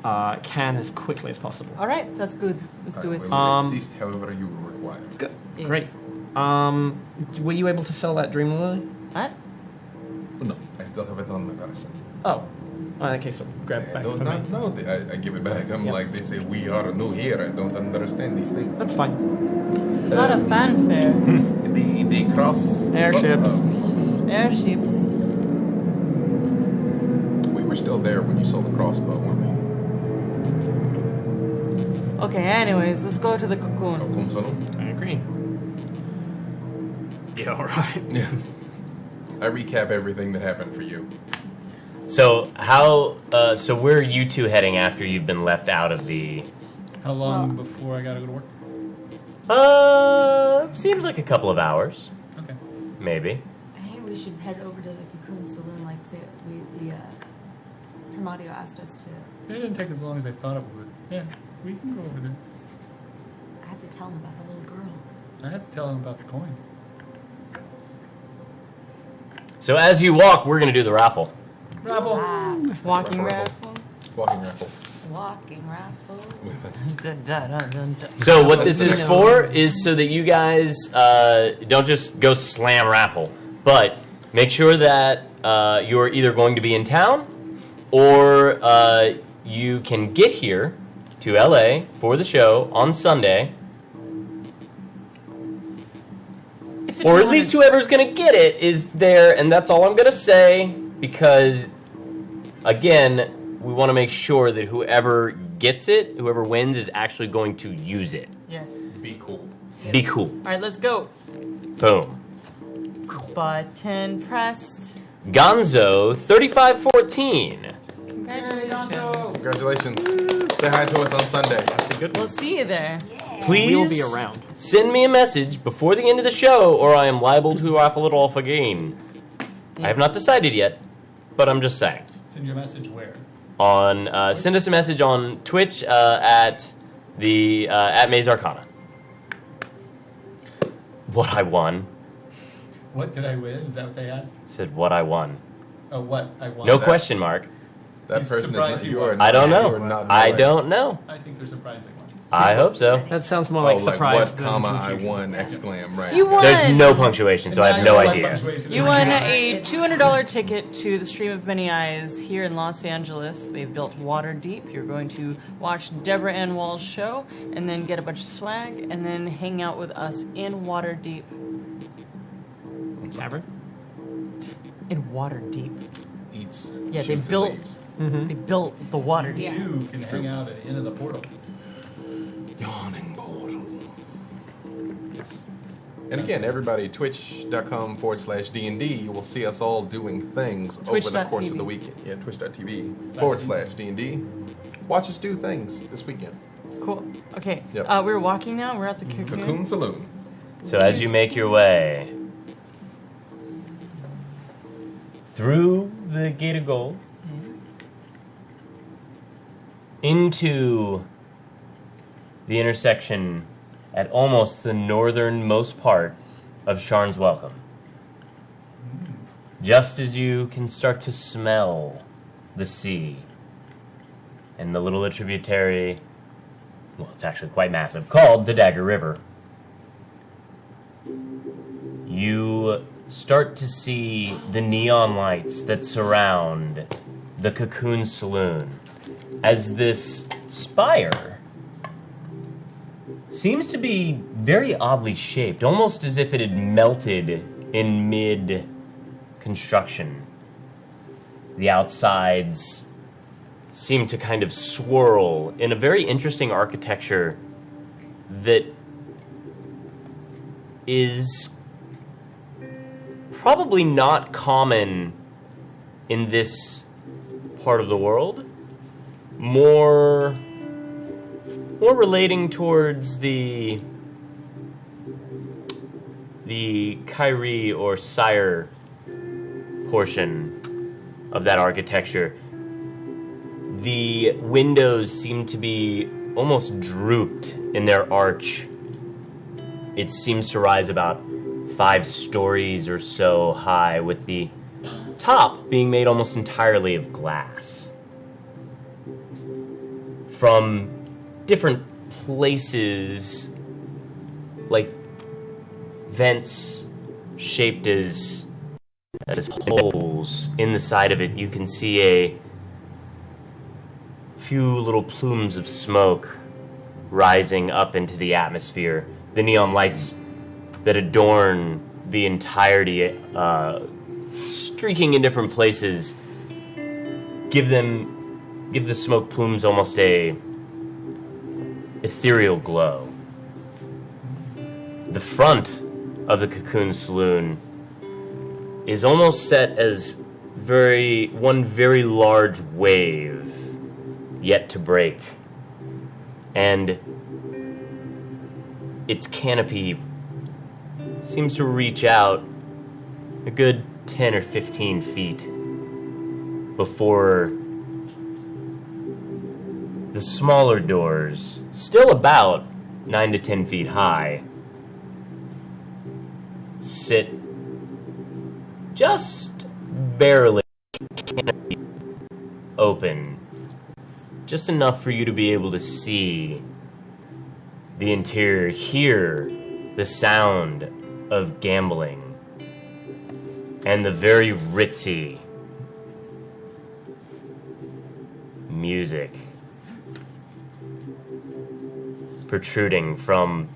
Can as quickly as possible. All right, that's good. Let's do it. We will assist however you require. Good. Yes. Great. Were you able to sell that dream lily? What? No, I still have it on my person. Oh. Okay, so grab it back from me. No, I give it back. I'm like, they say, we are new here. I don't understand these things. That's fine. It's not a fanfare. The cross... Airships. Airships. We were still there when you saw the crossbow, weren't we? Okay, anyways, let's go to the cocoon. Cocoon tunnel? I agree. Yeah, alright. Yeah. I recap everything that happened for you. So so where are you two heading after you've been left out of the... How long before I gotta go to work? Seems like a couple of hours. Okay. Maybe. Hey, we should head over to the Cocoon Saloon like Hermadio asked us to. It didn't take as long as I thought it would. Yeah, we can go over there. I have to tell him about the little girl. I had to tell him about the coin. So as you walk, we're going to do the raffle. Raffle! Walking raffle. Walking raffle. Walking raffle. So what this is for is so that you guys don't just go slam raffle, but make sure that you're either going to be in town or you can get here to LA for the show on Sunday. Or at least whoever's going to get it is there, and that's all I'm going to say, because, again, we want to make sure that whoever gets it, whoever wins, is actually going to use it. Yes. Be cool. Be cool. All right, let's go. Boom. Button pressed. Gonzo 3514. Congratulations. Congratulations. Say hi to us on Sunday. We'll see you there. Please We'll be around. Send me a message before the end of the show, or I am liable to raffle it off again. I have not decided yet, but I'm just saying. Send your message where? Send us a message on Twitch at Maze Arcana. What I won. What did I win? Is that what they asked? Said what I won. Oh, what I won. No question mark. That He's person surprised is you you are won. I don't you know. are not I knowing. don't know. I think they're surprised they won. I hope so. That sounds more Oh, like like surprise what, than comma, I confusion. won, exclam, right. You won. There's no punctuation, so I have no idea. You won a $200 ticket to the Stream of Many Eyes here in Los Angeles. They've built Water Deep. You're going to watch Deborah Ann Wall's show and then get a bunch of swag and then hang out with us in Water Deep. Tavern? In Water Deep. Eats. Yeah, they shoots and built. leaves. They built the Water Deep. You can hang out at the end of the portal. Yawning portal. Yes. And again, everybody, twitch.com/D&D, you will see us all doing things over the course of the weekend. Yeah, twitch.tv/D&D. Watch us do things this weekend. Cool. Okay. Yep. We're walking now. We're at the Cocoon. Cocoon Saloon. So as you make your way through the Gate of Gold into the intersection at almost the northernmost part of Sharn's welcome. Just as you can start to smell the sea and the little tributary, well, it's actually quite massive, called the Dagger River, you start to see the neon lights that surround the Cocoon Saloon as this spire seems to be very oddly shaped, almost as if it had melted in mid-construction. The outsides seem to kind of swirl in a very interesting architecture that is probably not common in this part of the world. More relating towards the Kyrie or Sire portion of that architecture. The windows seem to be almost drooped in their arch. It seems to rise about 5 stories or so high, with the top being made almost entirely of glass. From different places, like vents shaped as holes in the side of it, you can see a few little plumes of smoke rising up into the atmosphere. The neon lights that adorn the entirety, streaking in different places, give the smoke plumes almost a ethereal glow. The front of the Cocoon Saloon is almost set as one very large wave yet to break, and its canopy seems to reach out a good 10 or 15 feet before the smaller doors, still about 9 to 10 feet high, sit just barely open, just enough for you to be able to see the interior, hear the sound of gambling and the very ritzy music protruding from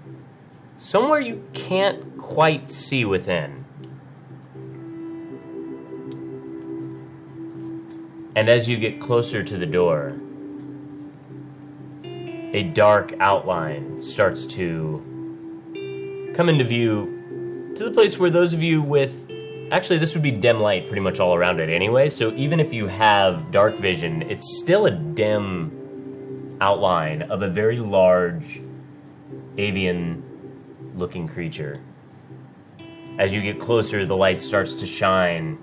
somewhere you can't quite see within. And as you get closer to the door, a dark outline starts to come into view to the place where those of you with... Actually, this would be dim light pretty much all around it anyway, so even if you have dark vision, it's still a dim outline of a very large avian-looking creature. As you get closer, the light starts to shine,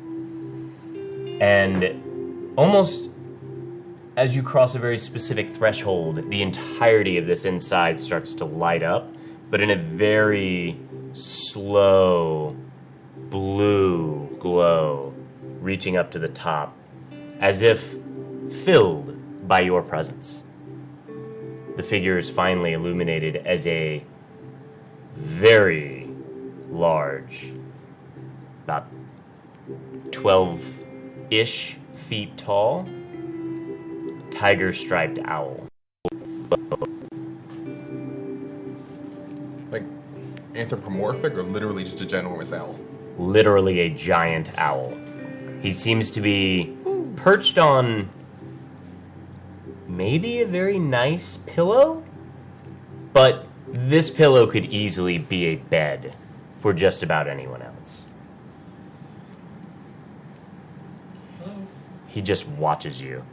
and almost as you cross a very specific threshold, the entirety of this inside starts to light up, but in a very slow blue glow, reaching up to the top, as if filled by your presence. The figure is finally illuminated as a very large, about 12-ish feet tall, tiger-striped owl. Like anthropomorphic or literally just a ginormous owl? Literally a giant owl. He seems to be perched on maybe a very nice pillow, but this pillow could easily be a bed for just about anyone else. He just watches you.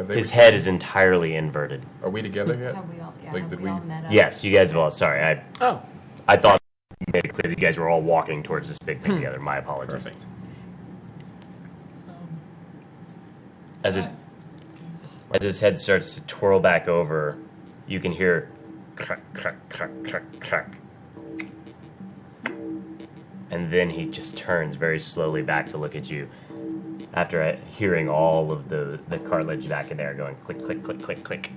His head is entirely inverted. Are we together yet? Have we all, yeah, Like, have did we we- all met up? Yes, you guys have all... Sorry, I thought you made it clear that you guys were all walking towards this big thing together. My apologies. Perfect. As his head starts to twirl back over, you can hear crack, crack, crack, crack, crack. And then he just turns very slowly back to look at you after hearing all of the cartilage back in there going click, click, click, click, click.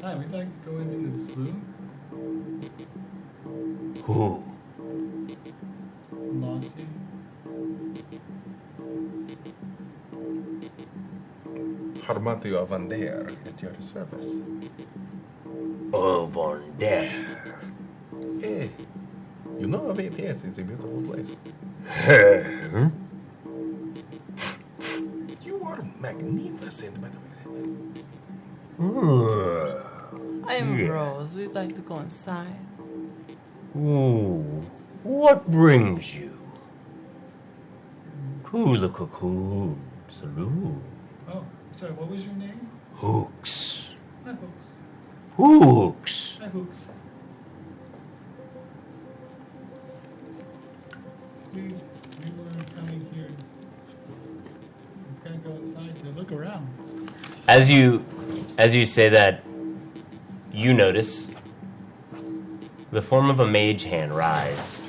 Hi, we'd like to go into the saloon. Who? Mossy. Harmatio Avander at your service. Avander. Hey, you know of it? Yes, it's a beautiful place. You are magnificent, by the way. I'm Rose. We'd like to go inside. Ooh, what brings you to the Cocoon Saloon? Oh, sorry, what was your name? Hooks. Hi, Hooks. Hooks. Hi, Hooks. We were coming here. We're gonna go inside to look around. As you say that, you notice the form of a mage hand rise.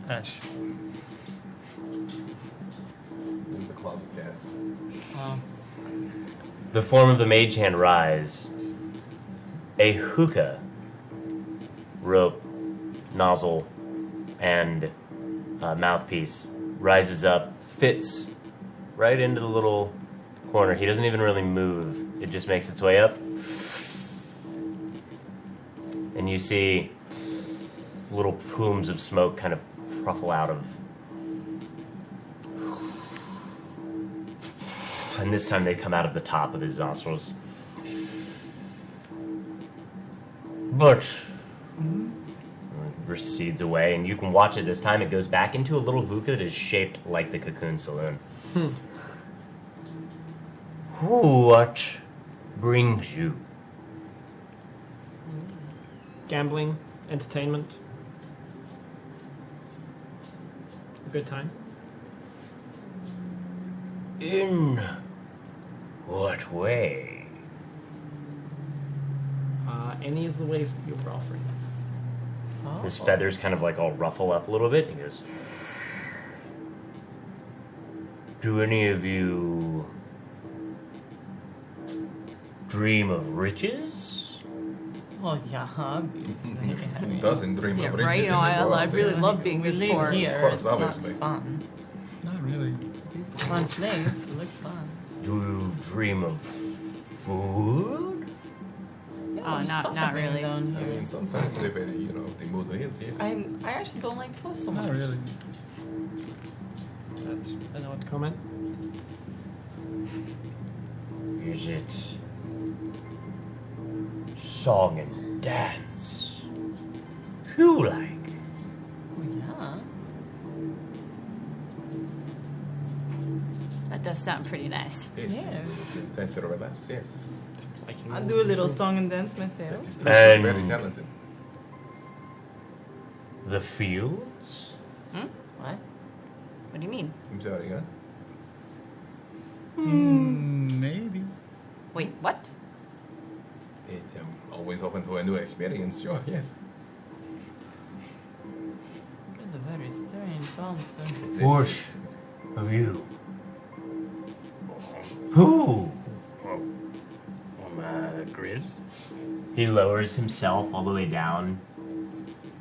Ash. There's the closet cat. The form of the mage hand rise. A hookah, rope, nozzle, and mouthpiece rises up, fits right into the little corner. He doesn't even really move. It just makes its way up. And you see little plumes of smoke kind of truffle out of. And this time they come out of the top of his nostrils. But recedes away, and you can watch it this time. It goes back into a little hookah that is shaped like the Cocoon Saloon. What brings you? Gambling, entertainment. A good time. In what way? Any of the ways that you were offering. His feathers kind of like all ruffle up a little bit. He goes, do any of you dream of riches? Oh, yeah, obviously. Who doesn't dream of riches? Right? in No, this I world? really love being We this live poor. here. Of course, It's not obviously. fun. Not really. It's a fun place. It looks fun. Do you dream of food? Oh, we not stop not being really. down I here. mean, sometimes if it, the mood hits, yes. I actually don't like toast so much. Not really. That's an odd comment. Is it song and dance? You like? Oh, yeah. That does sound pretty nice. Yes. Yes. Time to relax, yes. I do a little song and dance myself. That is true. And- She's very talented. The fields? What? What do you mean? I'm sorry, huh? Maybe. Wait, what? I'm always open to a new experience, sure, yes. It's a very strange answer. What of you? Who? Grizz. He lowers himself all the way down,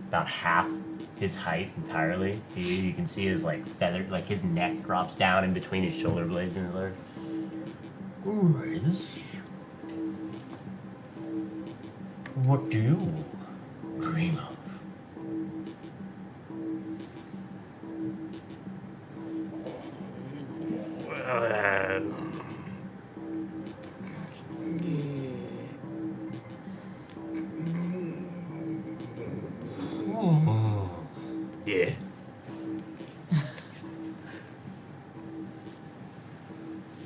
about half his height entirely. You can see his feather, his neck drops down in between his shoulder blades and his leg. Grizz, what do you dream of? Yeah.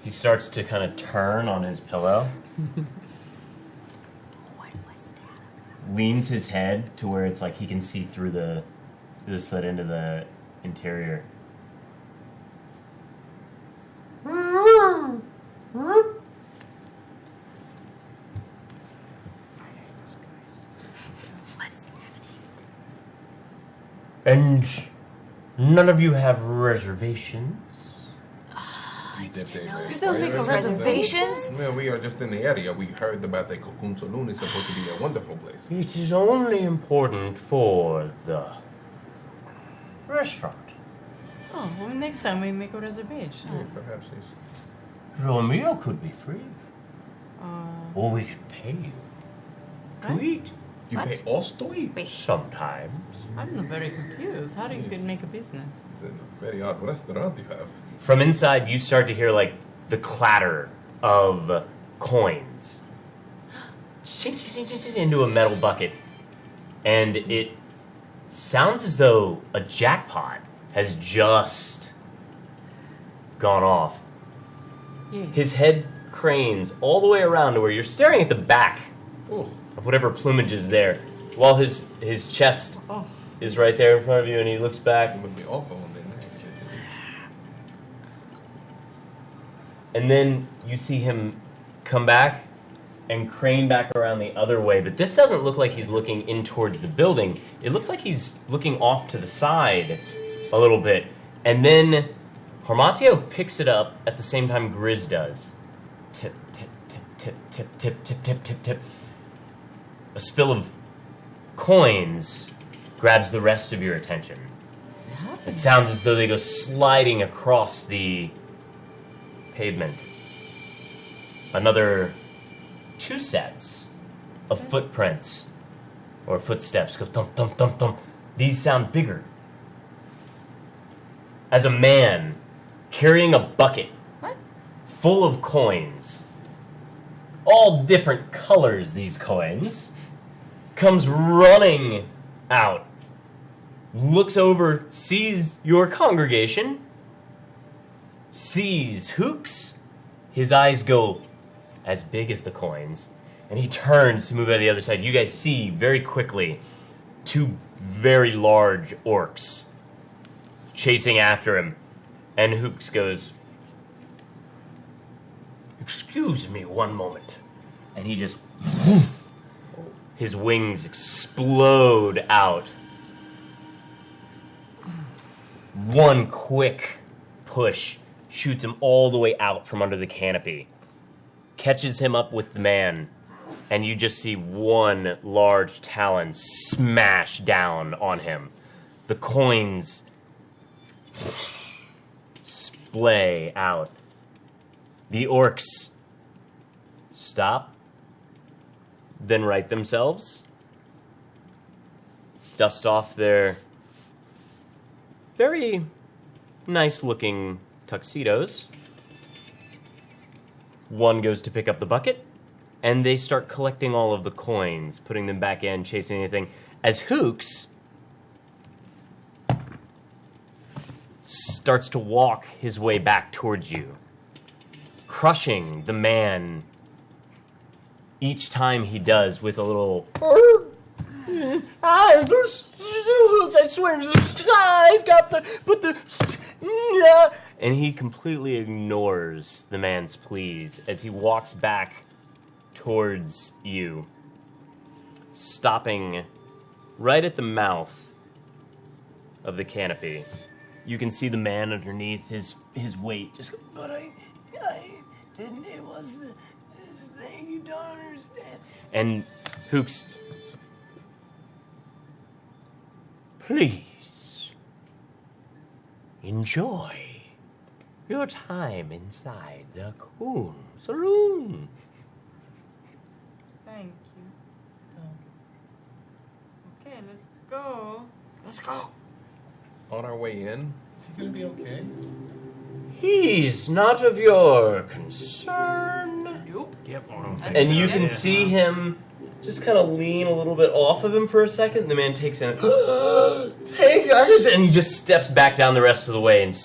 He starts to kind of turn on his pillow. What was that? Leans his head to where it's like he can see through the slit into the interior. What's happening? And none of you have reservations? Don't make reservations. Well, we are just in the area. We heard about that Cocoon Saloon. It's supposed to be a wonderful place. It is only important for the restaurant. Oh, well, next time we make a reservation. Yeah, perhaps yes. Your meal could be free. Or we could pay you to What? eat. You What? pay us to eat? Sometimes. I'm very confused. How do you Yes. make a business? It's a very odd restaurant you have. From inside, you start to hear like the clatter of coins into a metal bucket, and it sounds as though a jackpot has just gone off. Yeah. His head cranes all the way around to where you're staring at the back Oh, of whatever plumage is there, while his chest is right there in front of you, and he looks back. it would be awful when they actually. And then you see him come back and crane back around the other way. But this doesn't look like he's looking in towards the building. It looks like he's looking off to the side a little bit. And then Hormatio picks it up at the same time Grizz does. Tip, tip, tip, tip, tip, tip, tip, tip, tip, tip. A spill of coins grabs the rest of your attention. What's happening? It sounds as though they go sliding across the pavement. Another 2 sets of footprints or footsteps go thump, thump, thump, thump. These sound bigger. As a man carrying a bucket What? full of coins, all different colors, these coins, comes running out, looks over, sees your congregation, sees Hooks. His eyes go as big as the coins, and he turns to move out the other side. You guys see very quickly 2 very large orcs chasing after him, and Hooks goes, "Excuse me one moment," and he just, woof, his wings explode out. One quick push shoots him all the way out from under the canopy, catches him up with the man, and you just see one large talon smash down on him. The coins splay out. The orcs stop, then right themselves, dust off their very nice-looking tuxedos. One goes to pick up the bucket, and they start collecting all of the coins, putting them back in, chasing anything. As Hooks starts to walk his way back towards you, crushing the man each time he does with a little... I swear, he's got and he completely ignores the man's pleas as he walks back towards you, stopping right at the mouth of the canopy. You can see the man underneath, his weight just go, but I didn't, it was this thing, you don't understand. And Hooks, please enjoy your time inside the Cocoon Saloon. Thank you. Okay, let's go. Let's go. On our way in, Is he gonna be okay? He's not of your concern. Yep. And you can see him just kind of lean a little bit off of him for a second. And the man takes in, hey guys, and he just steps back down the rest of the way, and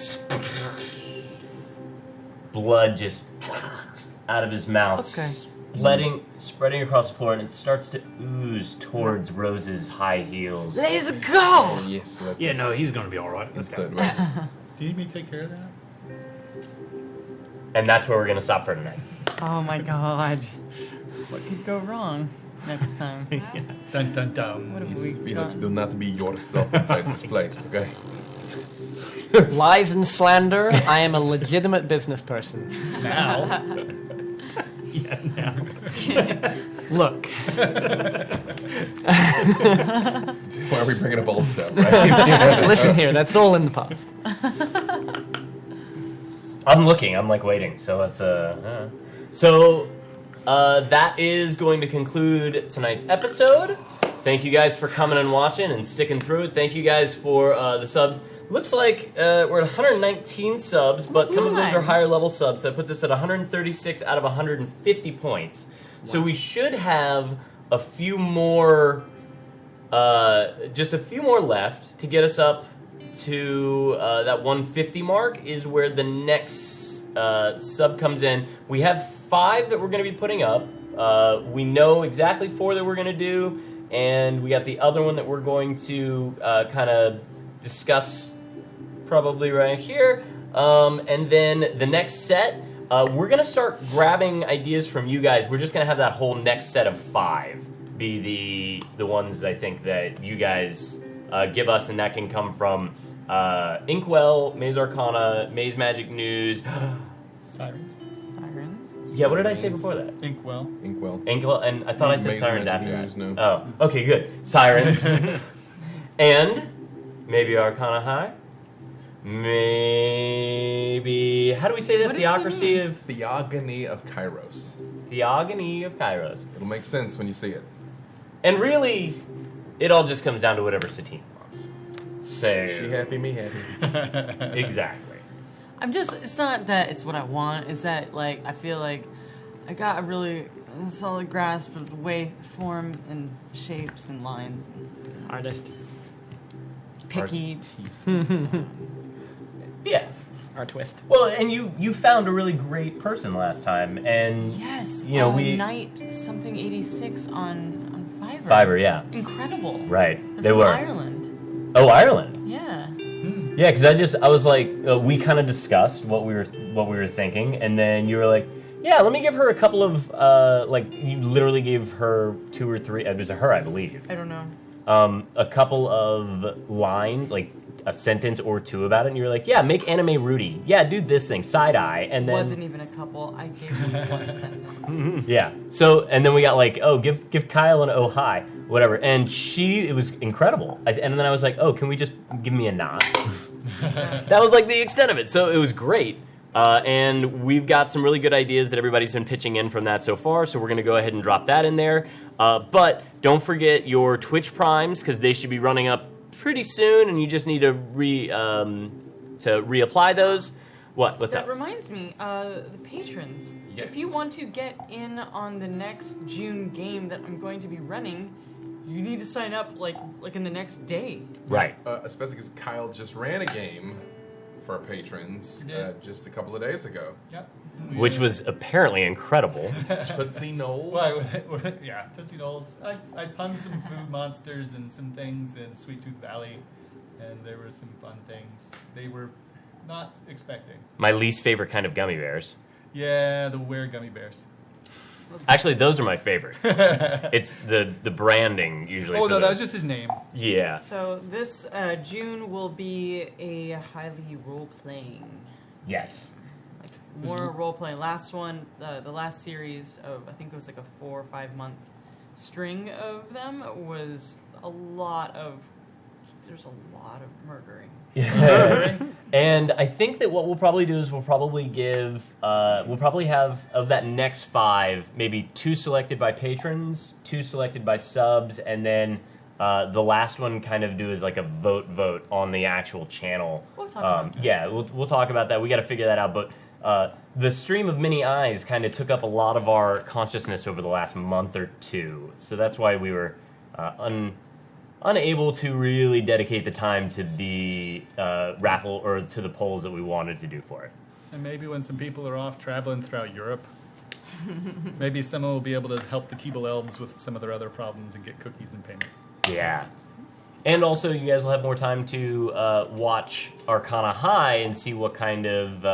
blood just out of his mouth, spreading across the floor, and it starts to ooze towards Rose's high heels. Let's go! oh, yes. Yeah, no, he's gonna be all right. Let's go. Do you need me to take care of that? And that's where we're gonna stop for tonight. Oh my god. What could go wrong? next time. Dun dun dun. What have Yes, we Felix, done? do not be yourself inside this place, okay? Lies and slander. I am a legitimate business person. Now. Yeah, now. Look. Why are we bringing up old stuff, right? Listen here, that's all in the past. I'm looking. I'm like waiting. So let's that is going to conclude tonight's episode. Thank you guys for coming and watching and sticking through it. Thank you guys for the subs. Looks like we're at 119 subs, but some of those are higher level subs. That puts us at 136 out of 150 points. So we should have a few more, just a few more left to get us up to that 150 mark is where the next sub comes in. We have 5 that we're going to be putting up. We know exactly 4 that we're going to do, and we got the other one that we're going to kind of discuss probably right here. And then the next set, we're going to start grabbing ideas from you guys. We're just going to have that whole next set of 5 be the ones I think that you guys give us, and that can come from Inkwell, Maze Arcana, Maze Magic News. Sirens. Sirens? Yeah, what did I say before that? Inkwell. Inkwell, and I thought I said Maze Sirens Magic after News, that. no. Oh, okay, good. Sirens. And maybe Arcana High. Maybe, how do we say that? What does Theocracy that of... Theogony of Kairos. Theogony of Kairos. It'll make sense when you see it. And really, it all just comes down to whatever Satine wants. So... She happy, me happy. Exactly. I'm just, it's not that it's what I want, it's that, like, I feel like I got a really solid grasp of the way, form, and shapes and lines. And Artist. picky. Yeah. Our twist. Well, and you found a really great person last time, and Yes, you know we Night something 86 on Fiverr. Fiverr, yeah, Incredible. right. They're They from were Ireland. Oh, Ireland. Yeah. Yeah, because I was like, we kind of discussed what we were thinking, and then you were like, yeah, let me give her a couple of like you literally gave her 2 or 3. It was a her, I believe. I don't know. A couple of lines, like a sentence or 2 about it, and you were like, yeah, make anime Rudy. Yeah, do this thing, side eye, and then Wasn't even a couple. I gave him one sentence. yeah. So and then we got like, oh, give Kyle an oh hi, whatever, and it was incredible. And then I was like, oh, can we just give me a nod? That was like the extent of it. So it was great. And we've got some really good ideas that everybody's been pitching in from that so far, so we're going to go ahead and drop that in there. But don't forget your Twitch primes, because they should be running up pretty soon, and you just need to reapply those. What's That up? reminds me, the patrons. Yes. If you want to get in on the next June game that I'm going to be running, you need to sign up like in the next day. Right. Especially because Kyle just ran a game for our patrons He did. just a couple of days ago. Yep. Which was apparently incredible. Tootsie Knowles. Well, yeah, Tootsie Knowles. I punned some food monsters and some things in Sweet Tooth Valley, and there were some fun things they were not expecting. My least favorite kind of gummy bears. Yeah, the Were Gummy Bears. Actually, those are my favorite. It's the branding usually. Oh for no, that those. was just his name. Yeah. So this June will be a highly role-playing. Yes. Like more role-playing. Last one, the last series of, I think it was like a 4 or 5 month string of them was there's a lot of murdering. Yeah. And I think that what we'll probably do is we'll probably have of that next 5, maybe 2 selected by patrons, 2 selected by subs, and then the last one kind of do is like a vote on the actual channel. We'll talk about that. Yeah, we'll talk about that. We got to figure that out, but the stream of many eyes kind of took up a lot of our consciousness over the last month or 2, so that's why we were unable to really dedicate the time to the raffle or to the polls that we wanted to do for it. And maybe when some people are off traveling throughout Europe, maybe someone will be able to help the Keeble Elves with some of their other problems and get cookies in payment. Yeah. And also, you guys will have more time to watch Arcana High and see what kind of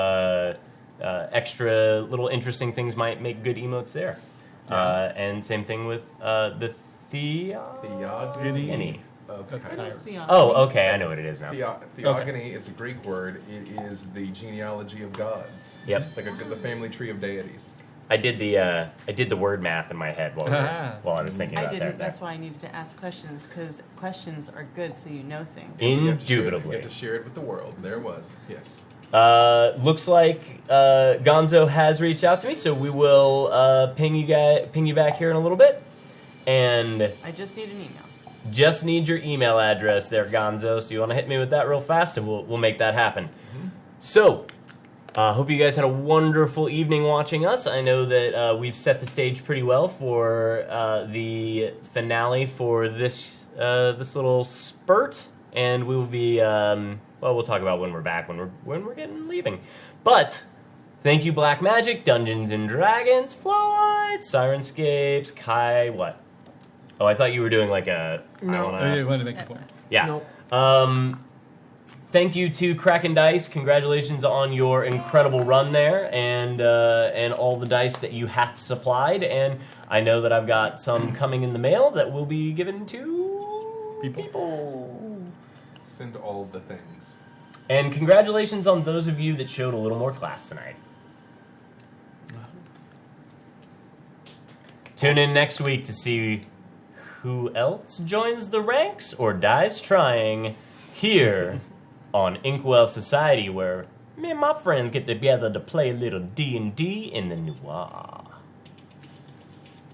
extra little interesting things might make good emotes there. And same thing with the Theogony of Kairos. Oh, okay, I know what it is now. Theogony is a Greek word. It is the genealogy of gods. Yep. It's like the family tree of deities. I did the word math in my head while I was thinking I about didn't. that. That's why I needed to ask questions, because questions are good, so you know things. Indubitably. You get to share it with the world. There it was. Yes. Looks like Gonzo has reached out to me, so we will ping you back here in a little bit. And I just need an email. Just need your email address there, Gonzo. So you want to hit me with that real fast, and we'll make that happen. So, hope you guys had a wonderful evening watching us. I know that we've set the stage pretty well for the finale for this little spurt, and we will be we'll talk about when we're back, when we're leaving. But thank you, Black Magic, Dungeons and Dragons, Floyd, Sirenscapes, Kai, what? Oh, I thought you were doing like a. No. You wanted to make a point. Yeah. Thank you to Kraken Dice. Congratulations on your incredible run there, and all the dice that you hath supplied. And I know that I've got some coming in the mail that will be given to people. Send all of the things. And congratulations on those of you that showed a little more class tonight. Tune in next week to see who else joins the ranks or dies trying here on Inkwell Society, where me and my friends get together to play a little D&D in the noir.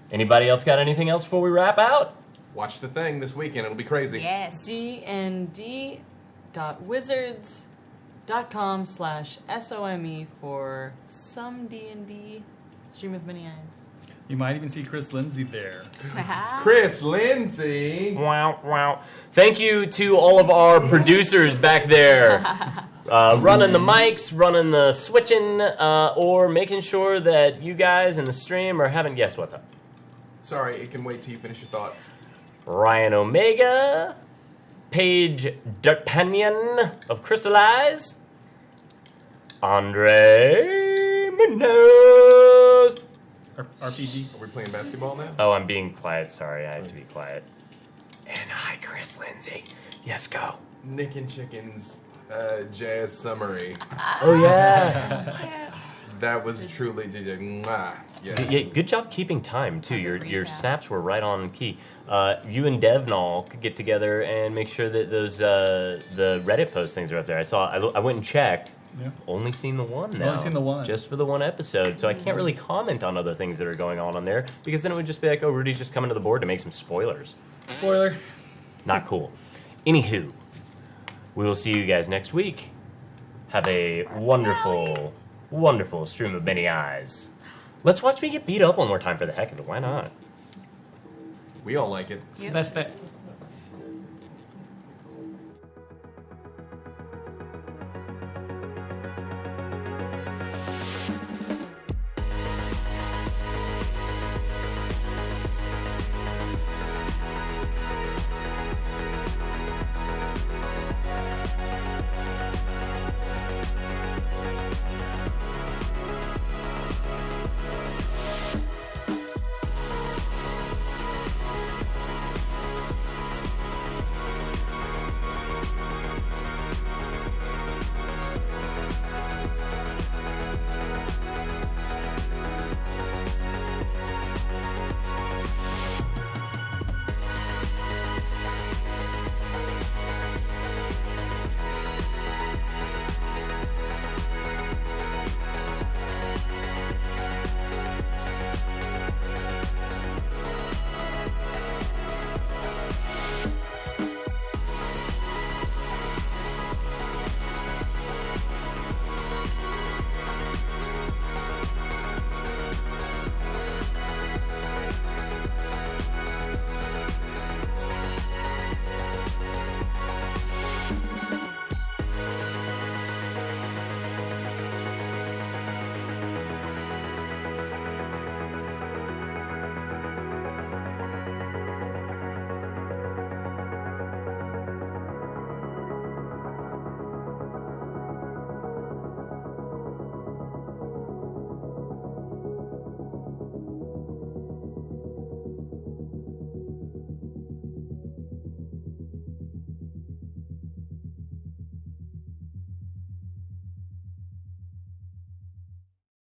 Anybody else got anything else before we wrap out? Watch the thing this weekend. It'll be crazy. Yes. dnd.wizards.com/SOME for some D&D Stream of Many Eyes. You might even see Chris Lindsay there. Chris Lindsay. Wow, wow. Thank you to all of our producers back there. Running the mics, running the switching, or making sure that you guys in the stream are having... Yes, what's up? Sorry, it can wait till you finish your thought. Ryan Omega, Paige D'Artagnan of Crystallize, Andre Munoz. RPG. Are we playing basketball now? Oh, I'm being quiet. Sorry, I have to be quiet. And hi, Chris Lindsay. Yes, go. Nick and Chicken's jazz summary. Oh, yeah. That was truly mwah. Yes. Yeah, good job keeping time, too. Your snaps were right on key. You and Devnall could get together and make sure that those the Reddit postings are up there. I went and checked. Yeah. Only seen the one now. Only seen the one. Just for the one episode. So I can't really comment on other things that are going on there, because then it would just be like, oh, Rudy's just coming to the board to make some spoilers. Spoiler. Not cool. Anywho, we will see you guys next week. Have a wonderful, wonderful Stream of Many Eyes. Let's watch me get beat up one more time for the heck of it. Why not? We all like it. It's the best bit.